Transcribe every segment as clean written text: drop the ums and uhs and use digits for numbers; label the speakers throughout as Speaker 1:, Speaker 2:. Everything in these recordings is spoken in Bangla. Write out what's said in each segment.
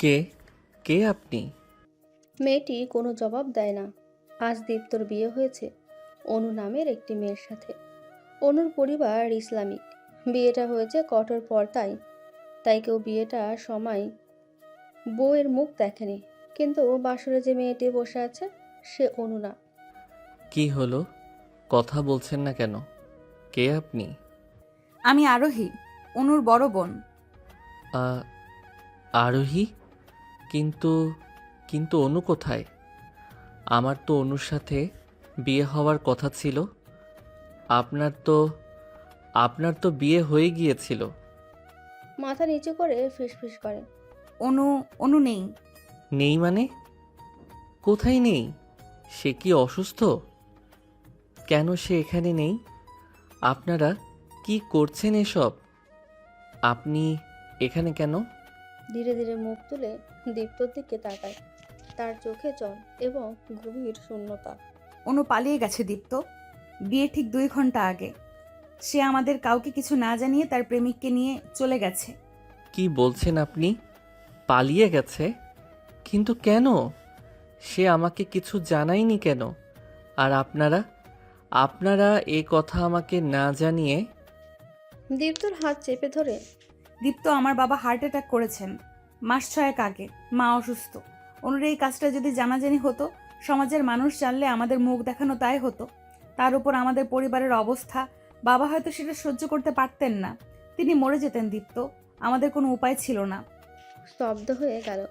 Speaker 1: কে কে আপনি?
Speaker 2: মেয়েটি কোনো জবাব দেয় না। আজ দীপ্তর বিয়ে হয়েছে অনু নামের একটি মেয়ের সাথে। অনুর পরিবার ইসলামিক। বিয়েটা হয়েছে কঠোর পর্দায়, তাই কেউ বিয়েটার সময় বউয়ের মুখ দেখেনি। কিন্তু বাসরে যে মেয়েটি বসে আছে সে অনু না।
Speaker 1: কি হলো? কথা বলছেন না কেন? কে আপনি?
Speaker 3: আমি আরোহী, অনুর বড় বোন।
Speaker 1: আ আরোহী? কিন্তু কিন্তু অনু কোথায়? আমার তো অনুর সাথে বিয়ে হওয়ার কথা ছিল। আপনার তো আপনার তো বিয়ে হয়ে গিয়েছিল।
Speaker 2: মাথা নিচু করে ফিসফিস করে।
Speaker 3: অনু অনু নেই।
Speaker 1: নেই মানে? কোথায় নেই? সে কি অসুস্থ? কেন সে এখানে নেই? আপনারা কি করছেন এসব? আপনি এখানে কেন?
Speaker 2: ধীরে ধীরে মুখ তুলে দীপ্তর দিকে তাকায়। তার চোখে জল এবং গভীর শূন্যতা।
Speaker 3: অনু পালিয়ে গেছে দীপ্ত। বিয়ে ঠিক 2 ঘন্টা আগে। সে আমাদের কাউকে কিছু না জানিয়ে তার প্রেমিককে নিয়ে চলে গেছে।
Speaker 1: কি বলছেন আপনি? পালিয়ে গেছে? কিন্তু কেন? সে আমাকে কিছু জানায়নি কেন? আর আপনারা আপনারা এ কথা আমাকে না জানিয়ে?
Speaker 2: দীপ্তর হাত চেপে ধরে।
Speaker 3: দীপ্ত, আমার বাবা হার্ট অ্যাটাক করেছেন 6 মাস আগে। মা অসুস্থ। অনুর এই কাজটা যদি জানাজানি হতো, সমাজের মানুষ জানলে আমাদের মুখ দেখানো তাই হতো। তার উপর আমাদের পরিবারের অবস্থা, বাবা হয়তো সেটা সহ্য করতে পারতেন না। তিনি মরে যেতেন দীপ্ত। আমাদের কোনো উপায় ছিল না।
Speaker 2: স্তব্ধ হয়ে গেল।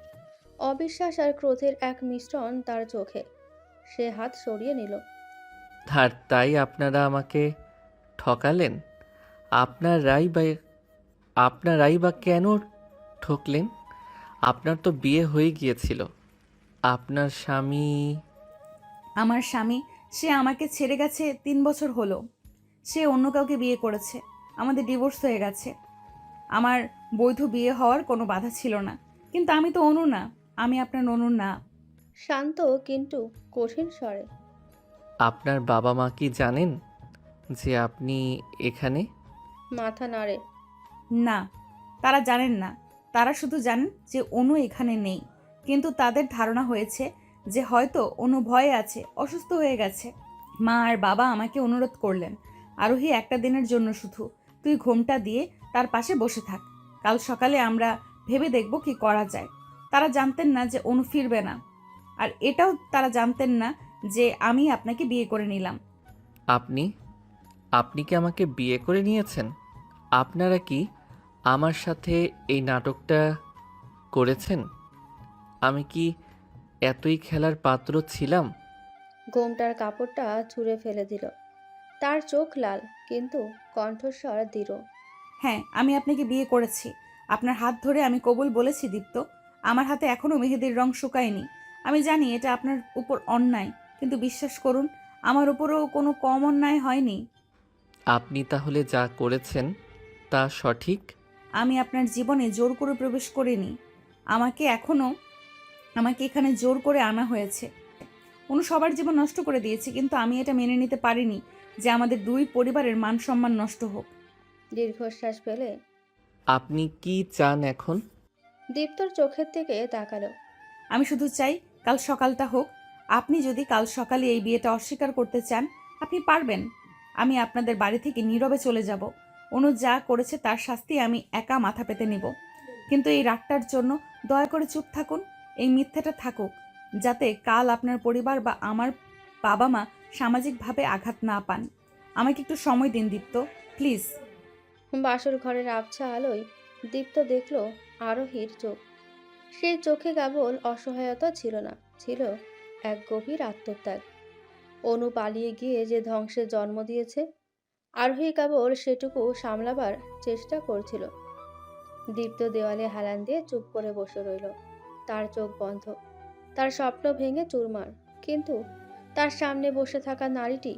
Speaker 2: অবিশ্বাস আর ক্রোধের এক মিশ্রণ তার চোখে। সে হাত সরিয়ে নিল।
Speaker 1: আর তাই আপনারা আমাকে ঠকালেন? আপনারাই বা আপনারাই বা কেন ঠকলেন? আপনার তো বিয়ে হয়ে গিয়েছিল। আপনার স্বামী?
Speaker 3: আমার স্বামী, সে আমাকে ছেড়ে গেছে 3 বছর হলো। সে অন্য কাউকে বিয়ে করেছে। আমাদের ডিভোর্স হয়ে গেছে। আমার বৈধ বিয়ে হওয়ার কোনো বাধা ছিল না। কিন্তু আমি তো অনু না। আমি আপনার অনু না।
Speaker 2: শান্ত কিন্তু কঠিন স্বরে।
Speaker 1: আপনার বাবা মা কি জানেন যে আপনি এখানে?
Speaker 2: মাথা নাড়ে।
Speaker 3: না, তারা জানেন না। তারা শুধু জানেন যে অনু এখানে নেই। কিন্তু তাদের ধারণা হয়েছে যে হয়তো অনু ভয়ে আছে, অসুস্থ হয়ে গেছে। মা আর বাবা আমাকে অনুরোধ করলেন, আরোহী একটা দিনের জন্য শুধু তুই ঘোমটা দিয়ে তার পাশে বসে থাক। কাল সকালে আমরা ভেবে দেখব কি করা যায়। তারা জানতেন না যে অনু ফিরবে না। আর এটাও তারা জানতেন না যে আমি আপনাকে বিয়ে করে নিলাম।
Speaker 1: আপনি আপনি কি আমাকে বিয়ে করে নিয়েছেন? আপনারা কি আমার সাথে এই নাটকটা করেছেন? আমি কি এতই খেলার পাত্র ছিলাম?
Speaker 2: ঘোমটার কাপড়টা ছুঁড়ে ফেলে দিল। তার চোখ লাল কিন্তু কণ্ঠস্বর দৃঢ়।
Speaker 3: হ্যাঁ, আমি আপনাকে বিয়ে করেছি। আপনার হাত ধরে আমি কবুল বলেছি দীপ্ত। আমার হাতে এখনো মেহেদির রং শুকায়নি। আমি জানি এটা আপনার উপর অন্যায়, কিন্তু বিশ্বাস করুন, আমার উপরও কোনো কম অন্যায় হয়নি।
Speaker 1: আপনি তাহলে যা করেছেন তা সঠিক?
Speaker 3: আমি আপনার জীবনে জোর করে প্রবেশ করিনি। আমাকে এখনো আমাকে এখানে জোর করে আনা হয়েছে। অনু সবার জীবন নষ্ট করে দিয়েছে, কিন্তু আমি এটা মেনে নিতে পারিনি যে আমাদের 2 পরিবারের মান সম্মান নষ্ট হোক।
Speaker 2: দীর্ঘশ্বাস ফেলে
Speaker 1: আপনি কি চান এখন?
Speaker 2: দীপ্তর চোখের দিকে তাকালো।
Speaker 3: আমি শুধু চাই কাল সকালটা হোক। আপনি যদি কাল সকালে এই বিয়েটা অস্বীকার করতে চান, আপনি পারবেন। আমি আপনাদের বাড়ি থেকে নীরবে চলে যাব। অনু যা করেছে তার শাস্তি আমি একা মাথা পেতে নিব। কিন্তু এই রাগটার জন্য দয়া করে চুপ থাকুন। এই মিথ্যাটা থাকুক, যাতে কাল আপনার পরিবার বা আমার বাবা মা সামাজিকভাবে আঘাত না পান। আমাকে একটু সময় দিন দীপ্ত, প্লিজ।
Speaker 2: বাসর ঘরের আবছা আলোয় দীপ্ত দেখল আরোহীর চোখ। সেই চোখে কেবল অসহায়তা ছিল না, ছিল এক গভীর আত্মত্যাগ। অনু পালিয়ে গিয়ে যে ধ্বংসের জন্ম দিয়েছে, আরোহী কেবল সেটুকু সামলাবার চেষ্টা করছিল। দীপ্ত দেওয়ালে হেলান দিয়ে চুপ করে বসে রইল। তার চোখ বন্ধ, তার স্বপ্ন ভেঙে চুরমার। কিন্তু তার সামনে বসে থাকা নারীটি,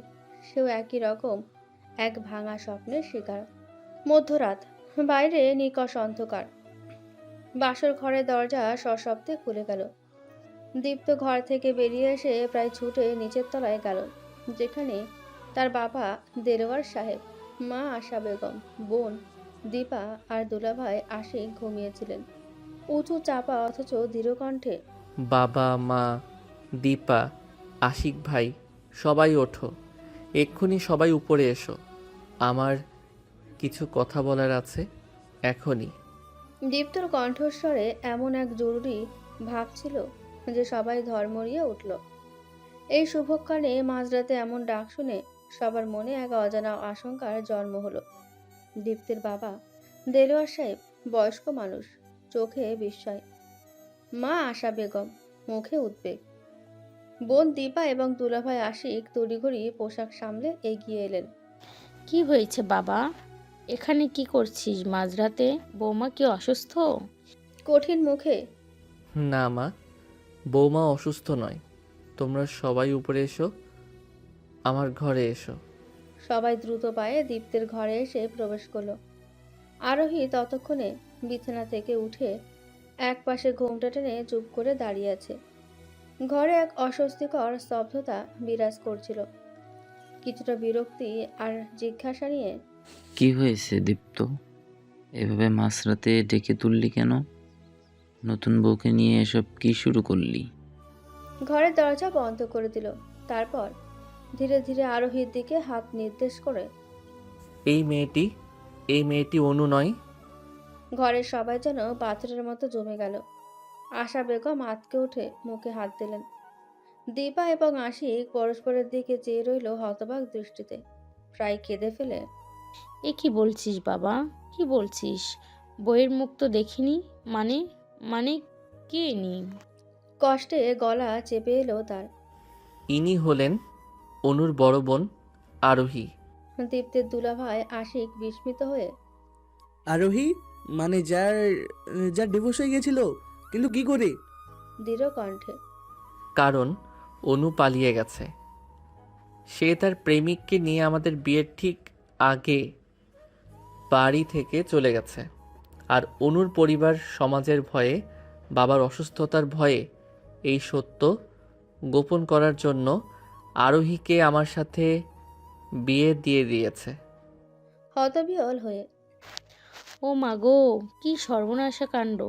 Speaker 2: সেও একই রকম এক ভাঙা স্বপ্নের শিকার। মধ্যরাত, বাইরে নিকষ অন্ধকার। বাসর ঘরের দরজা সশব্দে খুলে গেল। দীপ্ত ঘর থেকে বেরিয়ে এসে প্রায় ছুটে নিচের তলায় গেল, যেখানে তার বাবা দেলোয়ার সাহেব, মা আশা বেগম, বোন দীপা আর দুলাভাই আশিক ঘুমিয়েছিলেন উঁচু চাপা অথচ দৃঢ় কণ্ঠে।
Speaker 1: বাবা, মা, দীপা, আশিক ভাই, সবাই ওঠো। এক্ষুনি সবাই উপরে এসো। আমার কিছু কথা বলার আছে এখনই।
Speaker 2: দীপ্তর কণ্ঠস্বরে এমন এক জরুরি ভাব ছিল যে সবাই ধর্মড়িয়ে উঠল। এই শুভক্ষণে মাঝরাতে এমন ডাক শুনে সবার মনে এক অজানা আশঙ্কার জন্ম হলো। দীপ্তের বাবা দেলোয়ার সাহেব বয়স্ক মানুষ, চোখে বিস্ময়। মা আশা বেগম, মুখে উদ্বেগ। বোন দীপা এবং দুলাভাই আশিক তড়িঘড়ি পোশাক সামলে এগিয়ে এলেন।
Speaker 4: কি হয়েছে বাবা? এখানে কি করছিস মাঝরাতে? বৌমা কি অসুস্থ?
Speaker 2: কঠিন মুখে।
Speaker 1: না মা, বৌমা অসুস্থ নয়। তোমরা সবাই উপরে এসো, আমার ঘরে এসো।
Speaker 2: সবাই দ্রুত পায়ে দীপ্তের ঘরে এসে প্রবেশ করলো। আরোহী ততক্ষণে বিছানা থেকে উঠে একপাশে ঘোমটা টেনে চুপ করে দাঁড়িয়ে আছে। ঘরে এক অস্বস্তিকর স্তব্ধতা বিরাজ করছিল, কিছুটা বিরক্তি আর জিজ্ঞাসা নিয়ে।
Speaker 5: কি হয়েছে দীপ্ত? এভাবে মাঝরাতে ডেকে তুললি কেন? নতুন বউকে নিয়ে এসব কি শুরু করলি?
Speaker 2: ঘরের দরজা বন্ধ করে দিল। তারপর ধীরে ধীরে আরোহীর দিকে হাত নির্দেশ করে।
Speaker 1: এই মেয়েটি অনু নয়?
Speaker 2: ঘরের সবাই যেন পাথরের মতো জমে গেল। আশা বেগম আঁতকে উঠে মুখে হাত দিলেন। দীপা এবং আশিক পরস্পরের দিকে চেয়ে রইল হতবাক দৃষ্টিতে, প্রায় কেঁদে ফেলে।
Speaker 4: এ কি বলছিস বাবা? কি বলছিস? বইয়ের মুখ তো দেখিনি। মানে মানে কে নি?
Speaker 2: কষ্টে গলা চেপে এলো তার।
Speaker 1: ইনি হলেন অনুর বড় বোন আরোহী।
Speaker 2: দীপ্তের দুলাভাই আশিক বিস্মিত হয়ে।
Speaker 6: আরোহী? মানে যার যার ডিভোর্স হয়ে গেছিল, কিন্তু কি করে?
Speaker 2: দৃঢ় কণ্ঠে।
Speaker 1: কারণ অনু পালিয়ে গেছে। সে তার প্রেমিককে নিয়ে আমাদের বিয়ের ঠিক আগে বাড়ি থেকে চলে গেছে। আর অনুর পরিবার সমাজের ভয়ে, বাবার অসুস্থতার ভয়ে এই সত্য গোপন করার জন্য আরোহীকে আমার সাথে বিয়ে দিয়ে দিয়েছে।
Speaker 2: হতবিহ্বল হয়ে।
Speaker 4: ও মা গো, কি সর্বনাশা কাণ্ড!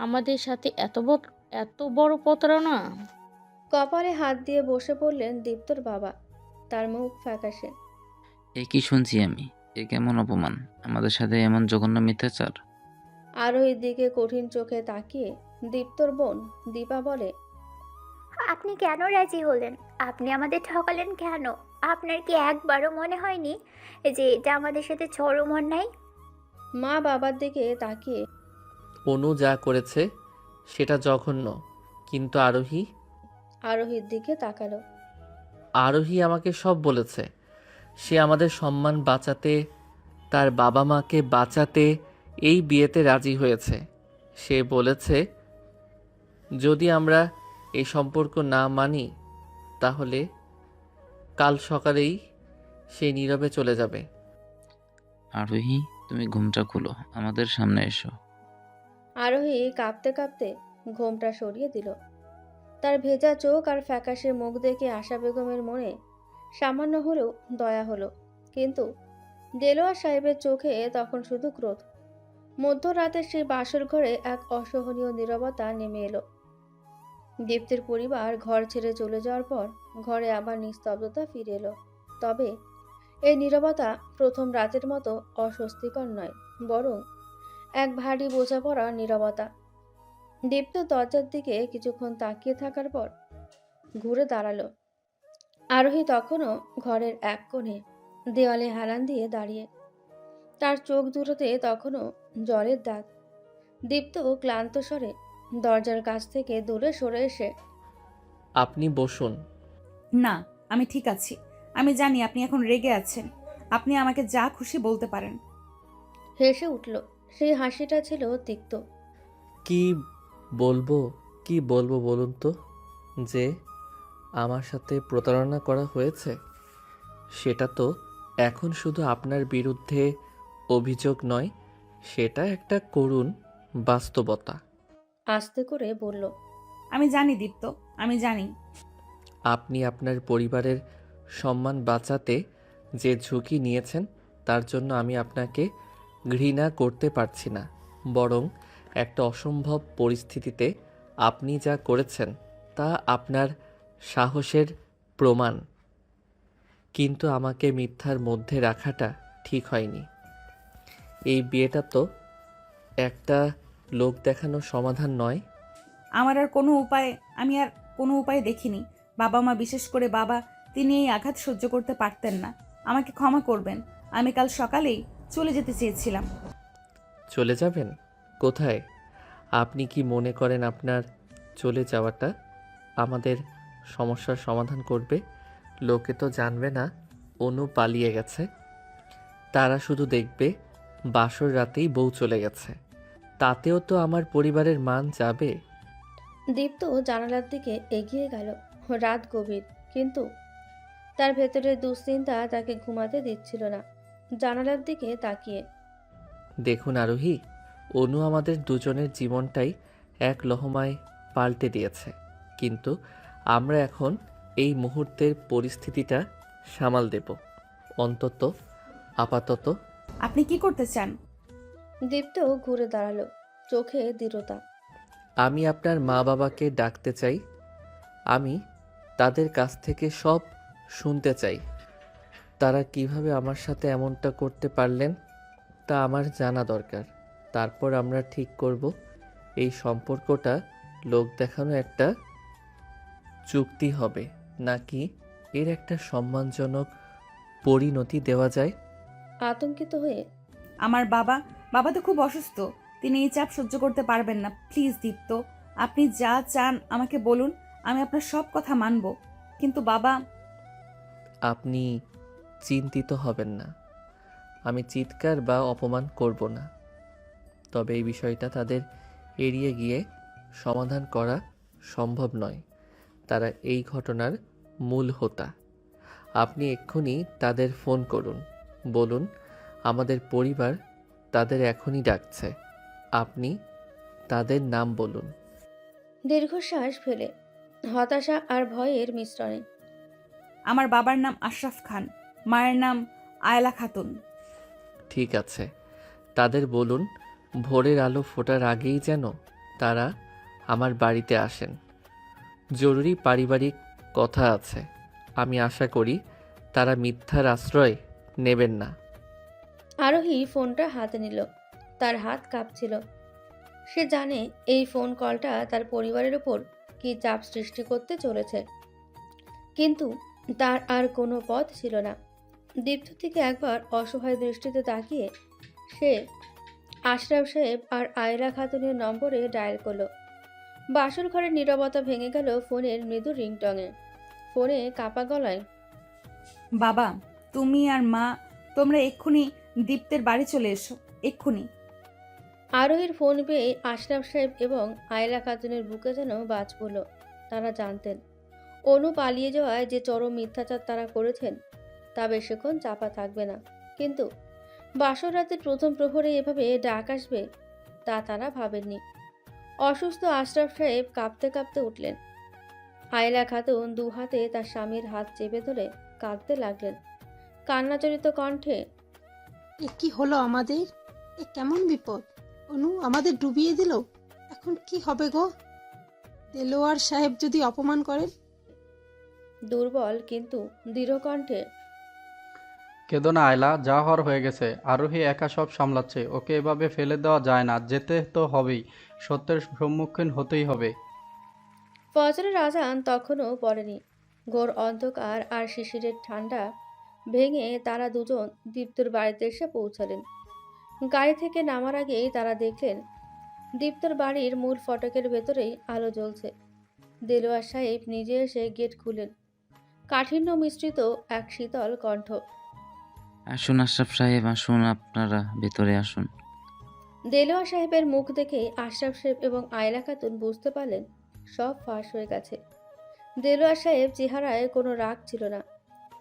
Speaker 4: আমাদের সাথে এত বড় প্রতারণা!
Speaker 2: কপালে হাত দিয়ে বসে পড়লেন দীপ্তর বাবা। তার মুখ ফ্যাকাশে।
Speaker 5: এ কি শুনছি আমি? এ কেমন অপমান! আমাদের সাথে এমন জঘন্য মিথ্যাচার!
Speaker 2: আরোহীর দিকে কঠিন চোখে তাকিয়ে দীপ্তর বোন দীপা বলে।
Speaker 7: আপনি কেন রাজি হলেন? আপনি আমাদের ঠকালেন কেন? আপনার কি একবারও মনে হয়নি যে এটা আমাদের সাথে চরম অন্যায়?
Speaker 2: মা বাবার দিকে তাকিয়ে।
Speaker 1: অনু যা করেছে সেটা জঘন্য, কিন্তু
Speaker 2: আরোহীর দিকে তাকালো।
Speaker 1: আরোহী আমাকে সব বলেছে। সে আমাদের সম্মান বাঁচাতে, তার বাবা মাকে বাঁচাতে এই বিয়েতে রাজি হয়েছে। সে বলেছে যদি আমরা এই সম্পর্ক না মানি তাহলে কাল সকালেই সে নীরবে চলে যাবে।
Speaker 5: আরোহী, তুমি ঘুমটা খুলো, আমাদের সামনে এসো।
Speaker 2: আরোহী কাঁপতে কাঁপতে ঘোমটা সরিয়ে দিল। তার ভেজা চোখ আর ফ্যাকাশে মুখ দেখে আশা বেগমের মনে সামান্য হলেও দয়া হলো। কিন্তু দেলোয়ার সাহেবের চোখে তখন শুধু ক্রোধ। মধ্যরাতের সেই বাসর ঘরে এক অসহনীয় নীরবতা নেমে এলো। দীপ্তের পরিবার ঘর ছেড়ে চলে যাওয়ার পর ঘরে আবার নিস্তব্ধতা ফিরে এলো। তবে এই নীরবতা প্রথম রাতের মতো অস্বস্তিকর নয়, বরং এক ভারী বোঝাপড়া নীরবতা। দীপ্ত দরজার দিকে কিছুক্ষণ তাকিয়ে থাকার পর ঘুরে দাঁড়ালো। আরোহী তখনও ঘরের এক কোণে দেওয়ালে হেলান দিয়ে দাঁড়িয়ে। তার চোখ দুটোতে তখনও জলের দাগ। দীপ্ত ক্লান্ত স্বরে দরজার কাছ থেকে দূরে সরে এসে।
Speaker 1: আপনি বসুন।
Speaker 3: না, আমি ঠিক আছি। আমি জানি আপনি এখন রেগে আছেন। আপনি আমাকে যা খুশি বলতে পারেন।
Speaker 2: হেসে উঠল। সেই হাসিটা ছিল তিক্ত।
Speaker 1: কি বলবো বলুন তো? যে আমার সাথে প্রতারণা করা হয়েছে সেটা তো এখন শুধু আপনার বিরুদ্ধে অভিযোগ নয়, সেটা একটা করুণ বাস্তবতা।
Speaker 2: আস্তে করে বলল।
Speaker 3: আমি জানি দীপ্ত, আমি জানি।
Speaker 1: আপনি আপনার পরিবারের সম্মান বাঁচাতে যে ঝুঁকি নিয়েছেন তার জন্য আমি আপনাকে ঘৃণা করতে পারছি না, বরং একটা অসম্ভব পরিস্থিতিতে আপনি যা করেছেন তা আপনার সাহসের প্রমাণ। কিন্তু আমাকে মিথ্যার মধ্যে রাখাটা ঠিক হয়নি। এই বিয়েটা তো একটা লোক দেখানো সমাধান নয়।
Speaker 3: আমি আর কোনো উপায় দেখিনি। বাবা মা, বিশেষ করে বাবা, তিনি এই আঘাত সহ্য করতে পারতেন না। আমাকে ক্ষমা করবেন। আমি কাল সকালেই চলে যেতে চেয়েছিলাম।
Speaker 1: চলে যাবেন? কোথায়? আপনি কি মনে করেন আপনার চলে যাওয়াটা আমাদের সমস্যার সমাধান করবে? লোকে তো জানবে না অনু পালিয়ে গেছে, তারা শুধু দেখবে বাসর রাতেই বউ চলে গেছে। তাতেও তো আমার পরিবারের মান যাবে।
Speaker 2: দীপ্ত জানালার দিকে এগিয়ে গেল। রাত গভীর, কিন্তু তার ভেতরের দুশ্চিন্তা তাকে ঘুমাতে দিচ্ছিল না। জানালার দিকে তাকিয়ে,
Speaker 1: দেখুন আরোহী, অনু আমাদের দুজনের জীবনটাই এক লহমায় পাল্টে দিয়েছে, কিন্তু আমরা এখন এই মুহূর্তের পরিস্থিতিটা সামাল দেব, অন্তত আপাতত।
Speaker 3: আপনি কি করতে চান?
Speaker 2: দীপ্ত ঘুরে দাঁড়ালো, চোখে দৃঢ়তা।
Speaker 1: আমি আপনার মা বাবাকে ডাকতে চাই। আমি তাদের কাছ থেকে সব শুনতে চাই। তারা কিভাবে আমার সাথে এমনটা করতে পারলেন তা আমার জানা দরকার। তারপর আমরা ঠিক করব এই সম্পর্কটা লোক দেখানো একটা চুক্তি হবে, নাকি এর একটা সম্মানজনক পরিণতি দেওয়া যায়।
Speaker 2: আতঙ্কিত হয়ে,
Speaker 3: আমার বাবা তো খুব অসুস্থ। তিনি এই চাপ সহ্য করতে পারবেন না। প্লিজ দীপ্ত, আপনি যা চান আমাকে বলুন, আমি আপনার সব কথা মানব। কিন্তু বাবা...
Speaker 1: আপনি চিন্তিত হবেন না, আমি চিৎকার বা অপমান করব না। তবে এই বিষয়টা তাদের এড়িয়ে গিয়ে সমাধান করা সম্ভব নয়। তারা এই ঘটনার মূল হোতা। আপনি এক্ষুনি তাদের ফোন করুন, বলুন আমাদের পরিবার তাদের এখনই ডাকছে। আপনি তাদের নাম বলুন।
Speaker 2: দীর্ঘশ্বাস ফেলে, হতাশা আর ভয়ের মিশ্রণে,
Speaker 3: আমার বাবার নাম আশরাফ খান, মায়ের নাম আয়লা খাতুন।
Speaker 1: ঠিক আছে, তাদের বলুন ভোরের আলো ফোটার আগেই যেন তারা আমার বাড়িতে আসেন। জরুরি পারিবারিক কথা আছে। আমি আশা করি তারা মিথ্যার আশ্রয় নেবেন না।
Speaker 2: আরোহী ফোনটা হাতে নিল। তার হাত কাঁপছিল। সে জানে এই ফোন কলটা তার পরিবারের উপর কী চাপ সৃষ্টি করতে চলেছে, কিন্তু তার আর কোনো পথ ছিল না। দীপ্ত থেকে একবার অসহায় দৃষ্টিতে তাকিয়ে সে আশরাফ সাহেব আর আয়লা খাতুনের নম্বরে ডায়াল করলো। বাসর ঘরের নীরবতা ভেঙে গেল ফোনের মৃদু রিংটংয়ে। ফোনে কাপা গলায়,
Speaker 3: বাবা, তুমি আর মা, তোমরা এক্ষুনি দীপ্তের বাড়ি চলে এসো, এক্ষুনি।
Speaker 2: আরোহীর ফোন পেয়ে আশরাফ সাহেব এবং আয়লা খাতুনের বুকে যেন বাজ পড়ল। তারা জানতেন অনু পালিয়ে যাওয়ায় যে চরম মিথ্যাচার তারা করেছেন তা বেশিক্ষণ চাপা থাকবে না, কিন্তু বাসর রাতের প্রথম প্রহরে এভাবে ডাক আসবে তা তারা ভাবেননি। অসুস্থ আশরাফ সাহেব কাঁপতে কাঁপতে উঠলেন। আয়লা খাতুন দু হাতে তার স্বামীর হাত চেপে ধরে কাঁদতে লাগলেন, কান্নাজড়িত কণ্ঠে,
Speaker 8: এ কি হলো আমাদের? এ কেমন বিপদ! অনু আমাদের ডুবিয়ে দিল। এখন কি হবে গো? দেলোয়ার সাহেব যদি অপমান করেন?
Speaker 2: দুর্বল কিন্তু দৃঢ় কণ্ঠে,
Speaker 9: কেঁদো না আয়লা, যা হওয়ার হয়ে গেছে। আরোহী একা সব সামলাচ্ছে, ওকে এভাবে ফেলে দেওয়া যায় না। যেতে তো হবেই, সত্যের সম্মুখীন হতেই হবে।
Speaker 2: ফজরের আজান তখনও পড়েনি। ঘোর অন্ধকার আর শিশিরের ঠান্ডা ভেঙে তারা দুজন দীপ্তর বাড়িতে এসে পৌঁছালেন। গাড়ি থেকে নামার আগেই তারা দেখলেন দীপ্তর বাড়ির মূল ফটকের ভেতরেই আলো জ্বলছে। দেলোয়ার সাহেব নিজে এসে গেট খুলেন। কাঠিন্য মিশ্রিত এক শীতল কণ্ঠ,
Speaker 5: আসুন আশরাফ সাহেব, আসুন, আপনারা ভেতরে আসুন।
Speaker 2: দেলোয়ার সাহেবের মুখ দেখে আশরাফ সাহেব এবং আয়লা খাতুন বুঝতে পারলেন সব ফাঁস হয়ে গেছে। দেলোয়ার সাহেব চেহারায় কোনো রাগ ছিল না,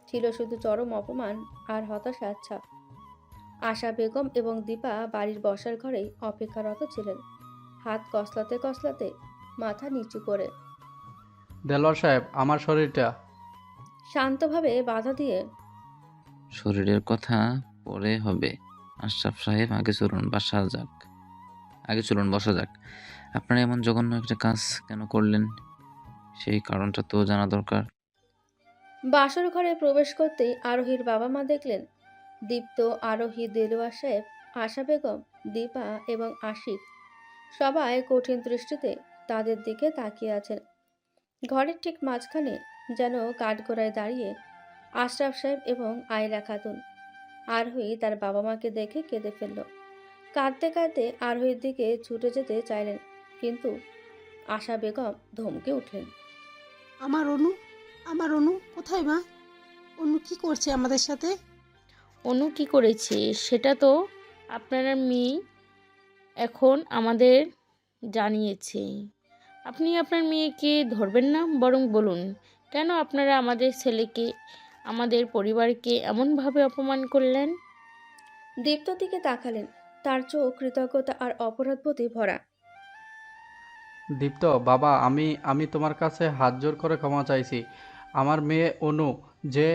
Speaker 2: ছিল শুধু চরম অপমান আর হতাশার ছাপ। আশা বেগম এবং দীপা বাড়ির বসার ঘরেই অপেক্ষারত ছিলেন, হাত কসলাতে কসলাতে মাথা নিচু করে।
Speaker 9: দেলোয়ার সাহেব, আমার শরীরটা।
Speaker 2: শান্তভাবে বাধা দিয়ে,
Speaker 5: শরীরের কথা পরে হবে, আশরাফ সাহেব, আগে চলুন বসা যাক। আপনারা এমন জঘন্য একটা কাজ কেন করলেন সেই কারণটা তো জানা দরকার।
Speaker 2: বাসর ঘরে প্রবেশ করতেই আরোহীর বাবা মা দেখলেন দীপ্ত, আরোহী, দেলোয়ার সাহেব, আশা বেগম, দীপা এবং আশিক সবাই কঠিন দৃষ্টিতে তাদের দিকে তাকিয়ে আছেন। ঘরের ঠিক মাঝখানে যেন কাঠগড়ায় দাঁড়িয়ে আশরাফ সাহেব এবং আয়লা খাতুন। আরোহী তার বাবা মাকে দেখে কেঁদে ফেলল। কাঁদতে কাঁদতে আরোহীর দিকে ছুটে যেতে চাইলেন, কিন্তু আশা বেগম ধমকে উঠলেন।
Speaker 8: আমার অনু কোথায় মা? অনু কি করছে আমাদের সাথে?
Speaker 4: অনু কি করেছে সেটা তো আপনারা মেয়ে এখন আমাদের জানিয়েছে। আপনি আপনার মেয়েকে ধরবেন না, বরং বলুন কেন আপনারা আমাদের ছেলেকে, আমাদের পরিবারকে এমনভাবে অপমান করলেন?
Speaker 2: দীপ্তর দিকে তাকালেন, তার চোখ কৃতজ্ঞতা আর অপরাধবোধে ভরা।
Speaker 9: দীপ্ত, বাবা, আমি তোমার কাছে হাত জোর করে ক্ষমা চাইছি। আমার মেয়ে অনু যে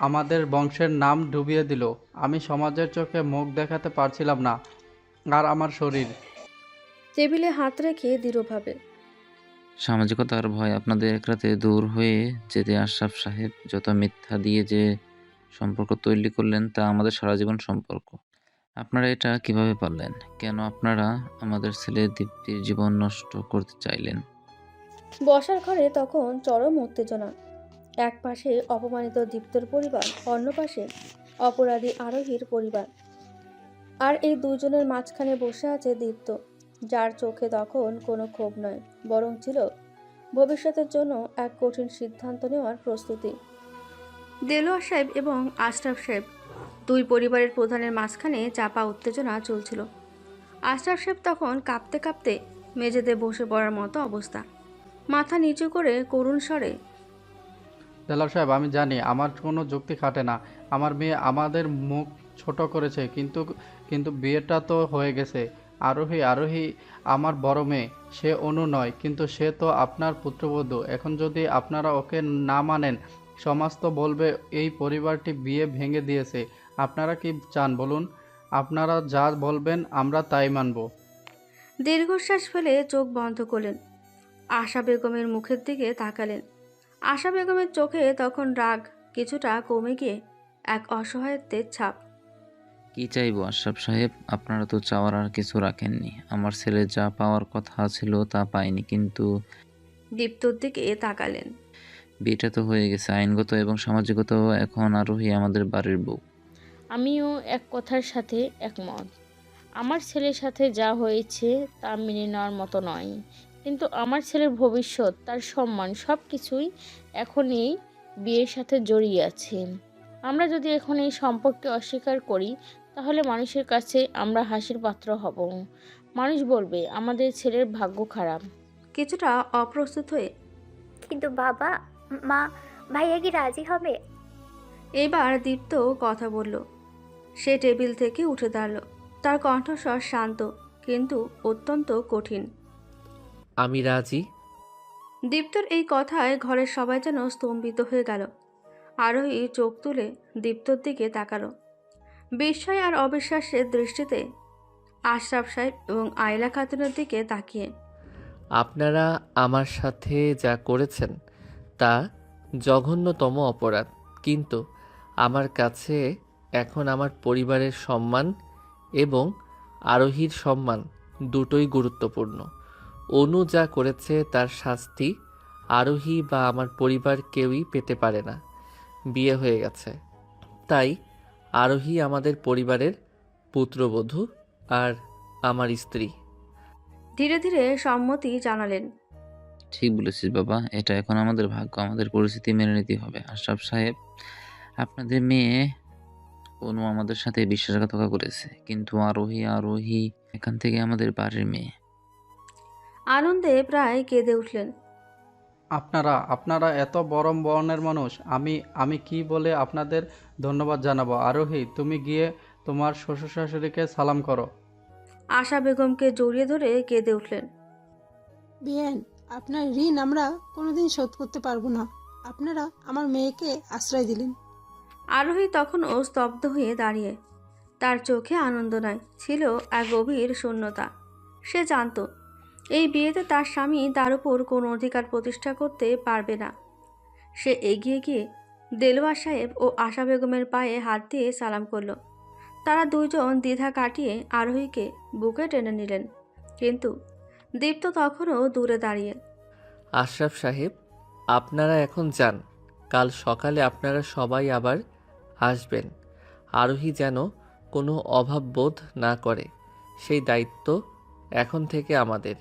Speaker 9: আমাদের বংশের নাম ডুবিয়ে দিল, আমি সমাজের চোখে মুখ দেখাতে পারছিলাম না। আর আমার শরীর।
Speaker 2: টেবিলে হাত রেখে দৃঢ়ভাবে।
Speaker 5: সামাজিকতার ভয় আপনাদের এক রাতে দূর হয়ে যেতে আশরাফ সাহেব যত মিথ্যা দিয়ে যে সম্পর্ক তৈরি করলেন তা আমাদের সারা জীবন সম্পর্ক। আপনারা এটা কিভাবে পারলেন? কেন আপনারা আমাদের ছেলে দীপ্তির জীবন নষ্ট করতে চাইলেন?
Speaker 2: বসার ঘরে তখন চরম উত্তেজনা। এক পাশে অপমানিত দীপ্তর পরিবার, অন্য পাশে অপরাধী আরোহীর পরিবার। আর এই দুজনের মাঝখানে বসে আছে দীপ্ত, যার চোখে তখন কোনো ক্ষোভ নয়, বরং ছিল ভবিষ্যতের জন্য এক কঠিন সিদ্ধান্ত নেওয়ার প্রস্তুতি। দেলোয়ার সাহেব এবং আশরাফ সাহেব, দুই পরিবারের প্রধানের মাঝখানে চাপা উত্তেজনা চলছিল। আশরাফ সাহেব তখন কাঁপতে কাঁপতে মেঝেতে বসে পড়ার মতো অবস্থা, মাথা নিচু করে করুণ স্বরে।
Speaker 9: দেলার সাহেব, আমি জানি আমার কোনো যুক্তি খাটে না। আমার মেয়ে আমাদের মুখ ছোট করেছে, কিন্তু বিয়েটা তো হয়ে গেছে। আরোহী আমার বড় মেয়ে, সে অনু নয়, কিন্তু সে তো আপনার পুত্রবধূ। এখন যদি আপনারা ওকে না মানেন, সমাজ তো বলবে এই পরিবারটি বিয়ে ভেঙে দিয়েছে। আপনারা কি চান বলুন? আপনারা যা বলবেন আমরা তাই মানব।
Speaker 2: দীর্ঘশ্বাস ফেলে চোখ বন্ধ করলেন। আশা বেগমের মুখের দিকে তাকালেন। আশা বেগমের চোখে তখন রাগ কিছুটা কমে গিয়ে এক অসহায়ত্বের ছাপ।
Speaker 5: কি চাইবো আশরাফ সাহেব? আপনারা তো চাওয়ার আর কিছু রাখেননি। আমার ছেলে যা পাওয়ার কথা ছিল তা পায়নি, কিন্তু
Speaker 2: দীপ্তর দিকে তাকালেন।
Speaker 5: বিয়েটা তো হয়ে গেছে। আইনগত এবং সামাজিকতাও এখন আরোহী আমাদের বাড়ির বউ।
Speaker 4: আমিও এক কথার সাথে একমত। আমার ছেলের সাথে যা হয়েছে তা মেনে নেওয়ার মতো নয়, কিন্তু আমার ছেলের ভবিষ্যৎ, তার সম্মান, সব কিছুই এখন এই বিয়ের সাথে জড়িয়ে আছে। আমরা যদি এখন এই সম্পর্ককে অস্বীকার করি, তাহলে মানুষের কাছে আমরা হাসির পাত্র হব। মানুষ বলবে আমাদের ছেলের ভাগ্য খারাপ।
Speaker 2: কিছুটা অপ্রস্তুত হয়ে,
Speaker 7: কিন্তু বাবা, মা, ভাইয়া কি রাজি হবে?
Speaker 2: এবার দীপ্ত কথা বলল। সে টেবিল থেকে উঠে দাঁড়ালো। তার কণ্ঠস্বর শান্ত কিন্তু অত্যন্ত কঠিন।
Speaker 1: আমি রাজি।
Speaker 2: দীপ্তর এই কথায় ঘরের সবাই যেন স্তম্ভিত হয়ে গেল। আরোহী চোখ তুলে দীপ্তর দিকে তাকালো, বিস্ময় আর অবিশ্বাসের দৃষ্টিতে আশরাফ সাহেব এবং আয়লা খাতুনের দিকে তাকিয়ে।
Speaker 1: আপনারা আমার সাথে যা করেছেন তা জঘন্যতম অপরাধ, কিন্তু আমার কাছে এখন আমার পরিবারের সম্মান এবং আরোহীর সম্মান দুটোই গুরুত্বপূর্ণ। অনু যা করেছে তার শাস্তি আরোহী বা আমার পরিবার কেউই পেতে পারে না। বিয়ে হয়ে গেছে, তাই আরোহী আমাদের পরিবারের পুত্রবধূ আর আমার স্ত্রী।
Speaker 2: ধীরে ধীরে সম্মতি জানালেন।
Speaker 5: ঠিক বলেছিস বাবা, এটা এখন আমাদের ভাগ্য, আমাদের পরিস্থিতি মেনে নিতে হবে। আশরাফ সাহেব, আপনাদের মেয়ে অনু আমাদের সাথে বিশ্বাসঘাতকতা করেছে, কিন্তু আরোহী এখান থেকে আমাদের বাড়ির মেয়ে।
Speaker 2: আনন্দে প্রায় কেঁদে উঠলেন।
Speaker 9: আপনারা এত বড় বর্ণের মানুষ, আমি কি বলে আপনাদের ধন্যবাদ জানাবো? আরোহী, তুমি গিয়ে তোমার শ্বশুর শাশুড়িকে সালাম করো।
Speaker 2: আশা বেগমকে জড়িয়ে ধরে কেঁদে উঠলেন।
Speaker 8: বিয়েন, আপনার ঋণ আমরা কোনোদিন শোধ করতে পারবো না। আপনারা আমার মেয়েকে আশ্রয় দিলেন।
Speaker 2: আরোহী তখনও স্তব্ধ হয়ে দাঁড়িয়ে। তার চোখে আনন্দ নয়, ছিল এক গভীর শূন্যতা। সে জানত এই বিয়েতে তার স্বামী তার উপর কোনো অধিকার প্রতিষ্ঠা করতে পারবে না। সে এগিয়ে গিয়ে দেলোয়ার সাহেব ও আশা বেগমের পায়ে হাত দিয়ে সালাম করল। তারা দুইজন দ্বিধা কাটিয়ে আরোহীকে বুকে টেনে নিলেন, কিন্তু দীপ্ত তখনও দূরে দাঁড়িয়ে।
Speaker 1: আশরাফ সাহেব, আপনারা এখন যান। কাল সকালে আপনারা সবাই আবার আসবেন। আরোহী যেন কোনো অভাব বোধ না করে, সেই দায়িত্ব এখন থেকে আমাদের।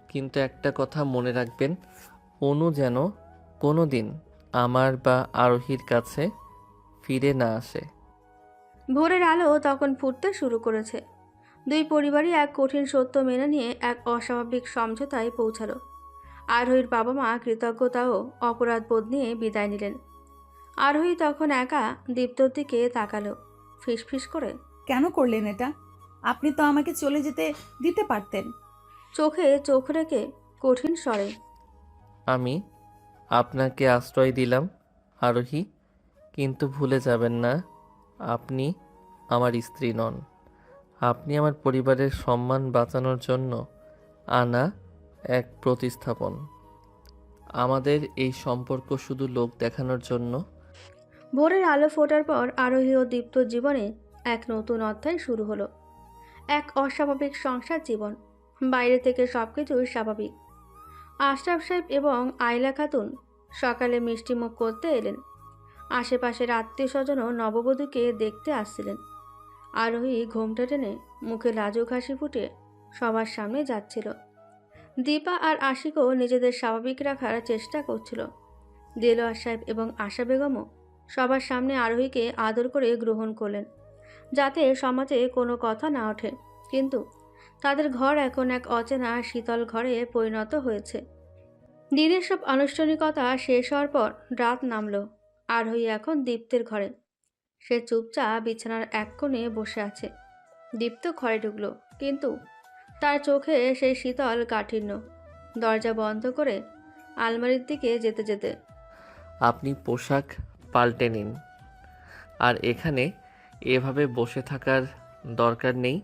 Speaker 1: কিন্তু একটা কথা মনে রাখবেন, অনু যেন কোনো দিন আমার বা আরোহীর কাছে ফিরে না আসে।
Speaker 2: ভোরের আলো তখন ফুটতে শুরু করেছে। দুই পরিবারই এক কঠিন সত্য মেনে নিয়ে এক অস্বাভাবিক সমঝোতায় পৌঁছালো। আরোহীর বাবা মা কৃতজ্ঞতা ও অপরাধবোধ নিয়ে বিদায় নিলেন। আরোহী তখন একা দীপ্তর দিকে তাকালো, ফিসফিস করে।
Speaker 3: কেন করলেন এটা? আপনি তো আমাকে চলে যেতে দিতে পারতেন।
Speaker 2: চোখে চোখ রেখে কঠিন স্বরে।
Speaker 1: আমি আপনাকে আশ্রয় দিলাম আরোহী, কিন্তু ভুলে যাবেন না আপনি আমার স্ত্রী নন। আপনি আমার পরিবারের সম্মান বাঁচানোর জন্য আনা এক প্রতিস্থাপন। আমাদের এই সম্পর্ক শুধু লোক দেখানোর জন্য।
Speaker 2: ভোরের আলো ফোটার পর আরোহী ও দীপ্তর জীবনে এক নতুন অধ্যায় শুরু হলো। এক অস্বাভাবিক সংসার জীবন। বাইরে থেকে সবকিছুই স্বাভাবিক। আশরাফ সাহেব এবং আয়লা খাতুন সকালে মিষ্টিমুখ করতে এলেন। আশেপাশের আত্মীয় স্বজনও নববধূকে দেখতে আসছিলেন। আরোহী ঘোমটা টেনে মুখে লাজুক হাসি ফুটে সবার সামনে যাচ্ছিল। দীপা আর আশিকও নিজেদের স্বাভাবিক রাখার চেষ্টা করছিল। দেলোয়ার সাহেব এবং আশা বেগমও সবার সামনে আরোহীকে আদর করে গ্রহণ করলেন, যাতে সমাজে কোনো কথা না ওঠে। কিন্তু তাদের ঘর এখন এক অচেনা শীতল ঘরে পরিণত হয়েছে। দিনের সব আনুষ্ঠানিকতা শেষ হওয়ার পর রাত নামল। আরোহী এখন দীপ্তের ঘরে। সে চুপচাপ বিছানার এক কোণে বসে আছে। দীপ্ত ঘরে ঢুকলো, কিন্তু তার চোখে সেই শীতল কাঠিন্য। দরজা বন্ধ করে আলমারির দিকে যেতে যেতে।
Speaker 1: আপনি পোশাক পাল্টে নিন, আর এখানে এভাবে বসে থাকার দরকার নেই।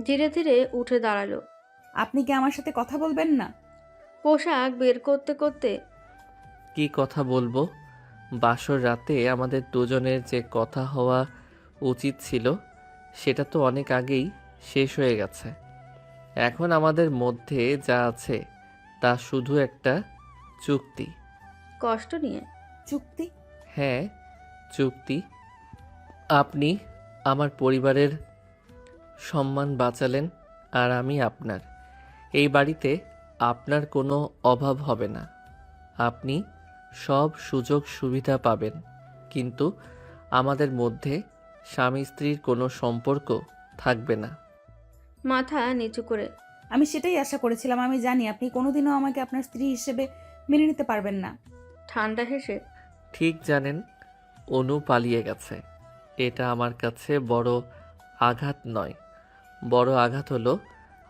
Speaker 2: ধীরে ধীরে উঠে দাঁড়ালো।
Speaker 3: আপনি কি আমার সাথে কথা বলবেন না?
Speaker 2: পোশাক বের করতে করতে।
Speaker 1: কি কথা বলবো? বাসর রাতে আমাদের দুজনের যে কথা হওয়া উচিত ছিল, সেটা তো অনেক আগেই শেষ হয়ে গেছে। এখন আমাদের মধ্যে যা আছে তা শুধু একটা চুক্তি।
Speaker 2: কষ্ট নিয়ে।
Speaker 3: চুক্তি?
Speaker 1: হ্যাঁ, চুক্তি। আপনি আমার পরিবারের সম্মান বাঁচালেন, আর আমি আপনার। এই বাড়িতে আপনার কোনো অভাব হবে না। আপনি সব সুযোগ সুবিধা পাবেন, কিন্তু আমাদের মধ্যে স্বামী স্ত্রীর কোনো সম্পর্ক থাকবে না।
Speaker 2: মাথা নিচু করে।
Speaker 3: আমি সেটাই আশা করেছিলাম। আমি জানি আপনি কোনোদিনও আমাকে আপনার স্ত্রী হিসেবে মেনে নিতে পারবেন না।
Speaker 2: ঠান্ডা হেসে।
Speaker 1: ঠিক জানেন, অনু পালিয়ে গেছে। এটা আমার কাছে বড় আঘাত নয়, বড় আঘাত হলো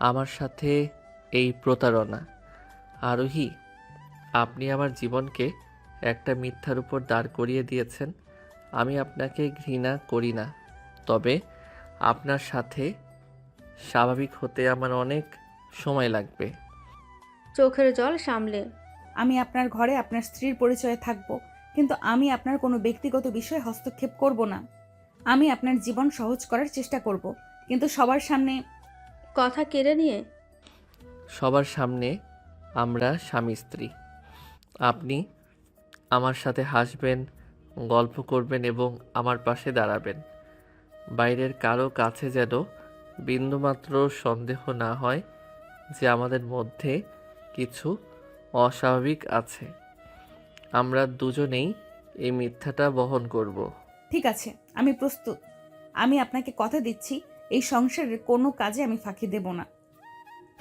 Speaker 1: আমার সাথে এই প্রতারণা। আরোহী, আপনি আমার জীবনকে একটা মিথ্যার উপর দাঁড় করিয়ে দিয়েছেন। আমি আপনাকে ঘৃণা করি না, তবে আপনার সাথে স্বাভাবিক হতে আমার অনেক সময় লাগবে।
Speaker 2: চোখের জল সামলে।
Speaker 3: আমি আপনার ঘরে আপনার স্ত্রীর পরিচয়ে থাকব, কিন্তু আমি আপনার কোনো ব্যক্তিগত বিষয়ে হস্তক্ষেপ করব না। আমি আপনার জীবন সহজ করার চেষ্টা করব, কিন্তু সবার সামনে।
Speaker 2: কথা কেড়ে নিয়ে।
Speaker 1: সবার সামনে আমরা স্বামী স্ত্রী। আপনি আমার সাথে হাসবেন, গল্প করবেন এবং আমার পাশে দাঁড়াবেন। বাইরের কারো কাছে যেন বিন্দুমাত্র সন্দেহ না হয় যে আমাদের মধ্যে কিছু অস্বাভাবিক আছে। আমরা দুজনেই এই মিথ্যাটা বহন করব।
Speaker 3: ঠিক আছে, আমি প্রস্তুত। আমি আপনাকে কথা দিচ্ছি, এই সংসারের কোনো কাজে আমি ফাঁকি দেব না।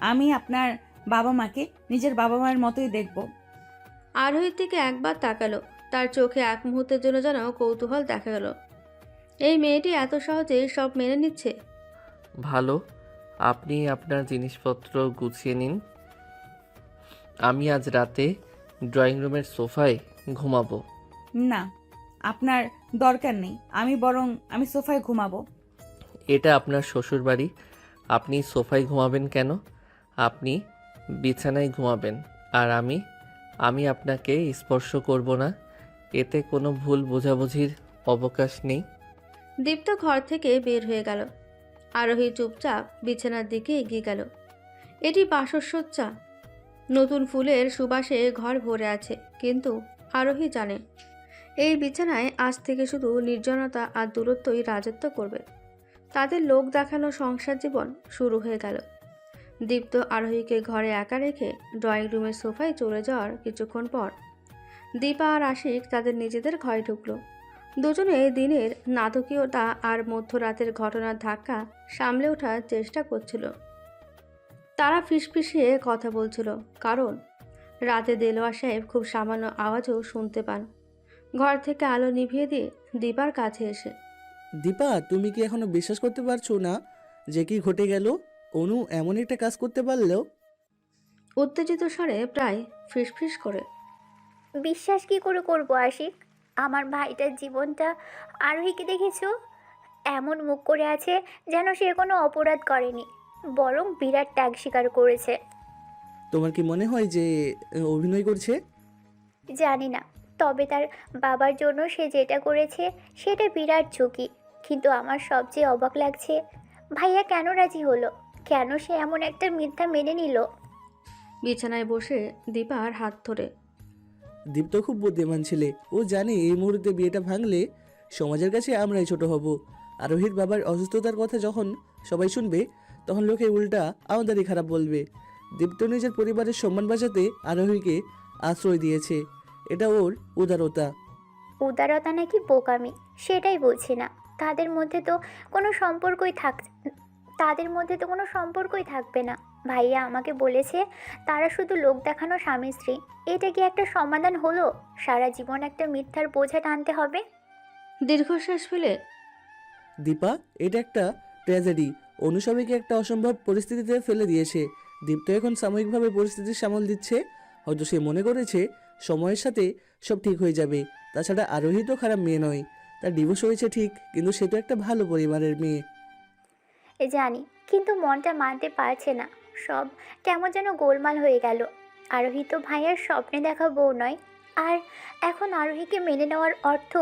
Speaker 3: আমি আপনার বাবা মাকে নিজের বাবা মায়ের মতোই দেখব।
Speaker 2: আরোহীর দিকে একবার তাকালো। তার চোখে এক মুহূর্তের জন্য যেন কৌতূহল দেখা গেল। এই মেয়েটি এত সহজে সব মেনে নিচ্ছে।
Speaker 1: ভালো, আপনি আপনার জিনিসপত্র গুছিয়ে নিন। আমি আজ রাতে ড্রয়িং রুমের সোফায় ঘুমাবো।
Speaker 3: না, আপনার দরকার নেই। আমি সোফায় ঘুমাবো।
Speaker 1: এটা আপনার শ্বশুরবাড়ি। আপনি সোফায় ঘুমাবেন কেন? আপনি বিছানায় ঘুমাবেন। আর আমি আপনাকে স্পর্শ করব না। এতে কোনো ভুল বোঝাবুঝির অবকাশ নেই।
Speaker 2: দীপ্ত ঘর থেকে বের হয়ে গেল। আরোহী চুপচাপ বিছানার দিকে এগিয়ে গেল। এটি বাসসজ্জা। নতুন ফুলের সুবাসে ঘর ভরে আছে, কিন্তু আরোহী জানে এই বিছানায় আজ থেকে শুধু নির্জনতা আর দূরত্বই রাজত্ব করবে। তাদের লোক দেখানো সংসার জীবন শুরু হয়ে গেল। দীপ্ত আরোহীকে ঘরে একা রেখে ড্রয়িং রুমের সোফায় চলে যাওয়ার কিছুক্ষণ পর দীপা আর আশিক তাদের নিজেদের ঘরে ঢুকলো। দুজনে দিনের নাটকীয়তা আর মধ্যরাতের ঘটনার ধাক্কা সামলে ওঠার চেষ্টা করছিল। তারা ফিসফিসিয়ে কথা বলছিল, কারণ রাতে দেলোয়ার সাহেব খুব সামান্য আওয়াজও শুনতে পান। ঘর থেকে আলো নিভিয়ে দিয়ে দীপার কাছে এসে,
Speaker 6: দীপা, তুমি কি এখনো বিশ্বাস করতে পারছো না যে কি ঘটে গেল? অনু এমন একটা কাজ করতে পারলেও?
Speaker 2: উত্তেজিত স্বরে প্রায় ফিসফিস করে,
Speaker 7: বিশ্বাস কি করে করবো আশিক? আমার ভাইটার জীবনটা আরোহীকে দেখেছো? এমন মুখ করে আছে যেন সে কোনো অপরাধ করেনি, বরং বিরাট ত্যাগ স্বীকার করেছে।
Speaker 6: তোমার কি মনে হয় যে অভিনয় করছে?
Speaker 7: জানি না, তবে তার বাবার জন্য সে যেটা করেছে সেটা বিরাট ঝুঁকি। কিন্তু আমার সবচেয়ে অবাক লাগছে, ভাইয়া কেন রাজি হলো? কেন সে এমন একটা মিথ্যা মেনে নিল?
Speaker 2: বিছানায় বসে দীপার হাত ধরে,
Speaker 6: দীপ্ত খুব বুদ্ধিমান ছেলে। ও জানে এই মুহূর্তে বিয়েটা ভাঙলে সমাজের কাছে আমরাই ছোট হব। আরোহীর বাবার অসুস্থতার কথা যখন সবাই শুনবে, তখন লোকে উল্টা আমাদেরই খারাপ বলবে। দীপ্ত নিজের পরিবারের সম্মান বাঁচাতে আরোহীকে আশ্রয় দিয়েছে। এটা ওর উদারতা।
Speaker 7: উদারতা নাকি বোকামি সেটাই বলছি না। তাদের মধ্যে তো কোনো সম্পর্কই থাকবে না। ভাইয়া আমাকে বলেছে তারা শুধু লোক দেখানো স্বামী স্ত্রী। এটা কি একটা সমাধান হলো? সারা জীবন একটা মিথ্যার বোঝা টানতে হবে?
Speaker 2: দীর্ঘশ্বাস ফেলে,
Speaker 6: দীপা, এটা একটা ট্র্যাজেডি। অনুসবাইকে একটা অসম্ভব পরিস্থিতিতে ফেলে দিয়েছে। দীপ্ত এখন সাময়িকভাবে পরিস্থিতি সামাল দিচ্ছে। হয়তো সে মনে করেছে সময়ের সাথে সব ঠিক হয়ে যাবে। তাছাড়া আরোহী তো খারাপ মেয়ে নয়। তার ডিভোর্স হয়েছে ঠিক, কিন্তু সে তো একটা ভালো পরিবারের মেয়ে।
Speaker 7: জানি, কিন্তু মনটা মানতে পারছে না। সব কেমন যেন গোলমাল হয়ে গেল। আরোহী তো ভাইয়ার স্বপ্নে দেখা বউ নয়। আর এখন আরোহীকে মেনে নেওয়ার অর্থ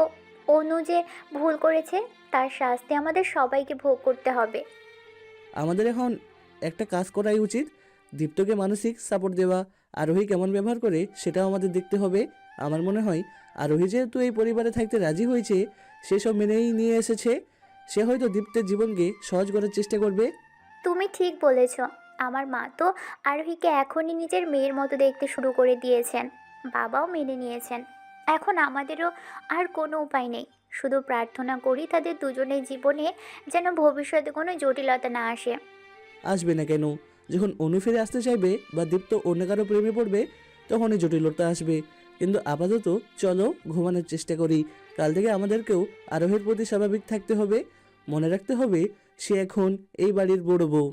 Speaker 7: অনু যে ভুল করেছে তার শাস্তি আমাদের সবাইকে ভোগ করতে হবে।
Speaker 6: আমাদের এখন একটা কাজ করাই উচিত। দীপ্তকে মানসিক সাপোর্ট দেওয়া। আরোহী কেমন ব্যবহার করে সেটাও আমাদের দেখতে হবে। আমার মনে হয় আরোহী যেহেতু এই পরিবারে থাকতে রাজি হয়েছে, সেসব মেনেই নিয়ে এসেছে। সে হয়তো দীপ্তের জীবনকে সহজ করার চেষ্টা করবে।
Speaker 7: তুমি ঠিক বলেছ। আমার মা তো আরোহীকে এখনই নিজের মেয়ের মতো দেখতে শুরু করে দিয়েছেন। বাবাও মেনে নিয়েছেন। এখন আমাদেরও আর কোনো উপায় নেই। শুধু প্রার্থনা করি তাদের দুজনের জীবনে যেন ভবিষ্যতে কোনো জটিলতা না আসে।
Speaker 6: আসবে না কেন? যখন অনু ফিরে আসতে চাইবে বা দীপ্ত অন্য কারো প্রেমে পড়বে, তখনই জটিলতা আসবে। কিন্তু আপাতত চলো ঘুমানোর চেষ্টা করি। কাল থেকে আমাদেরকেও আরোহীর প্রতি স্বাভাবিক থাকতে হবে। মনে রাখতে হবে সে এখন এই বাড়ির বড় বউ।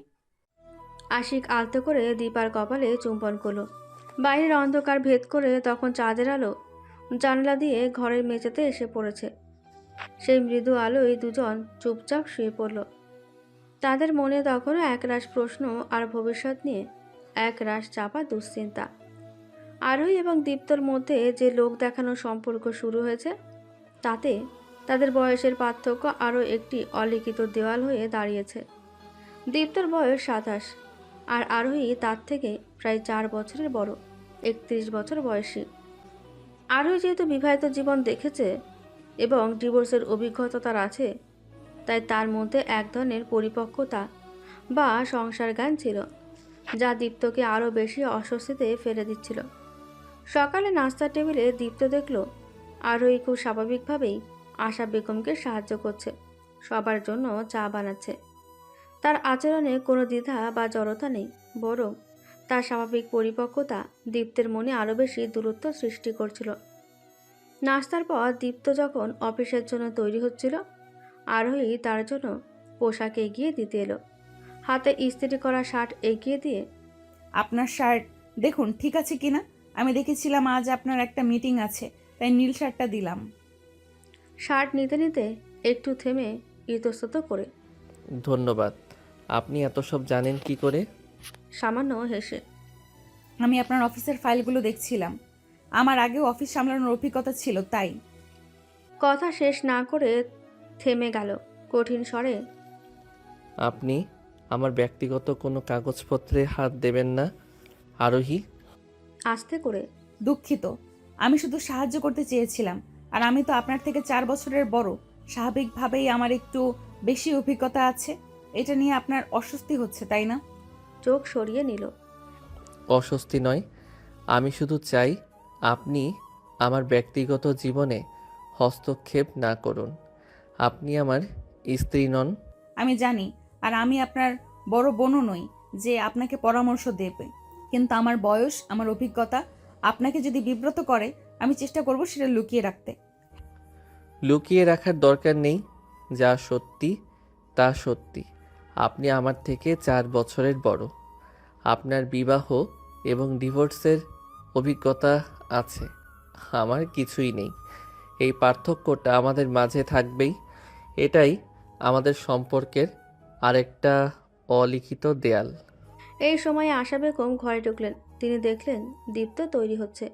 Speaker 2: আশিক আলতো করে দীপার কপালে চুম্বন করলো। বাইরের অন্ধকার ভেদ করে তখন চাঁদের আলো জানলা দিয়ে ঘরের মেঝেতে এসে পড়েছে। সেই মৃদু আলোয় দুজন চুপচাপ শুয়ে পড়ল। তাদের মনে তখনও একরাশ প্রশ্ন আর ভবিষ্যৎ নিয়ে একরাশ চাপা দুশ্চিন্তা। আরোহী এবং দীপ্তর মধ্যে যে লোক দেখানো সম্পর্ক শুরু হয়েছে, তাতে তাদের বয়সের পার্থক্য আরও একটি অলিখিত দেওয়াল হয়ে দাঁড়িয়েছে। দীপ্তর বয়স 27 আর আরোহী তার থেকে প্রায় 4 বছরের বড়, 31 বছর বয়সী। আরোহী যেহেতু বিবাহিত জীবন দেখেছে এবং ডিভোর্সের অভিজ্ঞতা তার আছে, তাই তার মধ্যে এক ধরনের পরিপক্কতা বা সংসার জ্ঞান ছিল, যা দীপ্তকে আরও বেশি অস্বস্তিতে ফেলে দিচ্ছিল। সকালে নাস্তার টেবিলে দীপ্ত দেখল আরোহী খুব স্বাভাবিকভাবেই আশা বেগমকে সাহায্য করছে, সবার জন্য চা বানাচ্ছে। তার আচরণে কোনো দ্বিধা বা জড়তা নেই, বরং তার স্বাভাবিক পরিপক্কতা দীপ্তের মনে আরও বেশি দূরত্ব সৃষ্টি করছিল। নাস্তার পর দীপ্ত যখন অফিসের জন্য তৈরি হচ্ছিল, আরোহী তার জন্য পোশাক এগিয়ে দিতে এলো। হাতে ইস্ত্রি করা শার্ট এগিয়ে দিয়ে,
Speaker 3: আপনার শার্ট দেখুন ঠিক আছে কিনা। আমি দেখেছিলাম আজ আপনার একটা মিটিং আছে, তাই নীল শার্টটা দিলাম।
Speaker 2: শার্ট নিতে নিতে একটু থেমে ইতস্তত করে,
Speaker 1: ধন্যবাদ। আপনি এত সব জানেন কি করে?
Speaker 2: সামান্য হেসে।
Speaker 3: আমি আপনার অফিসের ফাইলগুলো দেখছিলাম। আমার আগেও অফিস সামলানোর অভিজ্ঞতা ছিল, তাই।
Speaker 2: কথা শেষ না করে থেমে গেল কঠিন স্বরে।
Speaker 1: আপনি আমার ব্যক্তিগত কোনো কাগজপত্রে হাত দেবেন না, আরোহী।
Speaker 2: আস্তে করে।
Speaker 3: দুঃখিত, আমি শুধু সাহায্য করতে চেয়েছিলাম। আর আমি তো আপনার থেকে 4 বছরের বড়। স্বাভাবিকভাবেই আমার একটু বেশি অভিজ্ঞতা আছে। এটা নিয়ে আপনার অস্বস্তি হচ্ছে, তাই না?
Speaker 2: চোখ সরিয়ে নিল।
Speaker 1: অস্বস্তি নয়, আমি শুধু চাই আপনি আমার ব্যক্তিগত জীবনে হস্তক্ষেপ না করুন। আপনি আমার স্ত্রী নন।
Speaker 3: আমি জানি, আর আমি আপনার বড় বোনও নই যে আপনাকে পরামর্শ দেবে। কিন্তু আমার বয়স, আমার অভিজ্ঞতা আপনাকে যদি বিব্রত করে, আমি চেষ্টা করব সেটা লুকিয়ে রাখতে।
Speaker 1: লুকিয়ে রাখার দরকার নেই। যা সত্যি তা সত্যি। আপনি আমার থেকে 4 বছরের বড়। আপনার বিবাহ এবং ডিভোর্সের অভিজ্ঞতা আছে, আমার কিছুই নেই। এই পার্থক্যটা আমাদের মাঝে থাকবেই। এটাই আমাদের সম্পর্কের আরেকটা অলিখিত দেয়াল।
Speaker 2: এই সময়ে আশা বেগম ঘরে ঢুকলেন। তিনি দেখলেন দীপ্ত তৈরি হচ্ছে।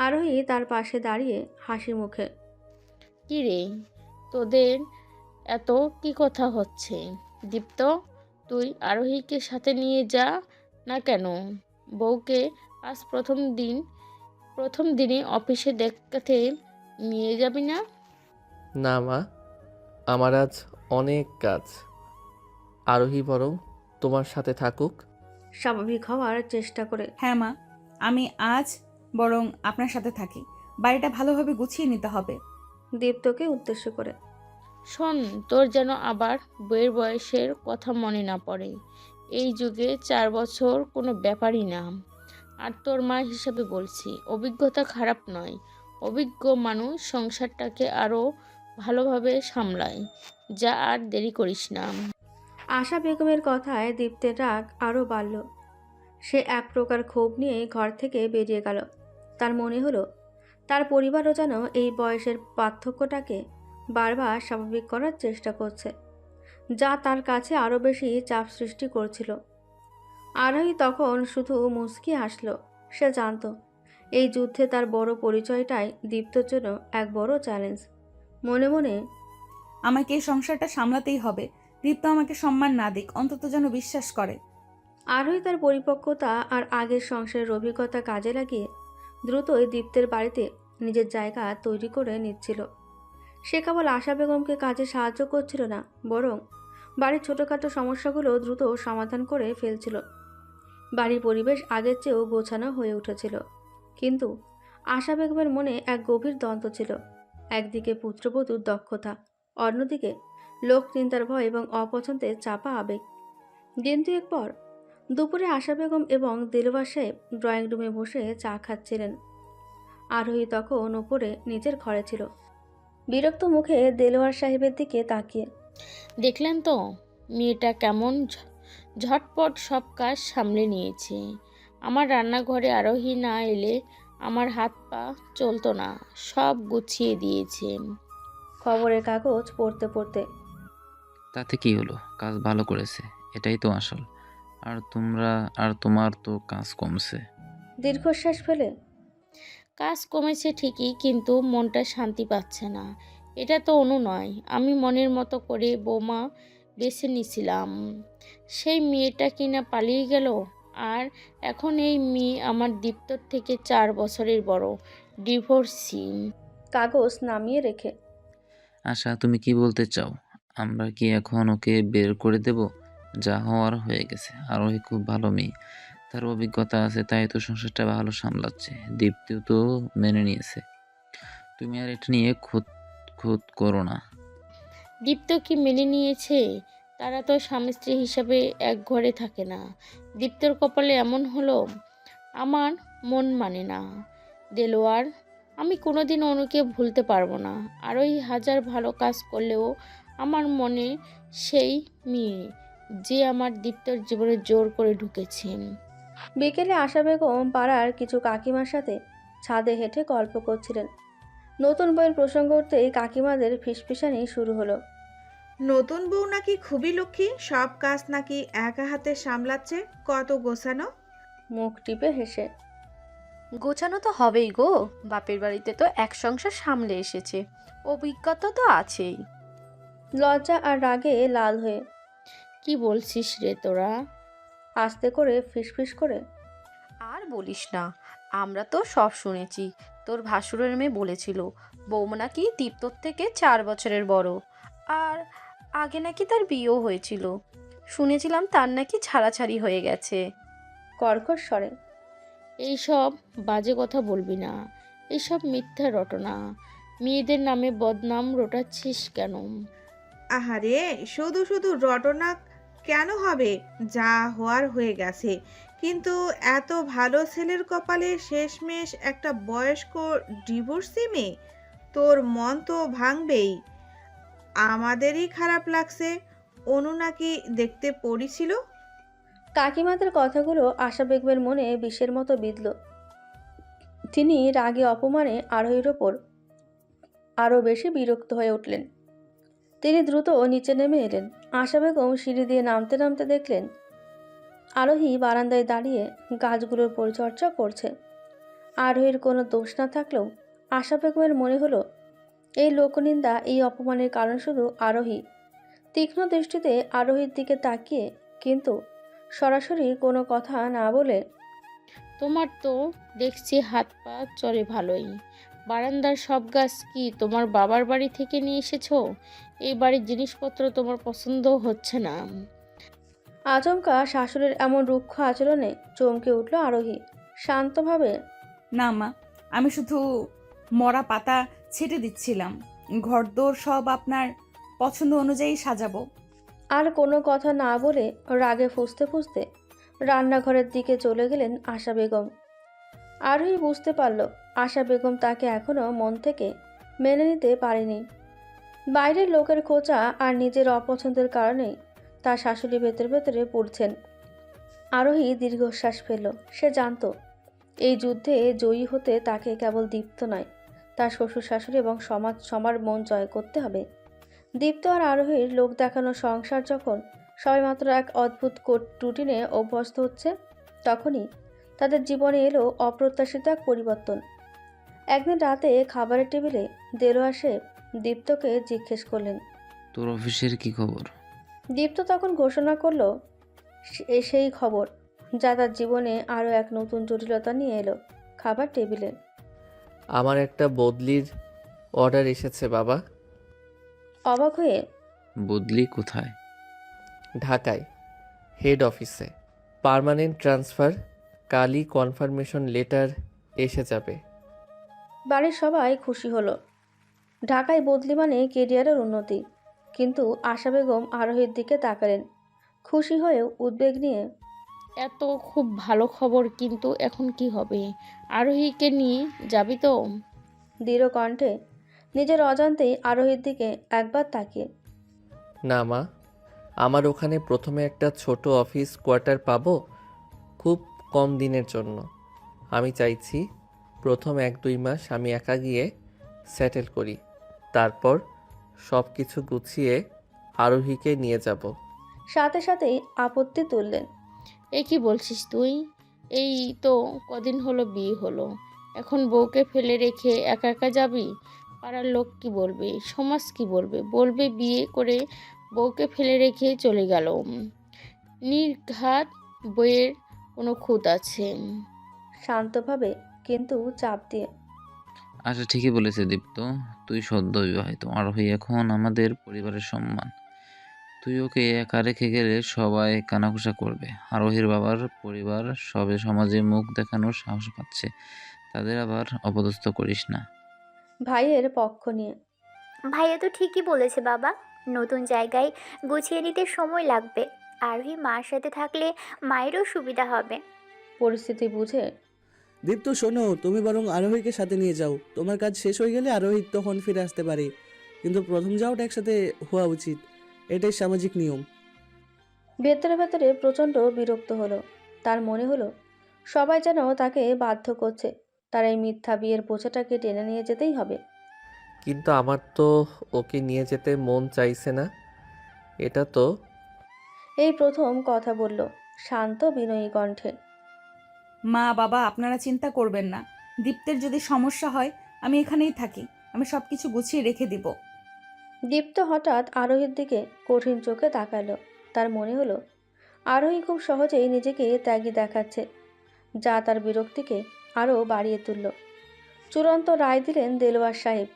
Speaker 2: আরোহী তার পাশে দাঁড়িয়ে হাসি মুখে।
Speaker 4: কি রে, তোদের এত কি কথা হচ্ছে? দীপ্ত, তুই আরোহীকে সাথে নিয়ে যা না কেন? বউকে আজ প্রথম দিনে অফিসে দেখাতে নিয়ে যাবি না?
Speaker 1: না মা, আমার আজ অনেক কাজ। আরোহী বরং তোমার সাথে থাকুক।
Speaker 2: স্বাভাবিক হওয়ার চেষ্টা করে।
Speaker 3: হ্যাঁ মা, আমি আজ বরং আপনার সাথে থাকি। বাড়িটা ভালোভাবে গুছিয়ে নিতে হবে।
Speaker 2: দীপ্তকে উদ্দেশ্য করে।
Speaker 4: শোন, তোর যেন আবার বইয়ের বয়সের কথা মনে না পড়ে। এই যুগে 4 বছর কোনো ব্যাপারই না। আর তোর মা হিসাবে বলছি, অভিজ্ঞতা খারাপ নয়। অভিজ্ঞ মানুষ সংসারটাকে আরও ভালোভাবে সামলায়। যা, আর দেরি করিস না।
Speaker 2: আশা বেগমের কথায় দীপ্তের রাগ আরও বাড়ল। সে এক প্রকার ক্ষোভ নিয়ে ঘর থেকে বেরিয়ে গেল। তার মনে হলো তার পরিবারও যেন এই বয়সের পার্থক্যটাকে বারবার স্বাভাবিক করার চেষ্টা করছে, যা তার কাছে আরও বেশি চাপ সৃষ্টি করছিল। আরোহী তখন শুধু মুচকি হাসল। সে জানত এই যুদ্ধে তার বড় পরিচয়টাই দীপ্তর জন্য এক বড় চ্যালেঞ্জ। মনে মনে
Speaker 3: আমাকে এই সংসারটা সামলাতেই হবে। দীপ্ত আমাকে সম্মান না দিক, অন্তত যেন বিশ্বাস করে।
Speaker 2: আরোহী তার পরিপক্কতা আর আগের সংসারের অভিজ্ঞতা কাজে লাগিয়ে দ্রুতই দীপ্তের বাড়িতে নিজের জায়গা তৈরি করে নিচ্ছিল। সে কেবল আশা বেগমকে কাজে সাহায্য করছিল না, বরং বাড়ির ছোটোখাটো সমস্যাগুলো দ্রুত সমাধান করে ফেলছিল। বাড়ির পরিবেশ আগের চেয়েও গোছানো হয়ে উঠেছিল। কিন্তু আশা বেগমের মনে এক গভীর দ্বন্দ্ব ছিল। একদিকে পুত্রবধূর দক্ষতা, অন্যদিকে লোক চিন্তার ভয় এবং অপছন্দের চাপা আবেগ। দিন দুয়েক পর দুপুরে আশা বেগম এবং দিলওয়ার সাহেব ড্রয়িং রুমে বসে চা খাচ্ছিলেন। আরোহী তখন ওপরে নিজের ঘরে ছিল, বিরক্ত মুখে দেলোয়ার সাহেবের দিকে তাকিয়ে।
Speaker 4: দেখলেন তো মেয়েটা কেমন ঝটপট সব কাজ সামলে নিয়েছে। আমার রান্নাঘরে আরোহী না এলে আমার হাত পা চলতো না, সব গুছিয়ে দিয়েছে।
Speaker 2: খবরের কাগজ পড়তে পড়তে।
Speaker 5: তাতে কি হলো, কাজ ভালো করেছে, এটাই তো আসল। আর তোমার তো কাজ কমছে।
Speaker 2: দীর্ঘশ্বাস ফেলে।
Speaker 4: কাজ কমেছে ঠিকই, কিন্তু মনটা শান্তি পাচ্ছে না। এটা তো অনু নয়, আমি মনের মতো করে বৌমা বেছে নিছিলাম। সেই মেয়েটা কিনা পালিয়ে গেল। আর এখন এই মেয়ে আমার দীপ্তর থেকে 4 বছরের বড়, ডিভোর্সি।
Speaker 2: কাগজ নামিয়ে রেখে।
Speaker 5: আশা, তুমি কি বলতে চাও? আমরা কি এখন ওকে বের করে দেব? যা হওয়ার হয়ে গেছে। আরোহী খুব ভালো মেয়ে, তার অভিজ্ঞতা আছে, তাই তো সংসারটা ভালো সামলাচ্ছে। দীপ্তিও তো মেনে নিয়েছে। তুমি আর এটা নিয়ে খুঁত খুঁত করো না।
Speaker 4: দীপ্ত কি মেনে নিয়েছে? তারা তো স্বামী স্ত্রী হিসাবে এক ঘরে থাকে না। দীপ্তর কপালে এমন হলো, আমার মন মানে না। দেলোয়ার, আমি কোনোদিন অনুকে ভুলতে পারবো না। আরোই হাজার ভালো কাজ করলেও আমার মনে সেই মেয়ে যে আমার দীপ্তর জীবনে জোর করে ঢুকেছেন।
Speaker 2: বিকেলে আশা বেগম পাড়ার কিছু কাকিমার সাথে ছাদে হেঁটে গল্প করছিলেন। নতুন বইয়ের প্রসঙ্গ উঠতেই কাকিমাদের ফিসফিসানি শুরু হলো।
Speaker 10: নতুন বউ নাকি খুবই লক্ষ্মী, সব কাজ নাকি একা হাতে সামলাচ্ছে, কত গোছানো।
Speaker 2: মুখ টিপে হেসে।
Speaker 11: গোছানো তো হবেই গো, বাপের বাড়িতে তো এক সংসার সামলে এসেছে, অভিজ্ঞতা তো আছেই।
Speaker 2: লজ্জা আর রাগে লাল হয়ে
Speaker 4: কি বলছিস রে তোরা?
Speaker 2: আস্তে করে ফিসফিস করে।
Speaker 11: আর বলিস না, আমরা তো সব শুনেছি। তোর ভাসুরের মেয়ে বলেছিল বৌমা নাকি দীপ্তর থেকে 4 বছরের বড়, আর আগে নাকি তার বিয়েও হয়েছিল। শুনেছিলাম তার নাকি ছাড়াছাড়ি হয়ে গেছে।
Speaker 2: কর্কশ স্বরে।
Speaker 4: এইসব বাজে কথা বলবি না, এইসব মিথ্যা রটনা। মেয়েদের নামে বদনাম রটাচ্ছিস কেন?
Speaker 10: আহারে, শুধু শুধু রটনা কেন হবে? যা হওয়ার হয়ে গেছে। কিন্তু এত ভালো ছেলের কপালে শেষমেশ একটা বয়স্ক ডিভোর্সি মেয়ে, তোর মন তো ভাঙবেই। আমাদেরই খারাপ লাগছে। অনু নাকি দেখতে পরি ছিল।
Speaker 2: কাকিমাদের কথাগুলো আশা বেগমের মনে বিষের মতো বিঁধল। তিনি রাগে অপমানে আরোহীর ওপর আরও বেশি বিরক্ত হয়ে উঠলেন। তিনি দ্রুত নিচে নেমে এলেন। আশা বেগম সিঁড়ি দিয়ে নামতে নামতে দেখলেন আরোহী বারান্দায় দাঁড়িয়ে গাছগুলোর পরিচর্যা করছে। আরোহীর কোনো দোষ না থাকলেও আশা বেগমের মনে হলো এই লোকনিন্দা, এই অপমানের কারণ শুধু আরোহী। তীক্ষ্ণ দৃষ্টিতে আরোহীর দিকে তাকিয়ে কিন্তু সরাসরি কোনো কথা না বলে,
Speaker 4: তোমার তো দেখছি হাত পা চলে ভালোই। বারান্দার সব গাছ কি তোমার বাবার বাড়ি থেকে নিয়ে এসেছো? এই বাড়ির জিনিসপত্র তোমার পছন্দ হচ্ছে না?
Speaker 2: আচমকা শাশুড়ির এমন রুক্ষ আচরণে চমকে উঠল আরোহী। শান্তভাবে,
Speaker 3: না মা, আমি শুধু মরা পাতা ছেটে দিচ্ছিলাম। ঘরদোর সব আপনার পছন্দ অনুযায়ী সাজাবো।
Speaker 2: আর কোনো কথা না বলে রাগে ফুঁসতে ফুঁসতে রান্নাঘরের দিকে চলে গেলেন আশা বেগম। আরোহী বুঝতে পারল আশা বেগম তাকে এখনও মন থেকে মেনে নিতে পারেনি। বাইরের লোকের খোঁচা আর নিজের অপছন্দের কারণেই তার শাশুড়ি ভেতরে ভেতরে পড়ছেন। আরোহী দীর্ঘশ্বাস ফেলল। সে জানত এই যুদ্ধে জয়ী হতে তাকে কেবল দীপ্ত নয়, তার শ্বশুর শাশুড়ি এবং সবার মন জয় করতে হবে। দীপ্ত আর আরোহীর লোক দেখানো সংসার যখন সবেমাত্র এক অদ্ভুত রুটিনে অভ্যস্ত হচ্ছে, তখনই তাদের জীবনে এলো অপ্রত্যাশিত এক পরিবর্তন। একদিন রাতে খাবারের টেবিলে দেলোয়ার সাহেব দীপ্তকে জিজ্ঞেস করলেন,
Speaker 5: তোর অফিসের কি খবর?
Speaker 2: দীপ্ত তখন ঘোষণা করলো সেই খবর যা তার জীবনে আরও এক নতুন জটিলতা নিয়ে এলো খাবার টেবিলে।
Speaker 1: আমার একটা বদলির অর্ডার এসেছে বাবা।
Speaker 2: অবাক হয়ে,
Speaker 5: বদলি কোথায়?
Speaker 1: ঢাকায়, হেড অফিসে। Permanent transfer. কালই কনফার্মেশন লেটার এসে যাবে।
Speaker 2: বাড়ির সবাই খুশি হলো। ঢাকায় বদলি মানে কেরিয়ারের উন্নতি। কিন্তু আশা বেগম আরোহীর দিকে তাকালেন, খুশি হয়েও উদ্বেগ নিয়ে।
Speaker 4: এত খুব ভালো খবর, কিন্তু এখন কি হবে? আরোহীকে নিয়ে যাবি তো?
Speaker 2: দৃঢ় কণ্ঠে নিজের অজান্তেই আরোহীর দিকে একবার তাকিয়ে।
Speaker 1: না মা, আমার ওখানে প্রথমে একটা ছোট অফিস কোয়ার্টার পাবো, খুব কম দিনের জন্য। আমি চাইছি প্রথম 1-2 মাস আমি একা গিয়ে সেটেল করি, তারপর সব কিছু গুছিয়ে আরোহীকে নিয়ে যাব।
Speaker 2: সাথে সাথেই আপত্তি তুললেন,
Speaker 4: এ কি বলছিস তুই? এই তো কদিন হলো বিয়ে হলো, এখন বউকে ফেলে রেখে একা একা যাবি? পাড়ার লোক কি বলবে, সমাজ কি বলবে? বলবে বিয়ে করে বউকে ফেলে রেখে চলে গেল। নির্ঘাত বইয়ের কোনো খুঁত আছে?
Speaker 2: শান্তভাবে কিন্তু চাপ দিয়ে।
Speaker 5: আচ্ছা, ঠিকই বলেছে দীপ্ত। তুই সদ্য বিবাহিত, আরোহী এখন আমাদের পরিবারের সম্মান। তুই ওকে একা রেখে গেলে সবাই কানাঘুষা করবে। আরোহীর বাবার পরিবার সবে সমাজে মুখ দেখানোর সাহস পাচ্ছে, তাদের আবার অপদস্থ করিস না।
Speaker 2: ভাইয়ের পক্ষ নিয়ে,
Speaker 7: ভাইয়া তো ঠিকই বলেছে বাবা, নতুন জায়গায় গুছিয়ে নিতে সময় লাগবে। আরোহী মার সাথে থাকলে মায়েরও সুবিধা হবে।
Speaker 2: পরিস্থিতি বুঝে,
Speaker 6: দীপ্ত শোনো, তুমি বরং আরোহীকে সাথে নিয়ে যাও। তোমার কাজ শেষ হয়ে গেলে আরোহী তখন ফিরে আসতে পারে, কিন্তু প্রথম যাওয়াটা একসাথে হওয়া উচিত, এটাই সামাজিক নিয়ম।
Speaker 2: ভেতরে ভেতরে প্রচণ্ড বিরক্ত হলো। তার মনে হলো সবাই যেন তাকে বাধ্য করছে, তার এই মিথ্যা বিয়ের বোঝাটাকে টেনে নিয়ে যেতেই হবে।
Speaker 1: কিন্তু আমার তো ওকে নিয়ে যেতে মন চাইছে না। এটা তো
Speaker 2: এই প্রথম কথা বলল শান্ত বিনয়ী কণ্ঠে।
Speaker 3: মা বাবা আপনারা চিন্তা করবেন না, দীপ্তের যদি সমস্যা হয় আমি এখানেই থাকি, আমি সব কিছু গুছিয়ে রেখে দিব।
Speaker 2: দীপ্ত হঠাৎ আরোহীর দিকে কঠিন চোখে তাকালো। তার মনে হলো আরোহী খুব সহজেই নিজেকে ত্যাগী দেখাচ্ছে, যা তার বিরক্তিকে আরও বাড়িয়ে তুলল। চূড়ান্ত রায় দিলেন দেলোয়ার সাহেব।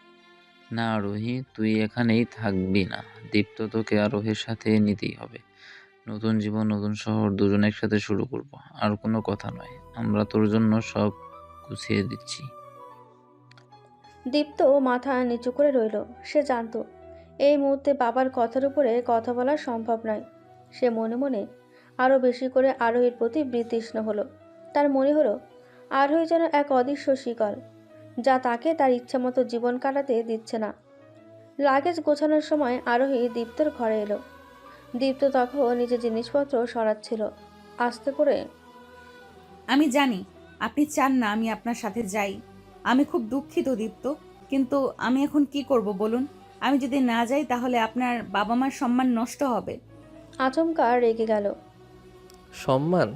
Speaker 5: না আরোহী, তুই এখানেই থাকবি না। দীপ্ত তোকে আরোহীর সাথে নিতেই হবে। নতুন জীবন, নতুন শহর, দুজন একসাথে শুরু করব। আর কোনো কথা নয়, আমরা তোর জন্য সব গুছিয়ে দিচ্ছি।
Speaker 2: দীপ্ত মাথা নিচু করে রইল। সে জানত এই মুহূর্তে বাবার কথার উপরে কথা বলা সম্ভব নয়। সে মনে মনে আরও বেশি করে আরোহীর প্রতি বিতৃষ্ণ হলো। তার মনে হলো আরোহী যেন এক অদৃশ্য শিকল, যা তাকে তার ইচ্ছামতো জীবন কাটাতে দিচ্ছে না। লাগেজ গোছানোর সময় আরোহী দীপ্তর ঘরে এলো। দীপ্ত তখন নিজের জিনিসপত্র সরাচ্ছিল। আস্তে করে,
Speaker 3: আমি জানি আপনি চান না আমি আপনার সাথে যাই। আমি খুব দুঃখিত দীপ্ত, কিন্তু আমি এখন কি করব বলুন? আমি যদি না যাই তাহলে আপনার বাবা মার সম্মান নষ্ট হবে।
Speaker 2: আচমকা রেগে গেল।
Speaker 1: সম্মান?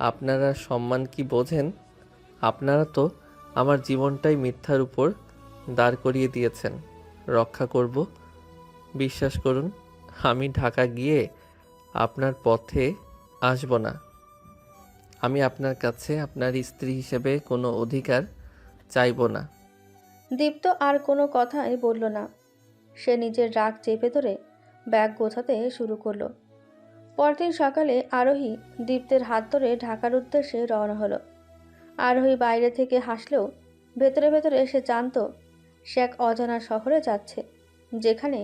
Speaker 1: আপনারা সম্মান কি বোঝেন? আপনারা তো আমার জীবনটাই মিথ্যার উপর দাঁড় করিয়ে দিয়েছেন। রক্ষা করব, বিশ্বাস করুন। আমি ঢাকা গিয়ে আপনার পথে আসব না। আমি আপনার কাছে আপনার স্ত্রী হিসেবে কোনো অধিকার চাইব না।
Speaker 2: দীপ্ত আর কোনো কথাই বলল না। সে নিজের রাগ চেপে ধরে ব্যাগ গোছাতে শুরু করলো। পরদিন সকালে আরোহী দীপ্তের হাত ধরে ঢাকার উদ্দেশ্যে রওনা হলো। আরোহী বাইরে থেকে হাসলেও ভেতরে ভেতরে সে জানত সে এক অজানা শহরে যাচ্ছে, যেখানে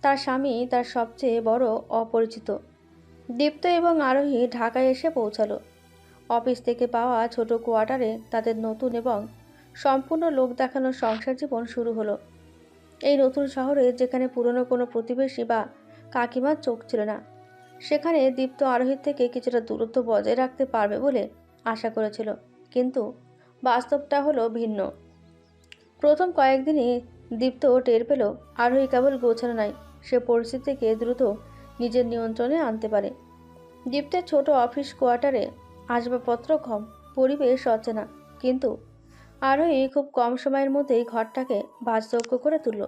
Speaker 2: তার স্বামী তার সবচেয়ে বড় অপরিচিত। দীপ্ত এবং আরোহী ঢাকায় এসে পৌঁছালো। অফিস থেকে পাওয়া ছোট কোয়ার্টারে তাদের নতুন এবং সম্পূর্ণ লোক দেখানো সংসার জীবন শুরু হলো। এই নতুন শহরে যেখানে পুরনো কোনো প্রতিবেশী বা কাকিমার চোখ ছিল না, সেখানে দীপ্ত আরোহীর থেকে কিছুটা দূরত্ব বজায় রাখতে পারবে বলে আশা করেছিল, কিন্তু বাস্তবটা হলো ভিন্ন। প্রথম কয়েকদিনই দীপ্ত টের পেল আরোহী কেবল গোছানো নয়, সে পরিস্থিতিকে দ্রুত নিজের নিয়ন্ত্রণে আনতে পারে। দীপ্তের ছোট অফিস কোয়ার্টারে আসবাবপত্র কম, পরিবেশ অচেনা, কিন্তু আরোহী খুব কম সময়ের মধ্যেই ঘরটাকে বাসযোগ্য করে তুলল।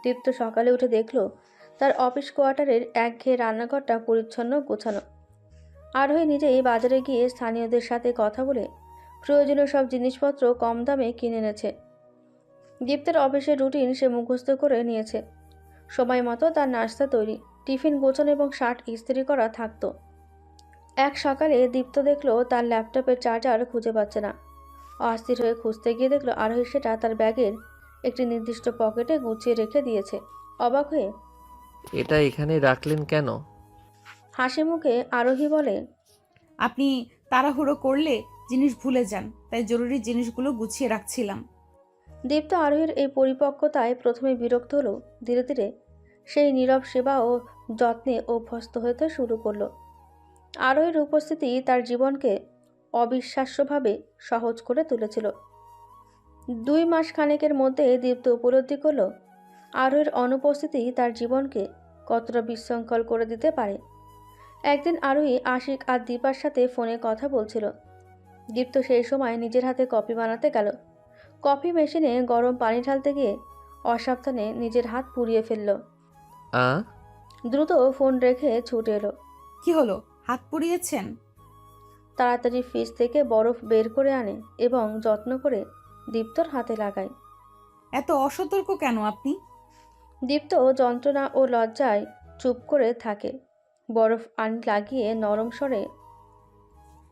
Speaker 2: দীপ্ত সকালে উঠে দেখল তার অফিস কোয়ার্টারের একঘেয়ে রান্নাঘরটা পরিচ্ছন্ন গোছানো। আরোহী নিজেই বাজারে গিয়ে স্থানীয়দের সাথে কথা বলে প্রয়োজনীয় সব জিনিসপত্র কম দামে কিনে এনেছে। দীপ্তের অফিসের রুটিন সে মুখস্থ করে নিয়েছে। সময় মতো তার নাস্তা তৈরি, টিফিন গোছানো এবং শার্ট ইস্ত্রি করা থাকতো। এক সকালে দীপ্ত দেখল তার ল্যাপটপের চার্জার খুঁজে পাচ্ছে না। অস্থির হয়ে খুঁজতে গিয়ে দেখল আরোহী সেটা তার ব্যাগের একটি নির্দিষ্ট পকেটে গুছিয়ে রেখে দিয়েছে। অবাক হয়ে,
Speaker 1: এটা এখানে রাখলেন কেন?
Speaker 2: হাসি মুখে আরোহী বলে,
Speaker 3: আপনি তাড়াহুড়ো করলে জিনিস ভুলে যান, তাই জরুরি জিনিসগুলো গুছিয়ে রাখছিলাম।
Speaker 2: দীপ্ত আরোহীর এই পরিপক্কতায় প্রথমে বিরক্ত হলেও ধীরে ধীরে সেই নীরব সেবা ও যত্নে অভ্যস্ত হতে শুরু করলো। আরোহীর উপস্থিতি তার জীবনকে অবিশ্বাস্যভাবে সহজ করে তুলেছিল। 2 মাস খানেকের মধ্যে দীপ্ত উপলব্ধি করল আরোহীর অনুপস্থিতি তার জীবনকে কতটা বিশৃঙ্খল করে দিতে পারে। একদিন আরোহী আশিক আর দীপার সাথে ফোনে কথা বলছিল। দীপ্ত সেই সময় নিজের হাতে কফি বানাতে গেল। কফি মেশিনে গরম পানি ঢালতে গিয়ে অসাবধানে নিজের হাত পুড়িয়ে ফেলল।
Speaker 1: আ
Speaker 2: দ্রুত ফোন রেখে ছুটে এলো।
Speaker 3: কি হলো, হাত পুড়িয়েছেন?
Speaker 2: তাড়াতাড়ি ফ্রিজ থেকে বরফ বের করে আনে এবং যত্ন করে দীপ্তর হাতে লাগায়।
Speaker 3: এত অসতর্ক কেন আপনি?
Speaker 2: দীপ্ত যন্ত্রণা ও লজ্জায় চুপ করে থাকে। বরফ আনি লাগিয়ে নরম স্বরে,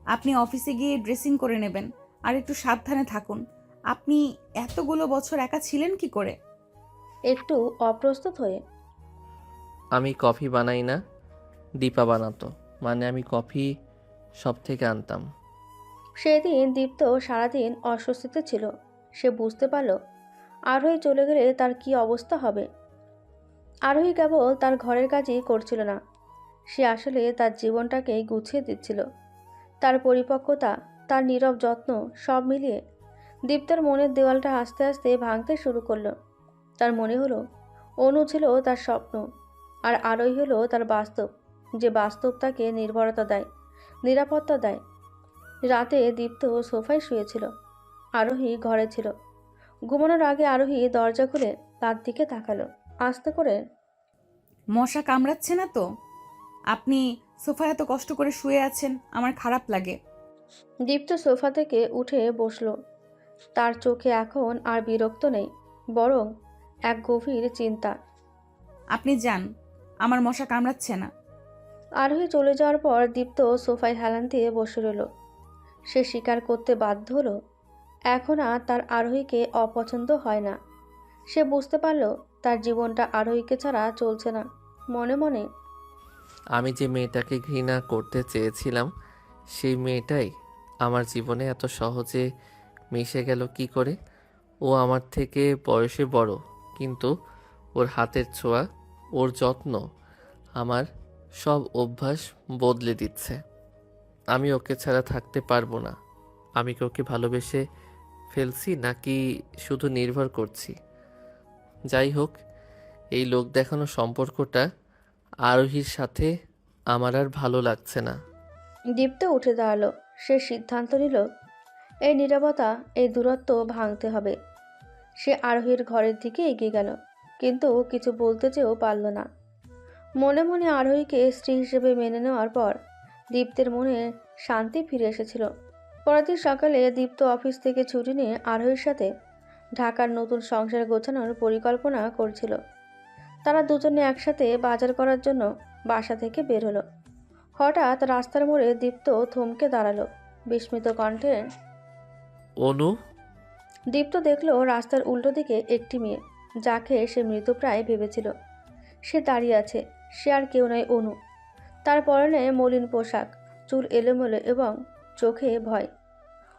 Speaker 3: আপনি অফিসে গিয়ে ড্রেসিং করে নেবেন, আর একটু সাবধানে থাকুন। আপনি এতগুলো বছর একা ছিলেন কি করে?
Speaker 2: একটু অপ্রস্তুত হয়ে,
Speaker 1: আমি কফি বানাই না, দীপা বানাতো। মানে আমি কফি সব থেকে আনতাম।
Speaker 2: সেদিন দীপ্ত সারাদিন অস্বস্তিতে ছিল। সে বুঝতে পারল আরোহী চলে গেলে তার কি অবস্থা হবে। আরোহী কেবল তার ঘরের কাজই করছিল না, সে আসলে তার জীবনটাকেই গুছিয়ে দিচ্ছিল। তার পরিপক্কতা, তার নীরব যত্ন, সব মিলিয়ে দীপ্তর মনের দেওয়ালটা আস্তে আস্তে ভাঙতে শুরু করলো। তার মনে হলো অনু ছিল তার স্বপ্ন, আর আরোহী হলো তার বাস্তব, যে বাস্তব তাকে নির্ভরতা দেয়, নিরাপত্তা দেয়। রাতে দীপ্ত সোফায় শুয়েছিল, আরোহী ঘরে ছিল। ঘুমানোর আগে আরোহী দরজা খুলে তার দিকে তাকালো, আস্তে করে।
Speaker 3: মশা কামড়াচ্ছে না তো? আপনি সোফায় এত কষ্ট করে শুয়ে আছেন, আমার খারাপ লাগে।
Speaker 2: দীপ্ত সোফা থেকে উঠে বসলো। তার চোখে এখন আর বিরক্ত নেই, বরং এক গভীর চিন্তা।
Speaker 3: আপনি যান, আমার মশা কামড়াচ্ছে না।
Speaker 2: আরোহী চলে যাওয়ার পর দীপ্ত সোফায় হেলান দিয়ে বসে রইল। সে স্বীকার করতে বাধ্য হলো, এখন আর তার আরোহীকে অপছন্দ হয় না। সে বুঝতে পারল তার জীবনটা আরোহীকে ছাড়া চলছে না। মনে মনে,
Speaker 1: আমি যে মেয়েটাকে ঘৃণা করতে চেয়েছিলাম সেই মেয়েটাই আমার জীবনে এত সহজে মিশে গেল কি করে। ও আমার থেকে বয়সে বড়, কিন্তু ওর হাতের ছোঁয়া, ওর যত্ন আমার সব অভ্যাস বদলে দিচ্ছে। আমি ওকে ছাড়া থাকতে পারবো না। আমি কি ওকে ভালোবেসে ফেলছি নাকি শুধু নির্ভর করছি? যাই হোক, এই লোক দেখানো সম্পর্কটা আরোহীর সাথে আমার আর ভালো লাগছে না।
Speaker 2: দীপ্ত উঠে দাঁড়ালো। সে সিদ্ধান্ত নিল, এই নীরবতা, এই দূরত্ব ভাঙতে হবে। সে আরোহীর ঘরের দিকে এগিয়ে গেল, কিন্তু কিছু বলতে চেয়েও পারল না। মনে মনে আরোহীকে স্ত্রী হিসেবে মেনে নেওয়ার পর দীপ্তের মনে শান্তি ফিরে এসেছিল। পরের দিন সকালে দীপ্ত অফিস থেকে ছুটি নিয়ে আরোহীর সাথে ঢাকার নতুন সংসার গোছানোর পরিকল্পনা করছিল। তারা দুজনে একসাথে বাজার করার জন্য বাসা থেকে বের হলো। হঠাৎ রাস্তার মোড়ে দীপ্ত থমকে দাঁড়ালো, বিস্মিত কণ্ঠে।
Speaker 1: অনু?
Speaker 2: দীপ্ত দেখল রাস্তার উল্টো দিকে একটি মেয়ে, যাকে সে মৃতপ্রায় ভেবেছিল। সে দাঁড়িয়ে আছে। সে আর কেউ নয়, অনু। তার পরনে মলিন পোশাক, চুল এলোমেলো এবং চোখে ভয়।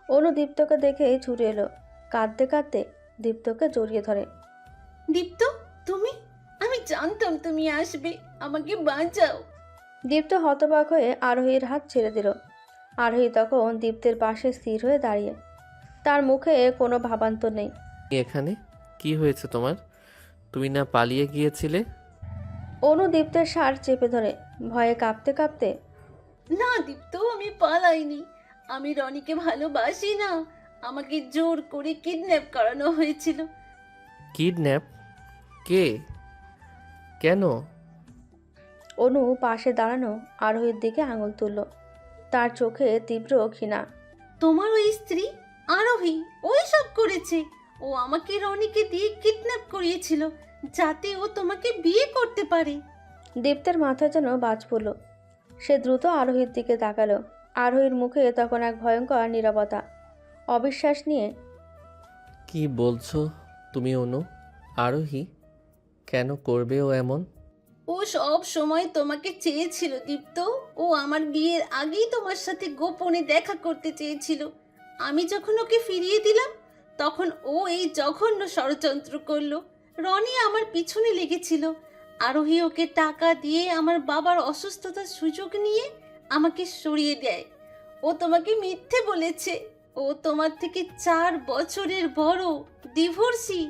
Speaker 2: অনু দীপ্তকে দেখে ছুটে এলো, কাঁদতে কাঁদতে দীপ্তকে জড়িয়ে ধরে।
Speaker 12: দীপ্ত, তুমি? আমি জানতাম তুমি আসবে, আমাকে বাঁচাও।
Speaker 2: দীপ্ত হতবাক হয়ে আরোহীর হাত ছেড়ে দিল। আরোহী তখন দীপ্তের পাশে স্থির হয়ে দাঁড়িয়ে, তার মুখে কোনো ভাবান্তর নেই।
Speaker 1: এখানে কি হয়েছে তোমার? তুমি না পালিয়ে গিয়েছিলে?
Speaker 2: অনু দীপ্তের শার্ট চেপে ধরে, ভয়ে কাঁপতে কাঁপতে।
Speaker 12: না দীপ্ত, আমি পালাইনি। আমি রনিকে ভালোবাসি না। আমাকে জোর করে কিডন্যাপ করানো হয়েছিল।
Speaker 1: কিডন্যাপ? কে? কেন?
Speaker 2: অনু পাশে দাঁড়ানো আরোহীর দিকে আঙুল তুলল, তার চোখে তীব্র ঘৃণা।
Speaker 12: তোমার ওই স্ত্রী আরোহী ওই সব করেছে। ও আমাকে রনিকে দিয়ে কিডন্যাপ করিয়েছিল, যাতে ও তোমাকে বিয়ে করতে পারে।
Speaker 2: দীপ্তের মাথায় যেন বাজ পড়ল। সে দ্রুত আরোহীর দিকে তাকালো। আরোহীর মুখে তখন এক ভয়ঙ্কর নীরবতা, অবিশ্বাস নিয়ে।
Speaker 1: কি বলছো তুমি অনু? আরোহী? কেন করবে ও এমন?
Speaker 12: ও সব সময় তোমাকে চেয়েছিল দীপ্ত। ও আমার বিয়ের আগেই তোমার সাথে গোপনে দেখা করতে চেয়েছিল। আমি যখন ওকে ফিরিয়ে দিলাম, তখন ও এই জঘন্য ষড়যন্ত্র করলো। রনি আমার পিছনে লেগেছিল। আরোহী ওকে টাকা দিয়ে আমার বাবার অসুস্থতার সুযোগ নিয়ে আমাকে সরিয়ে দেয়। ও তোমাকে মিথ্যে বলেছে। ও তোমার থেকে 4 বছরের বড়, ডিভোর্সি।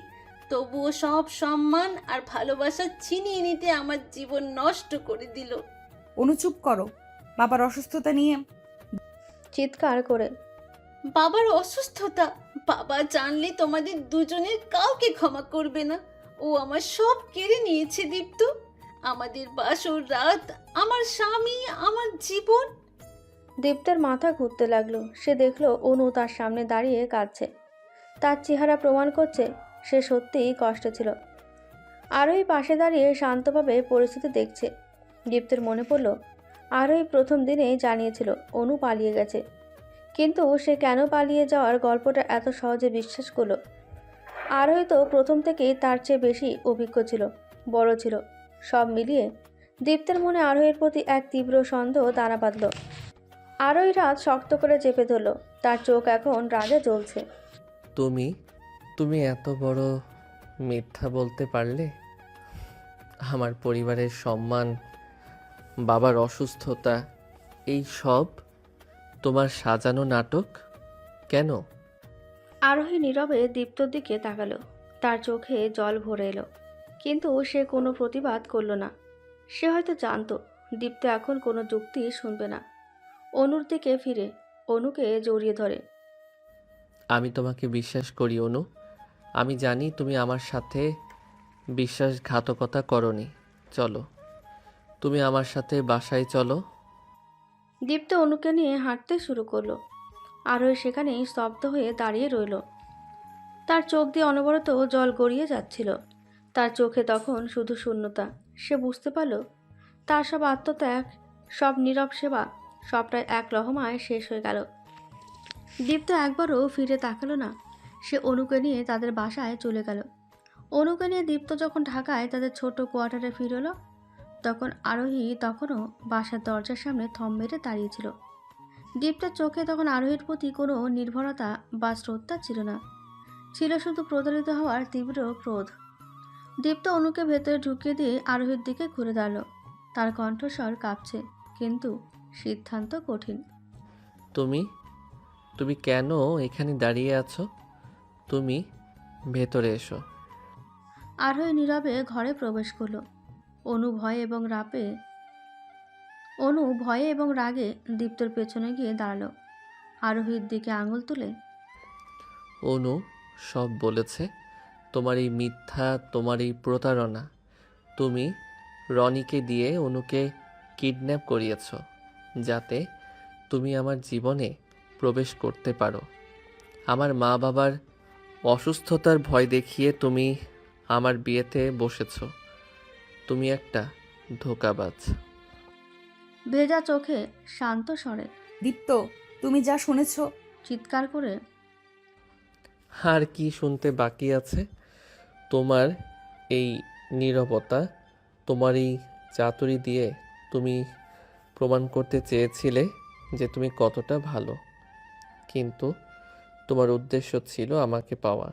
Speaker 12: তবুও সব সম্মান আর ভালোবাসা ছিনিয়ে নিতে আমার জীবন নষ্ট করে দিল।
Speaker 3: অনু চুপ করো, বাবার অসুস্থতা নিয়ে।
Speaker 2: চিৎকার করে,
Speaker 12: বাবার অসুস্থতা? বাবা জানলে তোমাদের দুজনের কাউকে ক্ষমা করবে না। ও আমার সব কেড়ে নিয়েছে দীপ্ত। আমাদের বাসর রাত, আমার স্বামী, আমার জীবন।
Speaker 2: দীপ্তের মাথা ঘুরতে লাগলো। সে দেখলো অনু তার সামনে দাঁড়িয়ে কাঁদছে। তার চেহারা প্রমাণ করছে সে সত্যিই কষ্টে ছিল। আরোহী পাশে দাঁড়িয়ে শান্তভাবে পরিস্থিতি দেখছে। দীপ্তের মনে পড়ল, আরোহী প্রথম দিনেই জানিয়েছিল অনু পালিয়ে গেছে, কিন্তু সে কেন পালিয়ে যাওয়ার গল্পটা এত সহজে বিশ্বাস করলো। আরোহী তো প্রথম থেকেই তার চেয়ে বেশি অভিজ্ঞ ছিল, বড় ছিল। সব মিলিয়ে দীপ্তের মনে আরোহীর প্রতি এক তীব্র সন্দেহ দানা বাঁধল। আরোহীর হাত শক্ত করে চেপে ধরল, তার চোখ এখন রাগে জ্বলছে।
Speaker 1: তুমি এত বড় মিথ্যা বলতে পারলে? আমার পরিবারের সম্মান, বাবার অসুস্থতা, এই সব তোমার সাজানো নাটক? কেন?
Speaker 2: আরোহী নীরবে দীপ্তর দিকে তাকালো। তার চোখে জল ভরে এলো, কিন্তু সে কোনো প্রতিবাদ করল না। সে হয়তো জানতো দীপ্ত এখন কোনো যুক্তি শুনবে না। অনুর দিকে ফিরে অনুকে জড়িয়ে ধরে।
Speaker 1: আমি তোমাকে বিশ্বাস করি অনু। আমি জানি তুমি আমার সাথে বিশ্বাসঘাতকতা করনি। চলো, তুমি আমার সাথে বাসায় চলো।
Speaker 2: দীপ্ত অনুকে নিয়ে হাঁটতে শুরু করলো। আরোহী সেখানেই স্তব্ধ হয়ে দাঁড়িয়ে রইল। তার চোখ দিয়ে অনবরত জল গড়িয়ে যাচ্ছিল। তার চোখে তখন শুধু শূন্যতা। সে বুঝতে পারল তার সব আত্মত্যাগ, সব নীরব সেবা, সবটাই এক লহমায় শেষ হয়ে গেল। দীপ্ত একবারও ফিরে তাকালো না। সে অনুকে নিয়ে তাদের বাসায় চলে গেল। অনুকে নিয়ে দীপ্ত যখন ঢাকায় তাদের ছোট কোয়ার্টারে ফিরল, তখন আরোহী তখনও বাসার দরজার সামনে থম মেরে দাঁড়িয়েছিল। দীপ্তের চোখে তখন আরোহীর প্রতি কোনো নির্ভরতা বা শ্রদ্ধা ছিল না, ছিল শুধু প্রতারিত হওয়ার তীব্র ক্রোধ। দীপ্ত অনুকে ভেতরে ঢুকিয়ে দিয়ে আরোহীর দিকে ঘুরে দাঁড়ালো। তার কণ্ঠস্বর কাঁপছে, কিন্তু সিদ্ধান্ত কঠিন।
Speaker 1: তুমি তুমি কেন এখানে দাঁড়িয়ে আছো? তুমি ভেতরে এসো।
Speaker 2: আরোহী নীরবে ঘরে প্রবেশ করলো। অনু ভয়ে এবং রাগে দীপ্তর পেছনে গিয়ে দাঁড়ালো। আরোহীর দিকে আঙুল তুলে,
Speaker 1: অনু সব বলেছে। তোমার এই মিথ্যা, তোমার এই প্রতারণা। তুমি রনিকে দিয়ে অনুকে কিডন্যাপ করিয়েছ, যাতে তুমি আমার জীবনে প্রবেশ করতে পারো। আমার মা বাবার অসুস্থতার ভয় দেখিয়ে তুমি আমার বিয়েতে বসেছ। তুমি একটা ধোঁকাবাজ।
Speaker 2: ভেজা চোখে শান্ত স্বরে
Speaker 3: দীপ্ত, তুমি যা শুনেছ।
Speaker 2: চিৎকার করে,
Speaker 1: আর কি শুনতে বাকি আছে? তোমার এই নীরবতা, তোমার এই চাতুরি দিয়ে তুমি প্রমাণ করতে চেয়েছিলে যে তুমি কতটা ভালো, কিন্তু তোমার উদ্দেশ্য ছিল আমাকে পাওয়া।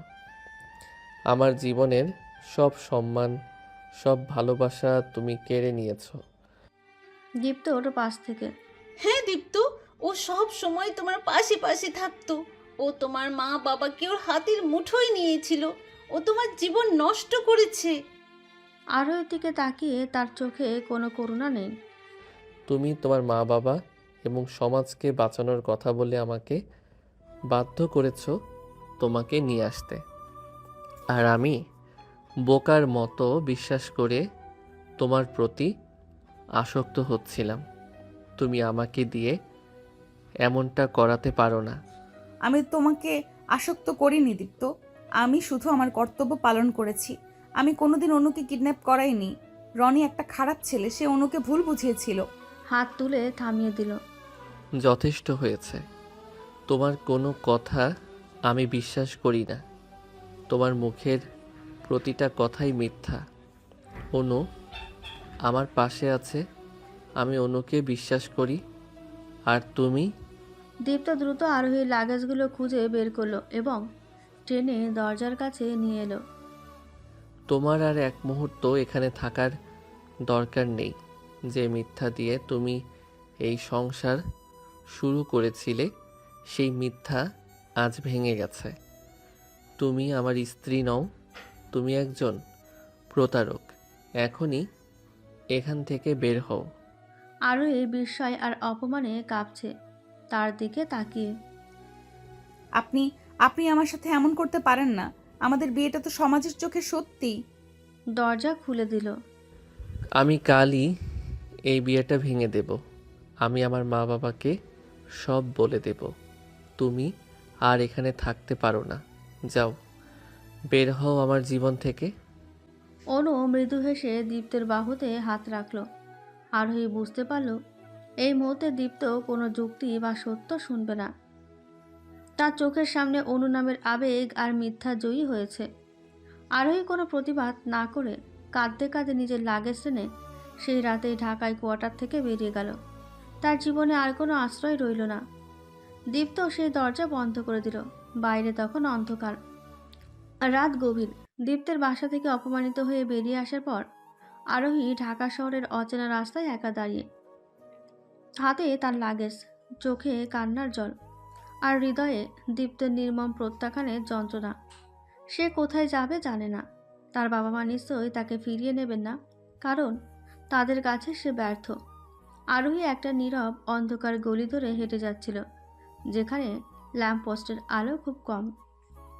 Speaker 1: আমার জীবনের সব সম্মান, সব ভালোবাসা তুমি কেড়ে নিয়েছো।
Speaker 2: দীপ্ত ওর পাশ থেকে,
Speaker 12: হ্যাঁ দীপ্ত, ও সব সময় তোমার পাশে পাশে থাকতো। ও তোমার মা বাবাকে ওর হাতের মুঠোয় নিয়েছিল। ও তোমার জীবন নষ্ট করেছে।
Speaker 2: আরোহীর দিকে তাকিয়ে তার চোখে কোনো করুণা নেই।
Speaker 1: তুমি তোমার মা বাবা এবং সমাজকে বাঁচানোর কথা বলে আমাকে বাধ্য করেছো তোমাকে নিয়ে আসতে। আর আমি বোকার মতো বিশ্বাস করে তোমার প্রতি আসক্ত হচ্ছিলাম। তুমি আমাকে দিয়ে এমনটা করাতে পারো না।
Speaker 3: আমি তোমাকে আসক্ত করিনি দীপ্ত। আমি শুধু আমার কর্তব্য পালন করেছি। আমি কোনোদিন অনুকে কিডন্যাপ করাইনি। রনি একটা খারাপ ছেলে, সে অনুকে ভুল বুঝিয়েছিল।
Speaker 2: হাত তুলে থামিয়ে দিল।
Speaker 1: যথেষ্ট হয়েছে। তোমার কোনো কথা আমি বিশ্বাস করি না। তোমার মুখের প্রতিটা কথাই মিথ্যা। অনু আমার পাশে আছে, আমি অনুকে বিশ্বাস করি। আর তুমি?
Speaker 2: দীপ্ত দ্রুত আরোহীর লাগেজগুলো খুঁজে বের করলো এবং ট্রেনে দরজার কাছে নিয়ে এলো।
Speaker 1: তোমার আর এক মুহূর্ত এখানে থাকার দরকার নেই। যে মিথ্যা দিয়ে তুমি এই সংসার শুরু করেছিলে, সেই মিথ্যা আজ ভেঙে গেছে। তুমি আমার স্ত্রী নও, তুমি একজন প্রতারক। এখনই এখান থেকে বের হও।
Speaker 2: আরোহী বিস্ময় আর অপমানে কাঁপছে তার দিকে তাকিয়ে।
Speaker 3: আপনি আপনি আমার সাথে এমন করতে পারেন না। আমাদের বিয়েটা তো সমাজের চোখে সত্যি।
Speaker 2: দরজা খুলে দিল।
Speaker 1: আমি কালই এই বিয়েটা ভেঙে দেব। আমি আমার মা বাবাকে সব বলে দেব। তুমি আর এখানে থাকতে পারো না। যাও, বের হও আমার জীবন থেকে।
Speaker 2: অনু মৃদু হেসে দীপ্তের বাহুতে হাত রাখল। আরোহী বুঝতে পারল এই মুহূর্তে দীপ্ত কোনো যুক্তি বা সত্য শুনবে না। তার চোখের সামনে অনু নামের আবেগ আর মিথ্যা জয়ী হয়েছে। আরোহী কোনো প্রতিবাদ না করে কাঁদতে কাঁদতে নিজের লাগেজ টেনে সেই রাতেই ঢাকায় কোয়ার্টার থেকে বেরিয়ে গেল। তার জীবনে আর কোনো আশ্রয় রইল না। দীপ্ত সেই দরজা বন্ধ করে দিল। বাইরে তখন অন্ধকার, রাত গভীর। দীপ্তের বাসা থেকে অপমানিত হয়ে বেরিয়ে আসার পর আরোহী ঢাকা শহরের অচেনা রাস্তায় একা দাঁড়িয়ে, হাতে তার লাগেজ, চোখে কান্নার জল, আর হৃদয়ে দীপ্তের নির্মম প্রত্যাখ্যানের যন্ত্রণা। সে কোথায় যাবে জানে না। তার বাবা মা নিশ্চয়ই তাকে ফিরিয়ে নেবেন না, কারণ তাদের কাছে সে ব্যর্থ। আরোহী একটা নীরব অন্ধকার গলি ধরে হেঁটে যাচ্ছিল, যেখানে ল্যাম্পপোস্টের আলো খুব কম।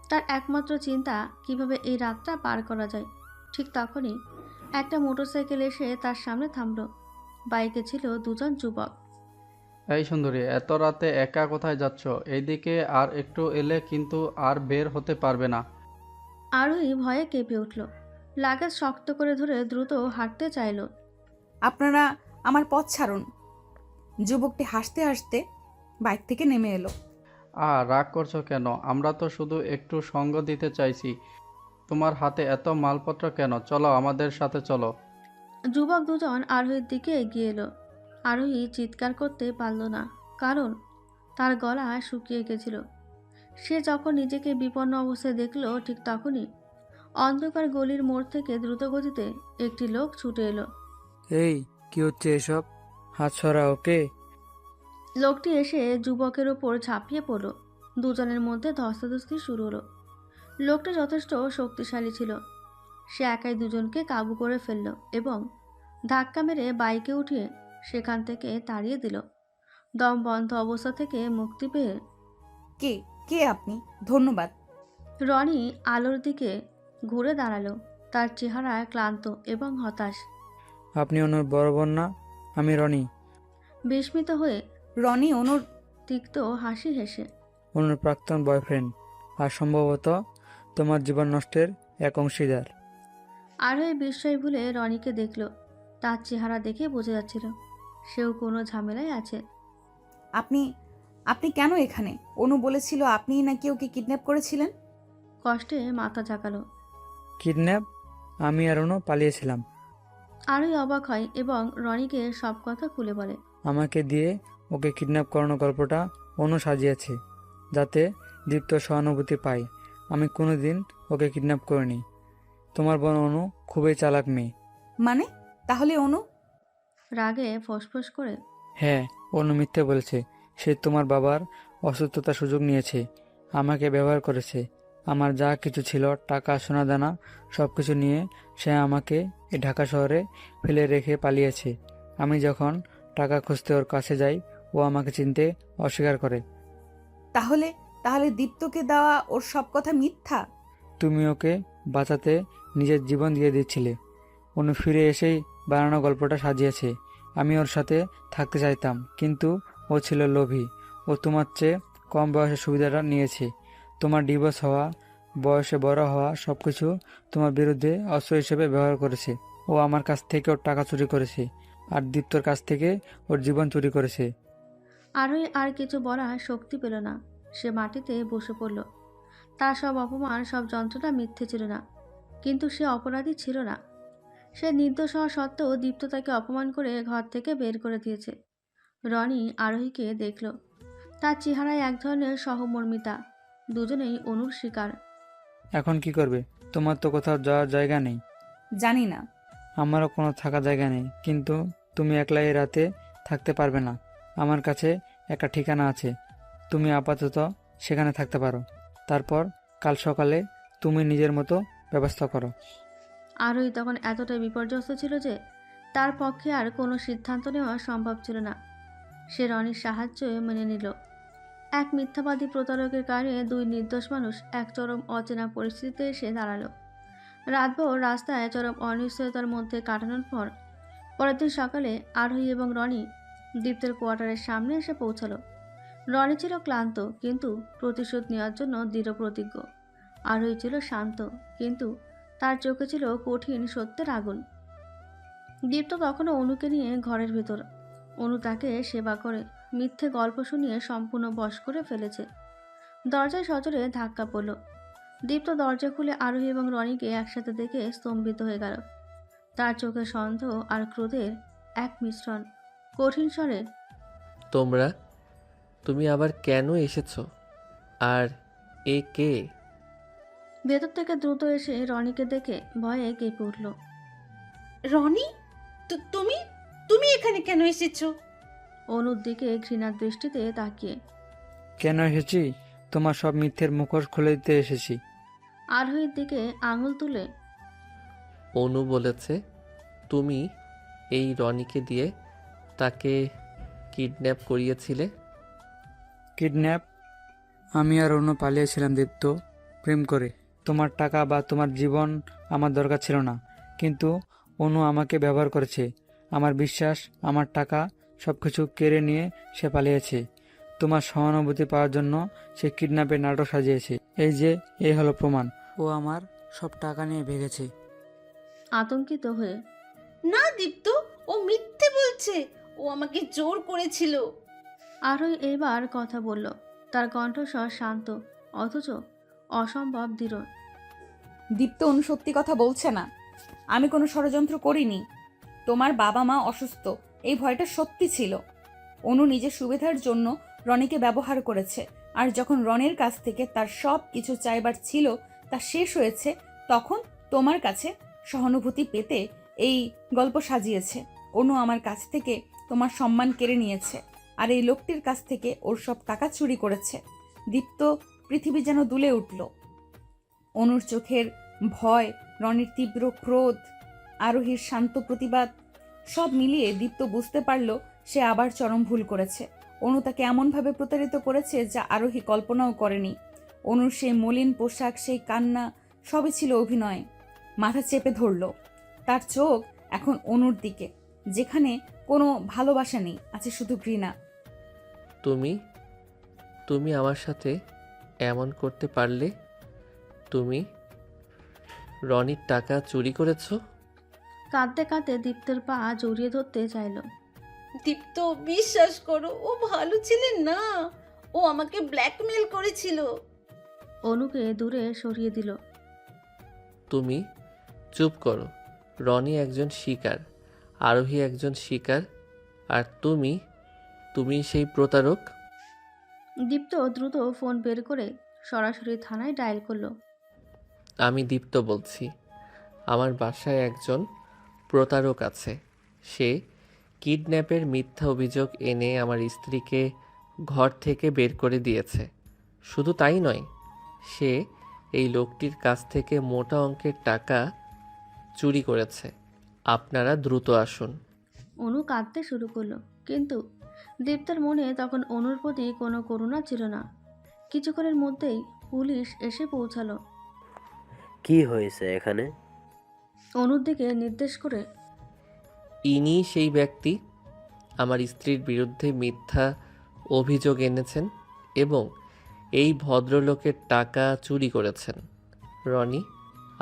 Speaker 2: তার একমাত্র চিন্তা কিভাবে এই রাতটা পার করা যায়। ঠিক তখনই একটা মোটরসাইকেল এসে তার সামনে থামলো। বাইকে ছিল দুজন যুবক।
Speaker 9: এই সুন্দরী, এত রাতে একা কোথায় যাচ্ছ? এইদিকে আর একটু এলে কিন্তু আর বের হতে পারবে না।
Speaker 2: আরোহী ভয়ে কেঁপে উঠল, লাগেজ শক্ত করে ধরে দ্রুত হাঁটতে চাইল।
Speaker 3: আপনারা আমার পথ ছাড়ুন। যুবকটি হাসতে হাসতে বাইক থেকে নেমে এলো।
Speaker 9: রাগ করছো কেন? আমরা তো শুধু একটু সঙ্গ দিতে চাইছি। তোমার হাতে এত মালপত্র কেন? চলো, আমাদের সাথে চলো।
Speaker 2: যুবক দুজন আরোহীর দিকে এগিয়ে এলো। আরোহী চিৎকার করতে পারল না, কারণ তার গলা শুকিয়ে গেছিল। সে যখন নিজেকে বিপন্ন অবস্থায় দেখল, ঠিক তখনই অন্ধকার গলির মোড় থেকে দ্রুতগতিতে একটি লোক ছুটে এলো।
Speaker 13: এই কি হচ্ছে এসব? হাত সরা ওকে।
Speaker 2: লোকটি এসে যুবকের ওপর ঝাঁপিয়ে পড়ল। দুজনের মধ্যে ধস্তাধস্তি শুরু হলো। লোকটা যথেষ্ট শক্তিশালী ছিল। সে একাই দুজনকে কাবু করে ফেলল এবং ধাক্কা মেরে বাইকে উঠিয়ে সেখান থেকে তাড়িয়ে দিল। দম বন্ধ অবস্থা থেকে মুক্তি পেয়ে
Speaker 3: কে কে আপনি? ধন্যবাদ।
Speaker 2: রনি আলোর দিকে ঘুরে দাঁড়ালো। তার চেহারা ক্লান্ত এবং হতাশ।
Speaker 13: আপনি অনুর বড় বোন না? আমি রনি।
Speaker 2: বিস্মিত হয়ে
Speaker 3: রনি অনুর
Speaker 2: তিক্ত হাসি হেসে
Speaker 13: অনুর প্রাক্তন বয়ফ্রেন্ড, আর সম্ভবত তোমার জীবন নষ্টের এক অংশীদার।
Speaker 2: আরোহী বিস্ময় ভুলে রনিকে দেখল। তার চেহারা দেখে বোঝা যাচ্ছিল সেও কোনো ঝামেলায় আছে।
Speaker 3: আপনি আপনি কেন এখানে? অনু বলেছিল আপনিই নাকি ওকে কিডন্যাপ করেছিলেন।
Speaker 2: কষ্টে মাথা ঝাঁকালো।
Speaker 13: কিডন্যাপ? আমি আর অনু পালিয়েছিলাম।
Speaker 2: আরোহী অবাক হয় এবং রনিকে সব কথা খুলে বলে।
Speaker 13: আমাকে দিয়ে ওকে কিডন্যাপ করানোর গল্পটা অনু সাজিয়েছে, যাতে দীপ্ত সহানুভূতি পায়। আমি কোনোদিন ওকে কিডন্যাপ করিনি। তোমার বোন অনু খুবই চালাক মেয়ে।
Speaker 3: মানে তাহলে অনু?
Speaker 2: রাগে ফোঁসফোঁস করে
Speaker 13: হ্যাঁ, অনু মিথ্যে বলেছে। সে তোমার বাবার অসুস্থতার সুযোগ নিয়েছে, আমাকে ব্যবহার করেছে। আমার যা কিছু ছিল, টাকা সোনাদানা সব কিছু নিয়ে সে আমাকে এই ঢাকা শহরে ফেলে রেখে পালিয়েছে। আমি যখন টাকা খুঁজতে ওর কাছে যাই, ও আমাকে চিনতে অস্বীকার করে।
Speaker 3: তাহলে তাহলে দীপ্তকে দেওয়া ওর সব কথা মিথ্যা?
Speaker 13: তুমি ওকে বাঁচাতে নিজের জীবন দিয়ে দিচ্ছিলে। অনু ফিরে এসেই বানানো গল্পটা সাজিয়েছে। আমি ওর সাথে থাকতে চাইতাম, কিন্তু ও ছিল লোভী। ও তোমার চেয়ে কম বয়সে সুবিধাটা নিয়েছে। তোমার ডিভোর্স হওয়া, বয়সে বড় হওয়া সব কিছু তোমার বিরুদ্ধে অস্ত্র হিসেবে ব্যবহার করেছে। ও আমার কাছ থেকে ওর টাকা চুরি করেছে, আর দীপ্তর কাছ থেকে ওর জীবন চুরি করেছে।
Speaker 2: আরোহী আর কিছু বলার শক্তি পেল না। সে মাটিতে বসে পড়ল। তার সব অপমান, সব যন্ত্রণা মিথ্যে ছিল না, কিন্তু সে অপরাধী ছিল না। সে নির্দোষ হওয়া সত্ত্বেও দীপ্ত তাকে অপমান করে ঘর থেকে বের করে দিয়েছে। রনি আরোহীকে দেখল। তার চেহারায় এক ধরনের সহমর্মিতা। দুজনেই অনুর শিকার।
Speaker 13: এখন কি করবে? তোমার তো কোথাও যাওয়ার জায়গা নেই।
Speaker 3: জানি না।
Speaker 13: আমারও কোনো থাকার জায়গা নেই, কিন্তু তুমি একলা এই রাতে থাকতে পারবে না। আমার কাছে একটা ঠিকানা আছে, তুমি আপাতত সেখানে থাকতে পারো। তারপর কাল সকালে তুমি নিজের মতো ব্যবস্থা করো।
Speaker 2: আরোহী তখন এতটাই বিপর্যস্ত ছিল যে তার পক্ষে আর কোনো সিদ্ধান্ত নেওয়া সম্ভব ছিল না। সে রনির সাহায্য মেনে নিল। এক মিথ্যাবাদী প্রতারকের কারণে দুই নির্দোষ মানুষ এক চরম অচেনা পরিস্থিতিতে এসে দাঁড়ালো। রাতভর রাস্তায় চরম অনিশ্চয়তার মধ্যে কাটানোর পর পরের দিন সকালে আরোহী এবং রনি দীপ্তের কোয়ার্টারের সামনে এসে পৌঁছালো। রনি ছিল ক্লান্ত, কিন্তু প্রতিশোধ নেওয়ার জন্য দৃঢ় প্রতিজ্ঞ। আরোহী ছিল শান্ত, কিন্তু তার চোখে ছিল কঠিন সত্যের আগুন। দীপ্ত তখনও অনুকে নিয়ে ঘরের ভেতর। অনু তাকে সেবা করে, মিথ্যে গল্প শুনিয়ে সম্পূর্ণ বশ করে ফেলেছে। দরজায় সজোরে ধাক্কা পড়ল। দীপ্ত দরজা খুলে আরোহী এবং রনিকে একসাথে দেখে স্তম্ভিত হয়ে গেল। তার চোখে সন্দেহ আর ক্রোধের এক মিশ্রণ। কঠিন স্বরে,
Speaker 1: তুমি আবার কেন এসেছো? আর এ কে?
Speaker 2: ভেতর থেকে দ্রুত এসে রনিকে দেখে ভয়ে কেঁপে উঠল।
Speaker 12: রনি, তুমি তুমি এখানে কেন এসেছো?
Speaker 2: অনুর দিকে ঘৃণার দৃষ্টিতে তাকিয়ে।
Speaker 13: কেন এসেছি? তোমার সব মিথ্যের মুখোশ খুলে দিতে এসেছি।
Speaker 2: আরোহীর দিকে আঙুল তুলে
Speaker 1: অনু বলেছে তুমি এই রনিকে দিয়ে তাকে কিডন্যাপ করিয়েছিলে?
Speaker 13: কিডন্যাপ? আমি আর অন্য পালিয়েছিলাম দীপ্ত, প্রেম করে। তোমার টাকা বা তোমার জীবন আমার দরকার ছিল না, কিন্তু অনু আমাকে ব্যবহার করেছে। আমার বিশ্বাস, আমার টাকা সব কিছু কেড়ে নিয়ে সে পালিয়েছে। তোমার সহানুভূতি পাওয়ার জন্য সে কিডন্যাপের নাটক সাজিয়েছে। এই হলো প্রমাণ। ও আমার সব টাকা নিয়ে ভেগেছে।
Speaker 2: আতঙ্কিত হয়ে,
Speaker 12: না দীপ্ত, ও মিথ্যে বলছে। ও আমাকে জোর করেছিল।
Speaker 2: আরোহী এবার কথা বলল। তার কণ্ঠস্বর শান্ত অথচ অসম্ভব দৃঢ়।
Speaker 3: দীপ্ত, অনু সত্যি কথা বলছে না। আমি কোনো ষড়যন্ত্র করিনি। তোমার বাবা মা অসুস্থ, এই ভয়টা সত্যি ছিল। অনু নিজের সুবিধার জন্য রনিকে ব্যবহার করেছে, আর যখন রনির কাছ থেকে তার সব কিছু চাইবার ছিল তা শেষ হয়েছে, তখন তোমার কাছে সহানুভূতি পেতে এই গল্প সাজিয়েছে। অনু আমার কাছ থেকে তোমার সম্মান কেড়ে নিয়েছে, আর এই লোকটির কাছ থেকে ওর সব টাকা চুরি করেছে। দীপ্ত, পৃথিবী যেন দুলে উঠল। অনুর চোখের ভয়, রনির তীব্র ক্রোধ, আরোহীর শান্ত প্রতিবাদ, সব মিলিয়ে দীপ্ত বুঝতে পারল সে আবার চরম ভুল করেছে। অনু তাকে এমনভাবে প্রতারিত করেছে যা আরোহী কল্পনাও করেনি। অনুর সেই মলিন পোশাক, সেই কান্না, সবই ছিল অভিনয়। মাথা চেপে ধরল। তার চোখ এখন অনুর দিকে, যেখানে কোনো ভালোবাসা নেই, আছে শুধু ঘৃণা।
Speaker 1: তুমি তুমি আমার সাথে এমন করতে পারলে? তুমি রনির টাকা চুরি করেছো?
Speaker 2: কাঁদতে কাঁদতে দীপ্তের পা জড়িয়ে ধরতে চাইল।
Speaker 12: দীপ্ত, বিশ্বাস করো, ও ভালো ছেলে না। ও আমাকে ব্ল্যাকমেল করেছিল।
Speaker 2: অনুকে দূরে সরিয়ে দিল।
Speaker 1: তুমি চুপ করো। রনি একজন শিকার, আরোহী একজন শিকার, আর তুমি সেই প্রতারক।
Speaker 2: দীপ্ত দ্রুত ফোন বের করে সরাসরি থানায় ডায়াল করলো।
Speaker 1: আমি দীপ্ত বলছি। আমার বাসায় একজন প্রতারক আছে। সে কিডন্যাপের মিথ্যা অভিযোগ এনে আমার স্ত্রীকে ঘর থেকে বের করে দিয়েছে। শুধু তাই নয়, সে এই লোকটির কাছ থেকে মোটা অঙ্কের টাকা চুরি করেছে। আপনারা দ্রুত আসুন।
Speaker 2: অনু কাঁদতে শুরু করলো, কিন্তু দীপ্তের মনে তখন অনুর প্রতি কোনো করুণা ছিল না। কিছুক্ষণের মধ্যেই পুলিশ এসে পৌঁছালো।
Speaker 14: কি হয়েছে এখানে?
Speaker 2: অনুর দিকে নির্দেশ করে,
Speaker 1: ইনি সেই ব্যক্তি আমার স্ত্রীর বিরুদ্ধে মিথ্যা অভিযোগ এনেছেন এবং এই ভদ্রলোকের টাকা চুরি করেছেন। রনি,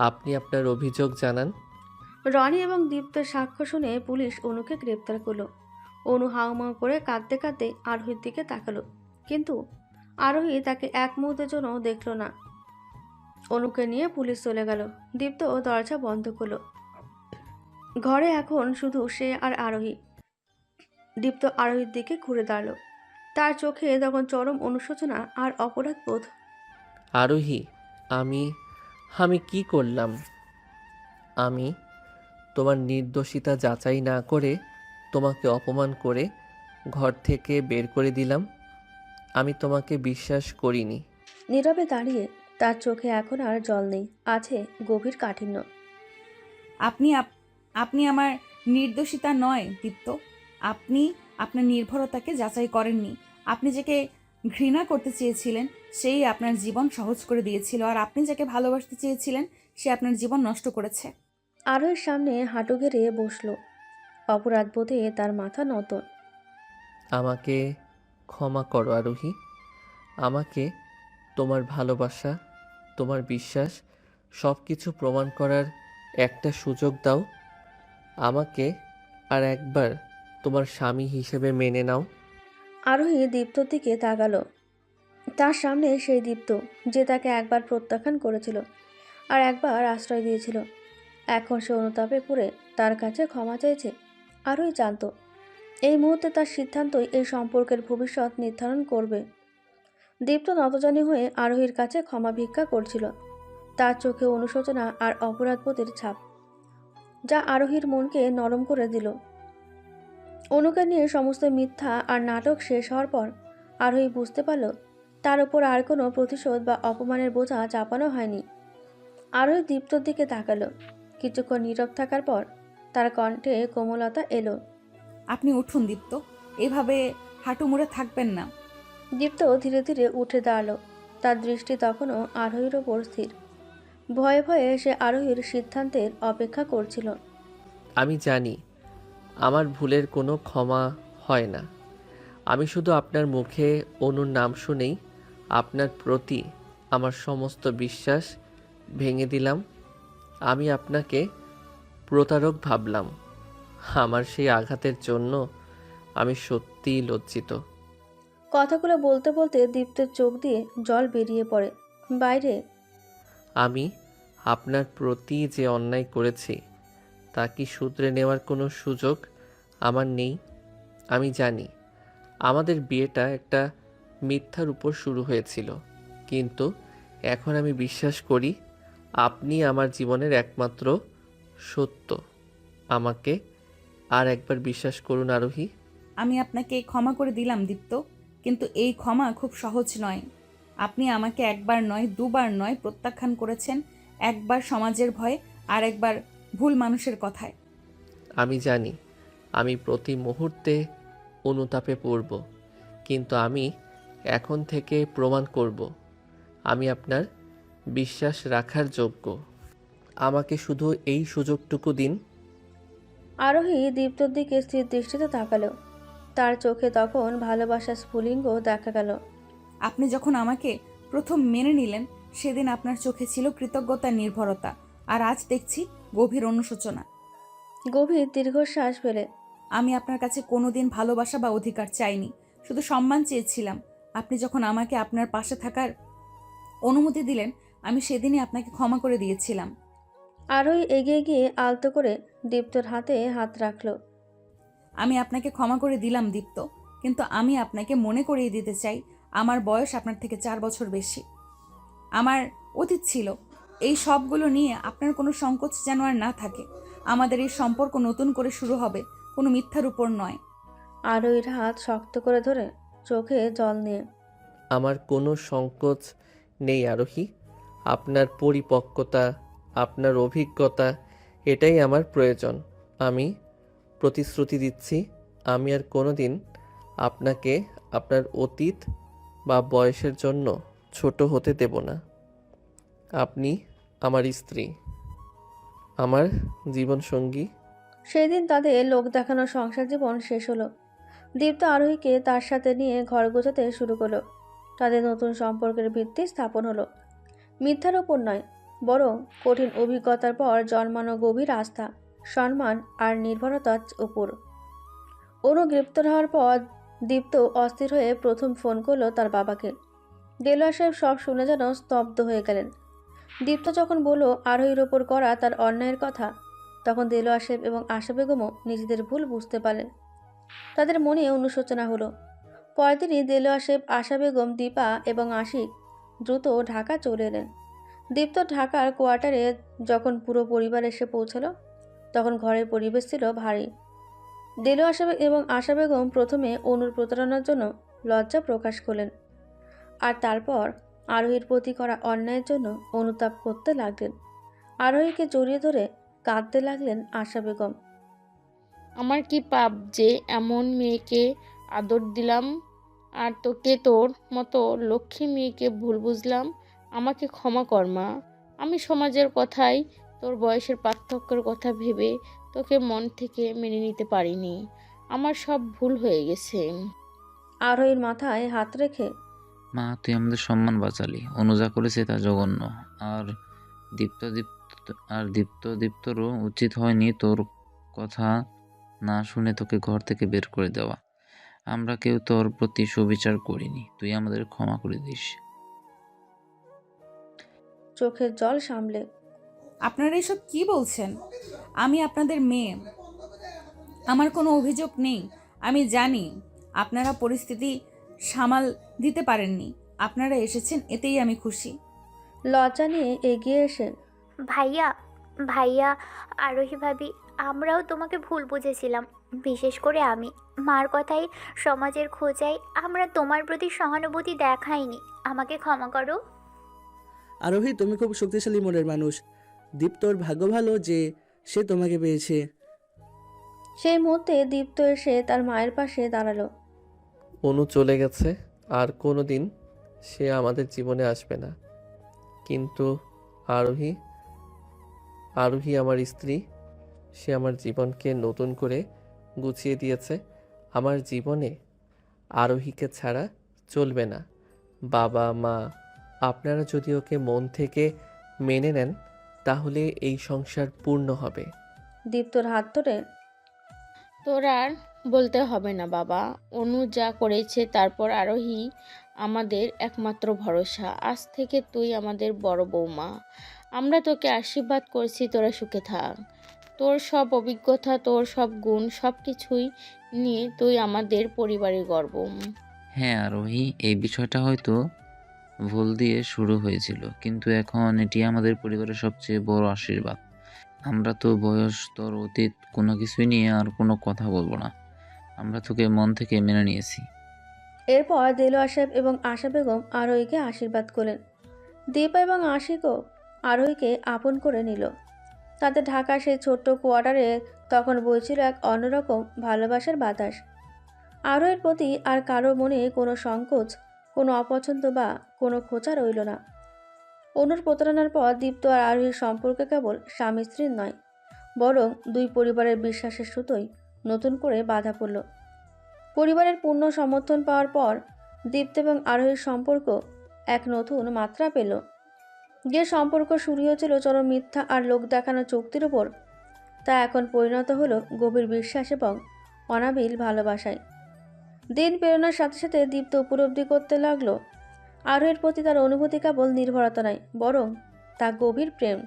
Speaker 1: আপনি আপনার অভিযোগ জানান।
Speaker 2: রনি এবং দীপ্তের সাক্ষ্য শুনে পুলিশ অনুকে গ্রেপ্তার করলো। অনু হাউমাউ করে কাঁদতে কাঁদতে আরোহীর দিকে তাকালো, কিন্তু আরোহী তাকে এক মুহূর্তের জন্য দেখলো না। অনুকে নিয়ে পুলিশ চলে গেল। দীপ্ত দরজা বন্ধ করলো। ঘরে এখন শুধু সে আর আরোহী। দীপ্ত আরোহীর দিকে ঘুরে দাঁড়ালো। তার চোখে তখন চরম অনুশোচনা আর অপরাধ বোধ।
Speaker 1: আরোহী, আমি কি করলাম? আমি তোমার নির্দোষিতা যাচাই না করে তোমাকে অপমান করে ঘর থেকে বের করে দিলাম। আমি তোমাকে বিশ্বাস করিনি।
Speaker 2: নীরবে দাঁড়িয়ে তার চোখে এখন আর জল নেই, আছে গভীর কাঠিন্য।
Speaker 3: আপনি আমার নির্দোষিতা নয় দীপ্ত। আপনি আপনার নির্ভরতাকে যাচাই করেননি। আপনি যাকে ঘৃণা করতে চেয়েছিলেন সেই আপনার জীবন সহজ করে দিয়েছিল, আর আপনি যাকে ভালোবাসতে চেয়েছিলেন সে আপনার জীবন নষ্ট করেছে।
Speaker 2: আরোহীর সামনে হাঁটু গেড়ে বসলো। অপরাধ বোধে তার মাথা নত।
Speaker 1: আমাকে ক্ষমা করো আরোহী। আমাকে তোমার ভালোবাসা, তোমার বিশ্বাস সব কিছু প্রমাণ করার একটা সুযোগ দাও। আমাকে আর একবার তোমার স্বামী হিসেবে মেনে নাও।
Speaker 2: আরোহী দীপ্তর দিকে তাকালো। তার সামনে সেই দীপ্ত যে তাকে একবার প্রত্যাখ্যান করেছিল আর একবার আশ্রয় দিয়েছিল। এখন সে অনুতাপে পড়ে তার কাছে ক্ষমা চাইছে। আরোহী জানত এই মুহূর্তে তার সিদ্ধান্তই এই সম্পর্কের ভবিষ্যৎ নির্ধারণ করবে। দীপ্ত নতজানি হয়ে আরোহীর কাছে ক্ষমা ভিক্ষা করছিল। তার চোখে অনুশোচনা আর অপরাধবোধের ছাপ, যা আরোহীর মনকে নরম করে দিল। অনুকে নিয়ে সমস্ত মিথ্যা আর নাটক শেষ হওয়ার পর আরোহী বুঝতে পারল তার উপর আর কোনো প্রতিশোধ বা অপমানের বোঝা চাপানো হয়নি। আরোহী দীপ্তর দিকে তাকালো। কিছুক্ষণ নীরব থাকার পর তার কণ্ঠে কোমলতা এলো।
Speaker 3: আপনি উঠুন দীপ্ত, এভাবে হাঁটু মুড়ে থাকবেন না।
Speaker 2: দীপ্ত ধীরে ধীরে উঠে দাঁড়ালো। তার দৃষ্টি তখনও আরোহীর ওপর স্থির। ভয়ে ভয়ে সে আরোহীর সিদ্ধান্তের অপেক্ষা করছিল।
Speaker 1: আমি জানি আমার ভুলের কোনো ক্ষমা হয় না। আমি শুধু আপনার মুখে অনুর নাম শুনেই আপনার প্রতি আমার সমস্ত বিশ্বাস ভেঙে দিলাম। আমি আপনাকে প্রতারক ভাবলাম। আমার সেই আঘাতের জন্য আমি সত্যিই লজ্জিত।
Speaker 2: কথাগুলো বলতে বলতে দীপ্তের চোখ দিয়ে জল বেরিয়ে পড়ে। বাইরে
Speaker 1: আমি আপনার প্রতি যে অন্যায় করেছি তা কি শুধরে নেওয়ার কোনো সুযোগ আমার নেই? আমি জানি আমাদের বিয়েটা একটা মিথ্যার উপর শুরু হয়েছিল, কিন্তু এখন আমি বিশ্বাস করি আপনি আমার জীবনের একমাত্র সত্য। আমাকে আর একবার বিশ্বাস করুন আরোহী।
Speaker 3: আমি আপনাকে ক্ষমা করে দিলাম দীপ্ত, কিন্তু এই ক্ষমা খুব সহজ নয়। আপনি আমাকে একবার নয়, দুবার নয় প্রত্যাখ্যান করেছেন। একবার সমাজের ভয়ে, আর একবার ভুল মানুষের কথায়।
Speaker 1: আমি জানি আমি প্রতি মুহূর্তে অনুতাপে পড়ব, কিন্তু আমি এখন থেকে প্রমাণ করব আমি আপনার বিশ্বাস রাখার যোগ্য। আমাকে শুধু এই সুযোগটুকু দিন।
Speaker 2: আরোহী দীপ্তর দিকে স্থির দৃষ্টিতে তাকালো। তার চোখে তখন ভালোবাসার স্ফুলিঙ্গ দেখা গেল।
Speaker 3: আপনি যখন আমাকে প্রথম মেনে নিলেন, সেদিন আপনার চোখে ছিল কৃতজ্ঞতার নির্ভরতা, আর আজ দেখছি গভীর অনুশোচনা।
Speaker 2: গভীর দীর্ঘশ্বাস ফেলে
Speaker 3: আমি আপনার কাছে কোনোদিন ভালোবাসা বা অধিকার চাইনি, শুধু সম্মান চেয়েছিলাম। আপনি যখন আমাকে আপনার পাশে থাকার অনুমতি দিলেন, আমি সেদিনই আপনাকে ক্ষমা করে দিয়েছিলাম।
Speaker 2: আরোহী এগিয়ে গিয়ে আলতো করে দীপ্তর হাতে হাত রাখলো।
Speaker 3: আমি আপনাকে ক্ষমা করে দিলাম দীপ্ত, কিন্তু আমি আপনাকে মনে করিয়ে দিতে চাই, আমার বয়স আপনার থেকে 4 বছর বেশি। আমার অতীত ছিল। এই সবগুলো নিয়ে আপনার কোনো সংকোচ যেন আর না থাকে। আমাদের এই সম্পর্ক নতুন করে শুরু হবে, কোনো মিথ্যার উপর নয়।
Speaker 2: আরোহীর হাত শক্ত করে ধরে চোখে জল নিয়ে
Speaker 1: আমার কোনো সংকোচ নেই আরোহী। আপনার পরিপক্কতা, আপনার অভিজ্ঞতা, এটাই আমার প্রয়োজন। আমি প্রতিশ্রুতি দিচ্ছি আমি আর কোনো দিন আপনাকে আপনার অতীত বা বয়সের জন্য ছোট হতে দেব না। আপনি আমার স্ত্রী, আমার জীবনসঙ্গী।
Speaker 2: সেই দিন তাদের লোক দেখানো সংসার জীবন শেষ হলো। দীপ্ত আরোহীকে তার সাথে নিয়ে ঘর গোছাতে শুরু করলো। তাদের নতুন সম্পর্কের ভিত্তি স্থাপন হলো মিথ্যার ওপর নয়, বরং কঠিন অভিজ্ঞতার পর জন্মানো গভীর আস্থা, সম্মান আর নির্ভরতার উপর। অনু গ্রেপ্তার হওয়ার পর দীপ্ত অস্থির হয়ে প্রথম ফোন করলো তার বাবাকে। দেলোয়ার সাহেব সব শুনে যেন স্তব্ধ হয়ে গেলেন। দীপ্ত যখন বলল আরোহীর ওপর করা তার অন্যায়ের কথা, তখন দেলোয়ার সাহেব এবং আশা বেগমও নিজেদের ভুল বুঝতে পারলেন। তাদের মনে অনুশোচনা হলো। পরদিনই দেলোয়ার সাহেব, আশা বেগম, দীপা এবং আশিক দ্রুত ঢাকা চলে এলেন। দীপ্ত ঢাকার কোয়ার্টারে যখন পুরো পরিবার এসে পৌঁছালো, তখন ঘরের পরিবেশ ছিল ভারী। দেলোয়ার সাহেব এবং আশা বেগম প্রথমে অনুর প্রতারণার জন্য লজ্জা প্রকাশ করলেন, আর তারপর আরোহীর প্রতি করা অন্যায়ের জন্য অনুতাপ করতে লাগলেন। আরোহীকে জড়িয়ে ধরে কাঁদতে লাগলেন আশা বেগম।
Speaker 4: আমার কি পাপ যে এমন মেয়েকে আদর দিলাম, আর তোকে তোর মতো লক্ষ্মী মেয়েকে ভুল বুঝলাম। আমাকে ক্ষমা কর মা। আমি সমাজের কথাই, তোর বয়সের পার্থক্যের কথা ভেবে তোকে মন থেকে মেনে নিতে পারিনি। আমার সব ভুল হয়ে গেছে।
Speaker 2: আরোহীর মাথায় হাত রেখে
Speaker 5: মা, তুই আমাদের সম্মান বাঁচালি। অনুজা করেছে তা জঘন্য। আর দীপ্তরও উচিত হয়নি তোর কথা না শুনে তোকে ঘর থেকে বের করে দেওয়া। আমরা কেউ তোর প্রতি সুবিচার করিনি, তুই আমাদের ক্ষমা করে দিস।
Speaker 2: চোখের জল সামলে
Speaker 3: আপনারা এসব কি বলছেন? আমি আপনাদের মেয়ে, আমার কোনো অভিযোগ নেই। আমি জানি আপনারা পরিস্থিতি সামাল দিতে পারেননি। আপনারা এসেছেন, এতেই আমি খুশি।
Speaker 2: লজ্জা নিয়ে এগিয়ে এসে
Speaker 7: ভাইয়া ভাইয়া আরোহী ভাবি, আমরাও তোমাকে ভুল বুঝেছিলাম। বিশেষ করে আমি, মার কথাই, সমাজের খোঁজাই আমরা তোমার প্রতি সহানুভূতি দেখাইনি। আমাকে ক্ষমা করো।
Speaker 6: আরোহী, তুমি খুব শক্তিশালী মনের মানুষ। দীপ্তর ভাগ্য ভালো যে সে তোমাকে পেয়েছে।
Speaker 2: সেই মুহূর্তে দীপ্ত এসে তার মায়ের পাশে দাঁড়ালো।
Speaker 1: অনু চলে গেছে, আর কোনো দিন সে আমাদের জীবনে আসবে না। কিন্তু আরোহী আরোহী আমার স্ত্রী, সে আমার জীবনকে নতুন করে গুছিয়ে দিয়েছে। আমার জীবনে আরোহীকে ছাড়া চলবে না। বাবা মা আপনারা যদি ওকে মন থেকে মেনে নেন তাহলে এই সংসার পূর্ণ হবে।
Speaker 2: দীপ্তর হাত ধরে
Speaker 4: তোর আর বলতে হবে না বাবা, অনু যা করেছে, তারপর আরোহী আমাদের একমাত্র ভরসা। আজ থেকে তুই আমাদের বড় বৌমা। আমরা তোকে আশীর্বাদ করছি, তোরা সুখে থাক। তোর সব অভিজ্ঞতা, তোর সব গুণ, সব কিছুই নিয়ে তুই আমাদের পরিবারের গর্ব।
Speaker 5: হ্যাঁ আরোহী, এই বিষয়টা হয়তো ভুল দিয়ে শুরু হয়েছিল, কিন্তু এখন এটি আমাদের পরিবারের সবচেয়ে বড় আশীর্বাদ। আমরা তো বয়স, তোর অতীত কোনো কিছুই নিয়ে আর কোনো কথা বলবো না। আমরা তোকে মন থেকে মেনে নিয়েছি।
Speaker 2: এরপর দেলোয়ার সাহেব এবং আশা বেগম আরোহীকে আশীর্বাদ করলেন। দীপা এবং আশিকও আরোহীকে আপন করে নিল। তাদের ঢাকা সেই ছোট্ট কোয়ার্টারে তখন বইছিল এক অন্যরকম ভালোবাসার বাতাস। আরোহীর প্রতি আর কারো মনে কোনো সংকোচ, কোনো অপছন্দ বা কোনো খোঁচা রইল না। অনুর প্রতারণার পর দীপ্ত আর আরোহীর সম্পর্ক কেবল স্বামী স্ত্রীর নয়, বরং দুই পরিবারের বিশ্বাসের সুতোয় নতুন করে বাঁধা পড়ল। পরিবারের পূর্ণ সমর্থন পাওয়ার পর দীপ্ত এবং আরোহীর সম্পর্ক এক নতুন মাত্রা পেল। যে সম্পর্ক শুরু হয়েছিল চরম মিথ্যা আর লোক দেখানো চুক্তির উপর, তা এখন পরিণত হলো গভীর বিশ্বাস এবং অনাবিল ভালোবাসায়। দিন পেরোনোর সাথে সাথে দীপ্ত উপলব্ধি করতে লাগলো আরোহীর প্রতি তার অনুভূতি কেবল নির্ভরতা নয়, বরং তা গভীর প্রেম।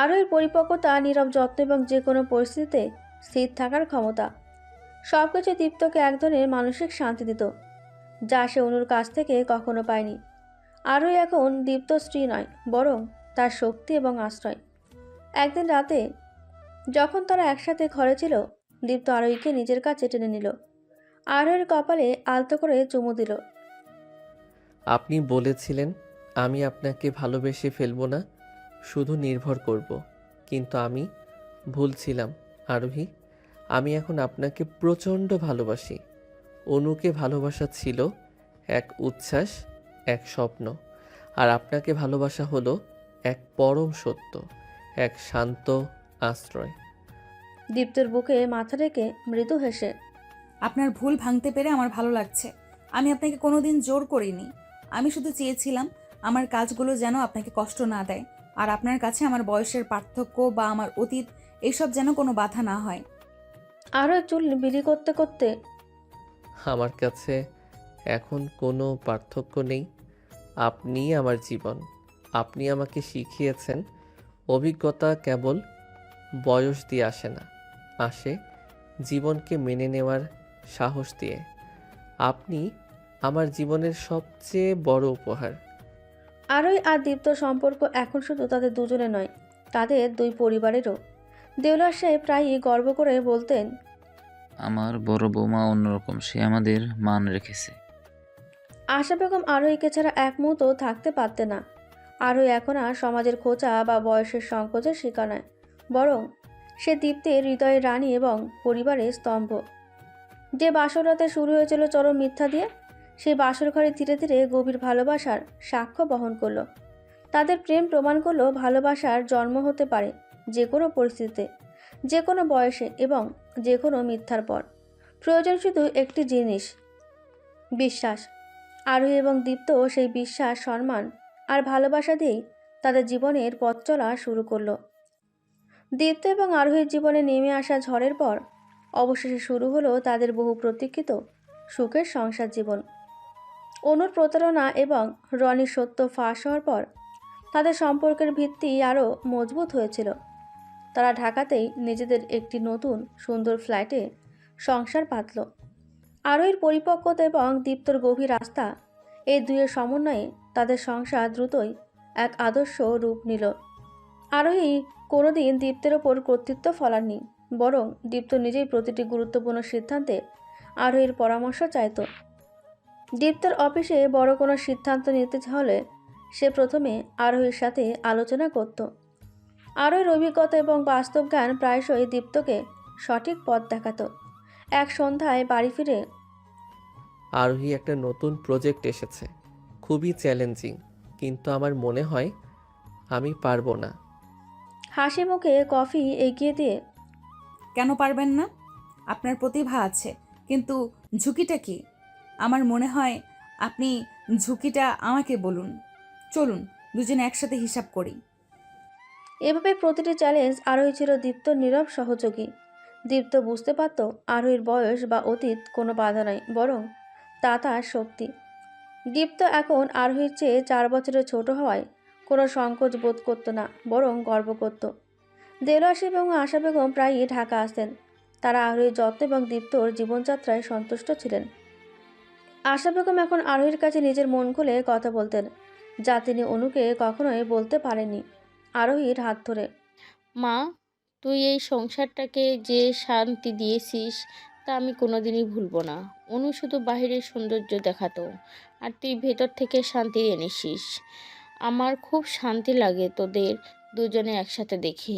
Speaker 2: আরোহীর পরিপক্কতা, নীরব যত্ন এবং যে কোনো পরিস্থিতিতে স্থির থাকার ক্ষমতা, সব কিছু দীপ্তকে এক ধরনের মানসিক শান্তি দিত, যা সে অনুর কাছ থেকে কখনো পায়নি। আরোহী এখন দীপ্ত স্ত্রী নয়, বরং তার শক্তি এবং আশ্রয়। একদিন রাতে যখন তারা একসাথে ঘরে ছিল, দীপ্ত আরোহীকে নিজের কাছে টেনে নিল। আরোহীর কপালে আলতো করে চুমু দিল।
Speaker 1: আপনি বলেছিলেন আমি আপনাকে ভালোবেসে ফেলবো না, শুধু নির্ভর করব। কিন্তু আমি ভুল ছিলাম আরোহী। আমি এখন আপনাকে প্রচণ্ড ভালোবাসি। অনুকে ভালোবাসা ছিল এক উচ্ছ্বাস, এক স্বপ্ন, আর আপনাকে ভালোবাসা হলো এক পরম সত্য, এক শান্ত আশ্রয়।
Speaker 2: দীপ্তর বুকে মাথা রেখে মৃদু হেসে,
Speaker 3: আপনার ভুল ভাঙতে পেরে আমার ভালো লাগছে। আমি আপনাকে কোনোদিন জোর করিনি। আমি শুধু চেয়েছিলাম আমার কাজগুলো যেন আপনাকে কষ্ট না দেয়, আর আপনার কাছে আমার বয়সের পার্থক্য বা আমার অতীত এসব যেন কোনো বাধা না হয়।
Speaker 2: আরও চুল বিলি করতে করতে,
Speaker 1: আমার কাছে এখন কোনো পার্থক্য নেই। আপনিই আমার জীবন। আপনি আমাকে শিখিয়েছেন অভিজ্ঞতা কেবল বয়স দিয়ে আসে না, আসে জীবনকে মেনে নেওয়ার সাহস দিয়ে। আপনি আমার জীবনের সবচেয়ে বড় উপহার।
Speaker 2: আরোহী আর দীপ্ত সম্পর্ক এখন শুধু তাদের দুজনে নয়, তাদের দুই পরিবারেরও। দেওলার সাহেব প্রায়ই গর্ব করে বলতেন,
Speaker 5: আমার বড় বৌমা অন্যরকম, সে আমাদের মান রেখেছে।
Speaker 2: আশা বেগম আরোহীকে ছাড়া এক মুহূর্ত থাকতে পারতেন না। আরোহী এখন আর সমাজের খোঁচা বা বয়সের সংকোচের শিকার নয়, বরং সে দীপ্তের হৃদয়ের রানী এবং পরিবারের স্তম্ভ। যে বাসরাতে শুরু হয়েছিল চরম মিথ্যা দিয়ে, সেই বাসর ঘরে ধীরে ধীরে গভীর ভালোবাসার সাক্ষ্য বহন করলো। তাদের প্রেম প্রমাণ করলো ভালোবাসার জন্ম হতে পারে যে কোনো পরিস্থিতিতে, যে কোনো বয়সে এবং যে কোনো মিথ্যার পর। প্রয়োজন শুধু একটি জিনিস, বিশ্বাস। আরোহী এবং দীপ্ত সেই বিশ্বাস, সম্মান আর ভালোবাসা দিয়েই তাদের জীবনের পথ চলা শুরু করলো। দীপ্ত এবং আরোহীর জীবনে নেমে আসা ঝড়ের পর অবশেষে শুরু হলো তাদের বহু প্রতীক্ষিত সুখের সংসার জীবন। অনুর প্রতারণা এবং রনির সত্য ফাঁস হওয়ার পর তাদের সম্পর্কের ভিত্তি আরও মজবুত হয়েছিল। তারা ঢাকাতেই নিজেদের একটি নতুন সুন্দর ফ্ল্যাটে সংসার পাতল। আরোহীর পরিপক্কতা এবং দীপ্তর গভীর আস্থা, এই দুইয়ের সমন্বয়ে তাদের সংসার দ্রুতই এক আদর্শ রূপ নিল। আরোহী কোনোদিন দীপ্তের ওপর কর্তৃত্ব ফলাননি, বরং দীপ্ত নিজেই প্রতিটি গুরুত্বপূর্ণ সিদ্ধান্তে আরোহীর পরামর্শ চাইত। দীপ্তের অফিসে বড় কোনো সিদ্ধান্ত নিতে হলে সে প্রথমে আরোহীর সাথে আলোচনা করত। আরোহীর অভিজ্ঞতা এবং বাস্তব জ্ঞান প্রায়শই দীপ্তকে সঠিক পথ দেখাতো। এক সন্ধ্যায় বাড়ি ফিরে
Speaker 1: আরোহী একটা নতুন প্রজেক্ট এসেছে, খুবই চ্যালেঞ্জিং, কিন্তু আমার মনে হয় আমি পারবো না।
Speaker 2: হাসি মুখে কফি এগিয়ে দিয়ে
Speaker 3: কেন পারবেন না? আপনার প্রতিভা আছে, কিন্তু ঝুঁকিটা কি? আমার মনে হয় আপনি ঝুঁকিটা আমাকে বলুন। চলুন দুজনে একসাথে হিসাব করি।
Speaker 2: এভাবে প্রতিটি চ্যালেঞ্জ আরোহী ছিল দীপ্তর নীরব সহযোগী। দীপ্ত বুঝতে পারত আরোহীর বয়স বা অতীত কোনো বাধা নয়, বরং তা তার শক্তি। দীপ্ত এখন আরোহীর চেয়ে 4 বছরের ছোট হওয়ায় কোনো সংকোচ বোধ করতো না, বরং গর্ব করত। দেলোয়ার এবং আশা বেগম প্রায়ই ঢাকা আসতেন। তারা আরোহীর যত্ন এবং দীপ্তর জীবনযাত্রায় সন্তুষ্ট ছিলেন। আশা বেগম এখন আরোহীর কাছে নিজের মন খুলে কথা বলতেন, যা তিনি অনুকে কখনোই বলতে পারেননি। আরোহীর হাত ধরে
Speaker 4: মা, তুই এই সংসারটাকে যে শান্তি দিয়েছিস তা আমি কোনোদিনই ভুলবো না। অনু শুধু বাহিরের সৌন্দর্য দেখাতো, আর তুই ভেতর থেকে শান্তি এনেছিস। আমার খুব শান্তি লাগে তোদের দুজনে একসাথে দেখি।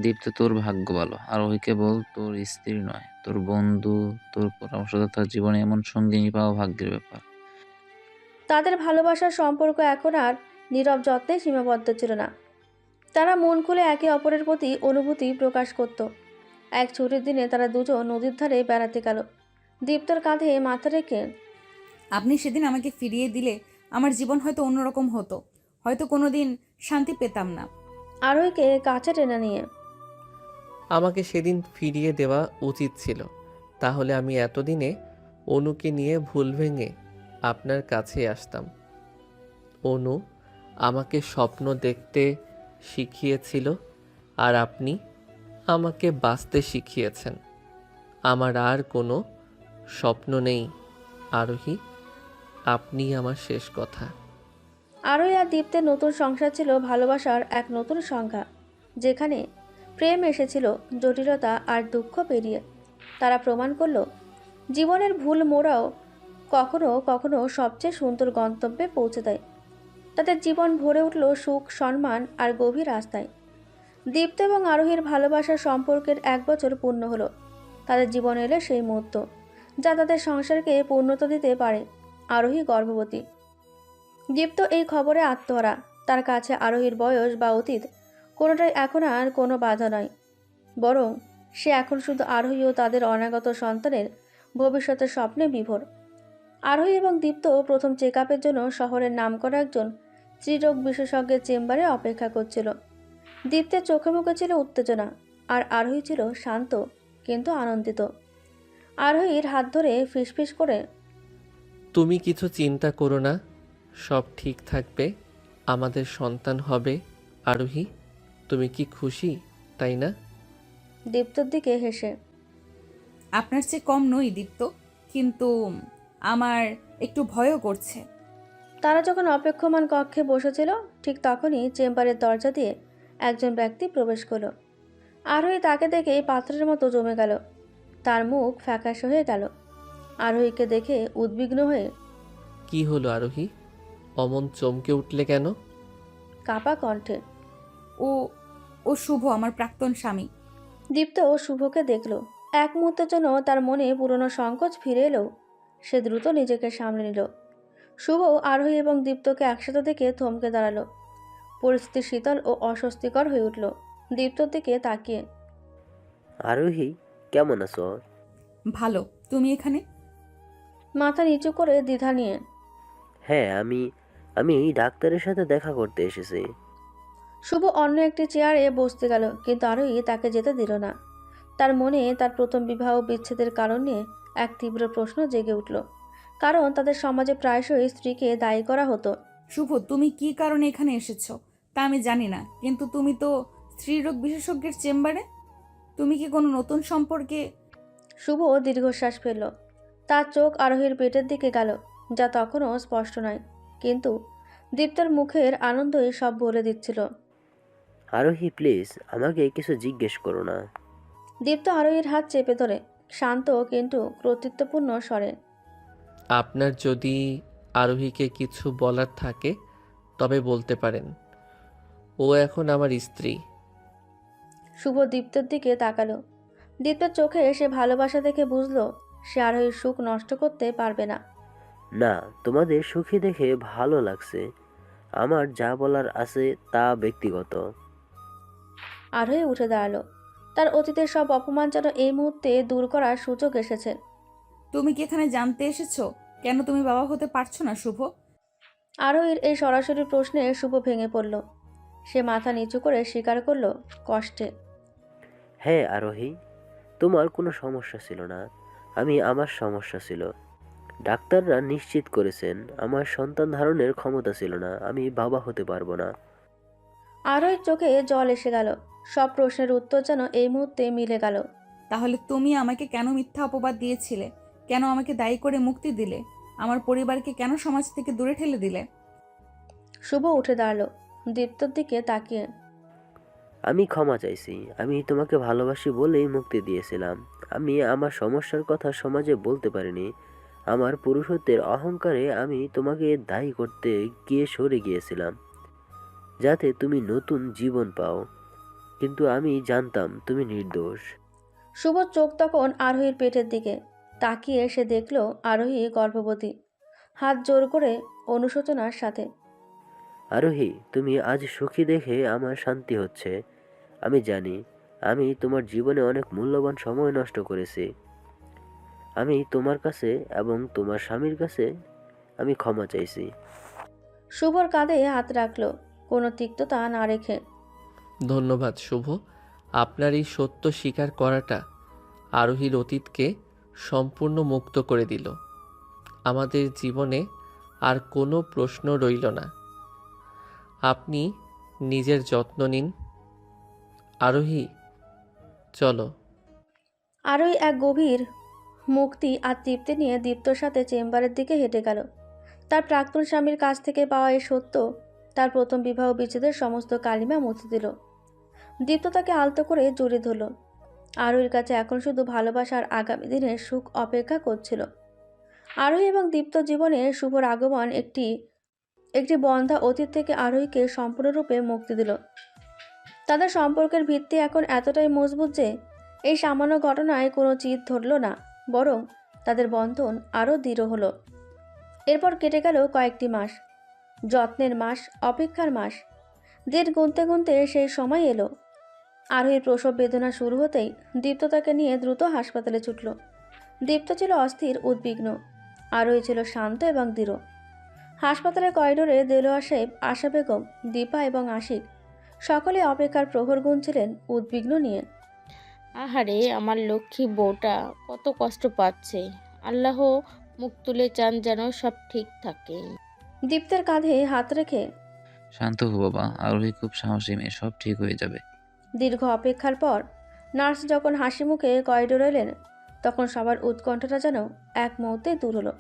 Speaker 5: দীপ্ত, তোর ভাগ্য ভালো। আরোহী কেবল তোর স্ত্রী নয়, তোর বন্ধু, তোর পরামর্শদাতা। জীবনে এমন সঙ্গিনী পাওয়া ভাগ্যের ব্যাপার।
Speaker 2: তাদের ভালোবাসার সম্পর্ক এখন আর নীরব যত্নে সীমাবদ্ধ ছিল না। তারা মন খুলে একে অপরের প্রতি অনুভূতি প্রকাশ করত। এক ছুটির দিনে তারা দুজন নদীর ধারে বেড়াতে গেল। দীপ্তর কাঁধে মাথা রেখে
Speaker 3: আপনি সেদিন আমাকে ফিরিয়ে দিলে আমার জীবন হয়তো অন্যরকম হতো, হয়তো কোনোদিন শান্তি পেতাম না।
Speaker 2: আরোহীকে কাছে টেনে নিয়ে
Speaker 1: আমাকে সেদিন ফিরিয়ে দেওয়া উচিত ছিল, তাহলে আমি এতদিনে অনুকে নিয়ে ভুল ভেঙে আপনার কাছে আসতাম। অনু আমাকে স্বপ্ন দেখতে শিখিয়েছিল, আর আপনি আমাকে বাঁচতে শিখিয়েছেন। আমার আর কোনো স্বপ্ন নেই আরোহী, আপনি আমার শেষ কথা।
Speaker 2: আরোহী আর দীপ্তের নতুন সংসার ছিল ভালোবাসার এক নতুন সংজ্ঞা, যেখানে প্রেম এসেছিল জটিলতা আর দুঃখ পেরিয়ে। তারা প্রমাণ করল জীবনের ভুল মোড়াও কখনো কখনো সবচেয়ে সুন্দর গন্তব্যে পৌঁছে দেয়। তাদের জীবন ভরে উঠল সুখ, সম্মান আর গভীর আস্থায়। দীপ্ত এবং আরোহীর ভালোবাসার সম্পর্কের 1 বছর পূর্ণ হলো। তাদের জীবনে এলো সেই মুহূর্ত যা তাদের সংসারকে পূর্ণতা দিতে পারে। আরোহী গর্ভবতী। দীপ্ত এই খবরে আত্মহারা। তার কাছে আরোহীর বয়স বা অতীত কোনোটাই এখন আর কোনো বাধা নয়, বরং সে এখন শুধু আরোহী ও তাদের অনাগত সন্তানের ভবিষ্যতের স্বপ্নে বিভোর। আরোহী এবং দীপ্ত প্রথম চেক আপের জন্য শহরের নামকরা একজন স্ত্রীরোগ বিশেষজ্ঞের চেম্বারে অপেক্ষা করছিল। দীপ্তের চোখে মুখে ছিল উত্তেজনা, আর আরোহী ছিল শান্ত কিন্তু আনন্দিত। আরোহীর হাত ধরে ফিসফিস করে
Speaker 1: তুমি কিছু চিন্তা করো না, সব ঠিক থাকবে, আমাদের সন্তান হবে। আরোহী, তুমি কি খুশি, তাই না?
Speaker 2: দীপ্তর দিকে হেসে
Speaker 3: আপনার চেয়ে কম নই দীপ্ত, কিন্তু আমার একটু ভয়ও করছে।
Speaker 2: তারা যখন অপেক্ষমান কক্ষে বসেছিল, ঠিক তখনই চেম্বারের দরজা দিয়ে একজন ব্যক্তি প্রবেশ করলো। আরোহী তাকে দেখে পাথরের মতো জমে গেল। তার মুখ ফ্যাকাশে হয়ে গেল। আরোহীকে দেখে উদ্বিগ্ন হয়ে
Speaker 1: কি হলো আরোহী, অমন চমকে উঠলে কেন?
Speaker 2: কাপা কণ্ঠে
Speaker 3: ও ও শুভ, আমার প্রাক্তন স্বামী।
Speaker 2: দীপ্ত শুভকে দেখল। এক মুহূর্তের জন্য তার মনে পুরনো সংকোচ ফিরে এলো। সে দ্রুত নিজেকে সামলে নিল। শুভ আরোহী এবং দীপ্তকে একসাথে দেখে থমকে দাঁড়ালো। পরিস্থিতি শীতল ও অস্বস্তিকর হয়ে উঠল। দীপ্তর দিকে তাকিয়ে
Speaker 14: আরোহী, কেমন আছো?
Speaker 3: ভালো, তুমি এখানে?
Speaker 2: মাথা নিচু করে দ্বিধা নিয়ে
Speaker 14: হ্যাঁ, আমি ডাক্তারের সাথে দেখা করতে এসেছি।
Speaker 2: শুভ অন্য একটি চেয়ারে বসতে গেল, কিন্তু আরোহী তাকে যেতে দিল না। তার মনে তার প্রথম বিবাহ বিচ্ছেদের কারণ নিয়ে এক তীব্র প্রশ্ন জেগে উঠল। কারণ তাদের সমাজে প্রায়শই স্ত্রীকে দায়ী করা হতো।
Speaker 3: শুভ, তুমি কি কারণে এখানে এসেছো তা আমি জানি না, কিন্তু তুমি তো স্ত্রীরোগ বিশেষজ্ঞের চেম্বারে। তুমি কি কোনো নতুন সম্পর্কে?
Speaker 2: শুভ দীর্ঘশ্বাস ফেলল। তার চোখ আরোহীর পেটের দিকে গেল, যা তখনও স্পষ্ট নয়, কিন্তু দীপ্তের মুখের আনন্দই সব বলে দিচ্ছিল।
Speaker 14: আরোহী, প্লিজ আমাকে কিছু জিজ্ঞেস করো না।
Speaker 2: দীপ্ত আরোহীর হাত চেপে ধরে শান্ত কিন্তু কর্তৃত্বপূর্ণ স্বরে
Speaker 1: আপনার যদি আরোহীকে কিছু বলার থাকে তবে বলতে পারেন, ও এখন আমার স্ত্রী।
Speaker 2: শুভ দীপ্তের দিকে তাকালো। দীপ্তর চোখে সে ভালোবাসা দেখে বুঝলো সে আরোহীর সুখ নষ্ট করতে পারবে না।
Speaker 14: না, তোমাদের সুখী দেখে ভালো লাগছে। আমার যা বলার আছে তা ব্যক্তিগত।
Speaker 2: আরোহী উঠে দাঁড়ালো। তার অতীতের সব অপমান যেন এই মুহূর্তে দূর করার সুযোগ এসেছে।
Speaker 3: তুমি কি এখানে জানতে এসেছো কেন তুমি বাবা হতে পারছো না শুভ?
Speaker 2: আরোহীর এই সরাসরি প্রশ্নে শুভ ভেঙে পড়ল। সে মাথা নিচু করে স্বীকার করলো কষ্টে।
Speaker 14: হ্যাঁ আরোহী, তোমার কোনো সমস্যা ছিল না, আমার সমস্যা ছিল। ডাক্তাররা নিশ্চিত করেছেন আমার সন্তান ধারণের ক্ষমতা ছিল না, আমি বাবা হতে পারবো না।
Speaker 2: আরোহীর চোখে জল এসে গেল। সব প্রশ্নের উত্তর যেন এই মুহূর্তে মিলে গেল।
Speaker 3: তাহলে তুমি আমাকে কেন মিথ্যা অপবাদ দিয়েছিলে? কেন আমাকে দায়ী করে মুক্তি দিলে? আমার পরিবারকে কেন সমাজ থেকে দূরে ঠেলে দিলে?
Speaker 2: শুভ উঠে দাঁড়ালো, দীপ্তর দিকে তাকিয়ে।
Speaker 14: আমি ক্ষমা চাইছি, আমি তোমাকে ভালোবাসি বলেই মুক্তি দিয়েছিলাম। আমি আমার সমস্যার কথা সমাজে বলতে পারিনি। আমার পুরুষত্বের অহংকারে আমি তোমাকে দায়ী করতে গিয়ে সরে গিয়েছিলাম, যাতে তুমি নতুন জীবন পাও। কিন্তু আমি জানতাম তুমি নির্দোষ।
Speaker 2: শুভ চোখ তখন আরোহীর পেটের দিকে তাকিয়ে সে দেখল আরোহী গর্ভবতী। হাত জোর করে অনুশোচনার সাথে।
Speaker 14: আরোহী, তুমি আজ সুখী দেখে আমার শান্তি হচ্ছে। আমি জানি আমি তোমার জীবনে অনেক মূল্যবান সময় নষ্ট করেছি। আমি তোমার কাছে এবং তোমার স্বামীর কাছে আমি ক্ষমা চাইছি।
Speaker 2: শুভর কাঁধে হাত রাখলো, কোনো তিক্ততা না রেখে।
Speaker 1: ধন্যবাদ শুভ। আপনার এই সত্য স্বীকার করাটা আরোহীর অতীতকে সম্পূর্ণ মুক্ত করে দিল। আমাদের জীবনে আর কোনো প্রশ্ন রইল না। আপনি নিজের যত্ন নিন। আরোহী, চলো।
Speaker 2: আরোহী এক গভীর মুক্তি আর তৃপ্তি নিয়ে দীপ্তর সাথে চেম্বারের দিকে হেঁটে গেল। তার প্রাক্তন স্বামীর কাছ থেকে পাওয়া এই সত্য তার প্রথম বিবাহ বিচ্ছেদের সমস্ত কালিমা মুছে দিল। দীপ্ত তাকে আলতো করে জড়িয়ে ধরল। আরোহীর কাছে এখন শুধু ভালোবাসার আগামী দিনের সুখ অপেক্ষা করছিল। আরোহী এবং দীপ্ত জীবনে শুভর আগমন একটি বন্ধা অতীত থেকে আরোহীকে সম্পূর্ণরূপে মুক্তি দিল। তাদের সম্পর্কের ভিত্তি এখন এতটাই মজবুত যে এই সামান্য ঘটনায় কোনো চিত ধরল না, বরং তাদের বন্ধন আরও দৃঢ় হলো। এরপর কেটে গেল কয়েকটি মাস, যত্নের মাস, অপেক্ষার মাস। দিন গুনতে গুনতে সেই সময় এলো। আরোহীর প্রসব বেদনা শুরু হতেই দীপ্ত তাকে নিয়ে দ্রুত হাসপাতালে ছুটল। দীপ্ত ছিল অস্থির, উদ্বিগ্ন। আরোহী ছিল শান্ত এবং দৃঢ়। হাসপাতালের করিডোরে দেলোয়ার সাহেব, আশা বেগম, দীপা এবং আশিক সকলে অপেক্ষার প্রহর গুনছিলেন উদ্বিগ্ন নিয়ে।
Speaker 4: আহারে, আমার লক্ষ্মী বউটা কত কষ্ট পাচ্ছে। আল্লাহ মুখ তুলে চান যেন সব ঠিক থাকে।
Speaker 2: দীপ্তের কাঁধে হাত রেখে।
Speaker 5: শান্ত হো বাবা, আরোহী খুব সাহসী মেয়ে, সব ঠিক হয়ে যাবে।
Speaker 2: দীর্ঘ অপেক্ষার পর নার্স যখন হাসি মুখে করিডোরে এলেন, তখন সবার উৎকণ্ঠাটা যেন এক মুহূর্তে দূর হলো।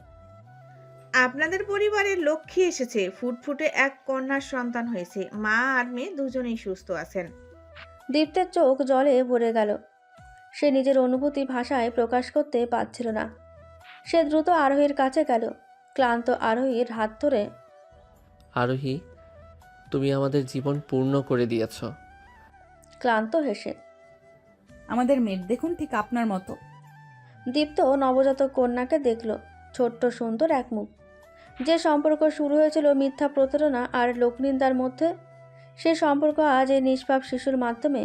Speaker 10: আপনাদের পরিবারের লক্ষ্মী এসেছে, ফুটফুটে এক কন্যার সন্তান হয়েছে। মা আর মেয়ে দুজনেই সুস্থ আছেন।
Speaker 2: দীপ্তের চোখ জলে ভরে গেল। সে নিজের অনুভূতি ভাষায় প্রকাশ করতে পারছিল না। সে দ্রুত আরোহীর কাছে গেল, ক্লান্ত আরোহীর হাত ধরে।
Speaker 1: আরোহী, তুমি আমাদের জীবন পূর্ণ করে দিয়েছ।
Speaker 2: ক্লান্ত হেসে।
Speaker 3: আমাদের মেয়ে দেখুন ঠিক আপনার মতো।
Speaker 2: দীপ্ত নবজাতক কন্যাকে দেখল, ছোট্ট সুন্দর এক মুখ। যে সম্পর্ক শুরু হয়েছিল মিথ্যা প্রতারণা আর লোকনিন্দার মধ্যে, সে সম্পর্ক আজ এই নিষ্পাপ শিশুর মাধ্যমে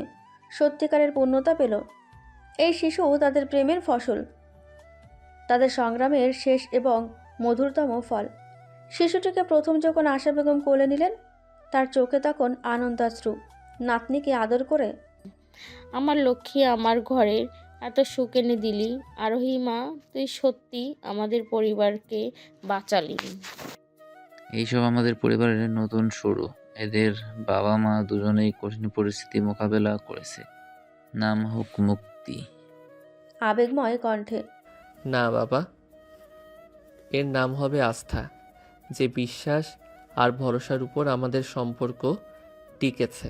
Speaker 2: সত্যিকারের পূর্ণতা পেল। এই শিশু তাদের প্রেমের ফসল, তাদের সংগ্রামের শেষ এবং মধুরতম ফল। শিশুটিকে প্রথম যখন আশা বেগম কোলে নিলেন, তার চোখে তখন আনন্দাশ্রু। নাতনিকে আদর করে,
Speaker 4: আমার লক্ষ্মী, আমার ঘরের এত সুখ এনে দিলি। আরোহী মা, তুই সত্যি আমাদের পরিবারকে বাঁচালি।
Speaker 5: এইসব আমাদের পরিবারের নতুন শুরু। এদের বাবা মা দুজনেই কঠিন পরিস্থিতি মোকাবেলা করেছে। নাম হোক মুক্তি।
Speaker 2: আবেগময় কণ্ঠে।
Speaker 1: না বাবা, এর নাম হবে আস্থা। যে বিশ্বাস আর ভরসার উপর আমাদের সম্পর্ক টিকেছে।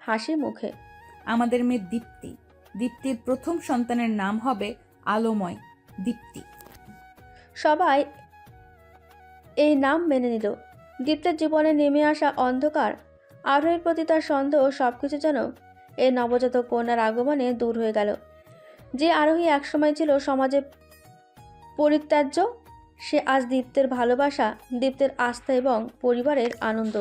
Speaker 2: হাসি মুখে।
Speaker 3: আমাদের মেয়ে দীপ্তি, দীপ্তির প্রথম সন্তানের নাম হবে আলোময় দীপ্তি।
Speaker 2: সবাই এই নাম মেনে নিল। দীপ্তের জীবনে নেমে আসা অন্ধকার, আরোহীর প্রতি তার সন্দেহ, সবকিছু যেন এই নবজাতক কন্যার আগমনে দূর হয়ে গেল। যে আরোহী একসময় ছিল সমাজে পরিত্যাজ্য, সে আজ দীপ্তের ভালোবাসা, দীপ্তের আস্থা এবং পরিবারের আনন্দ।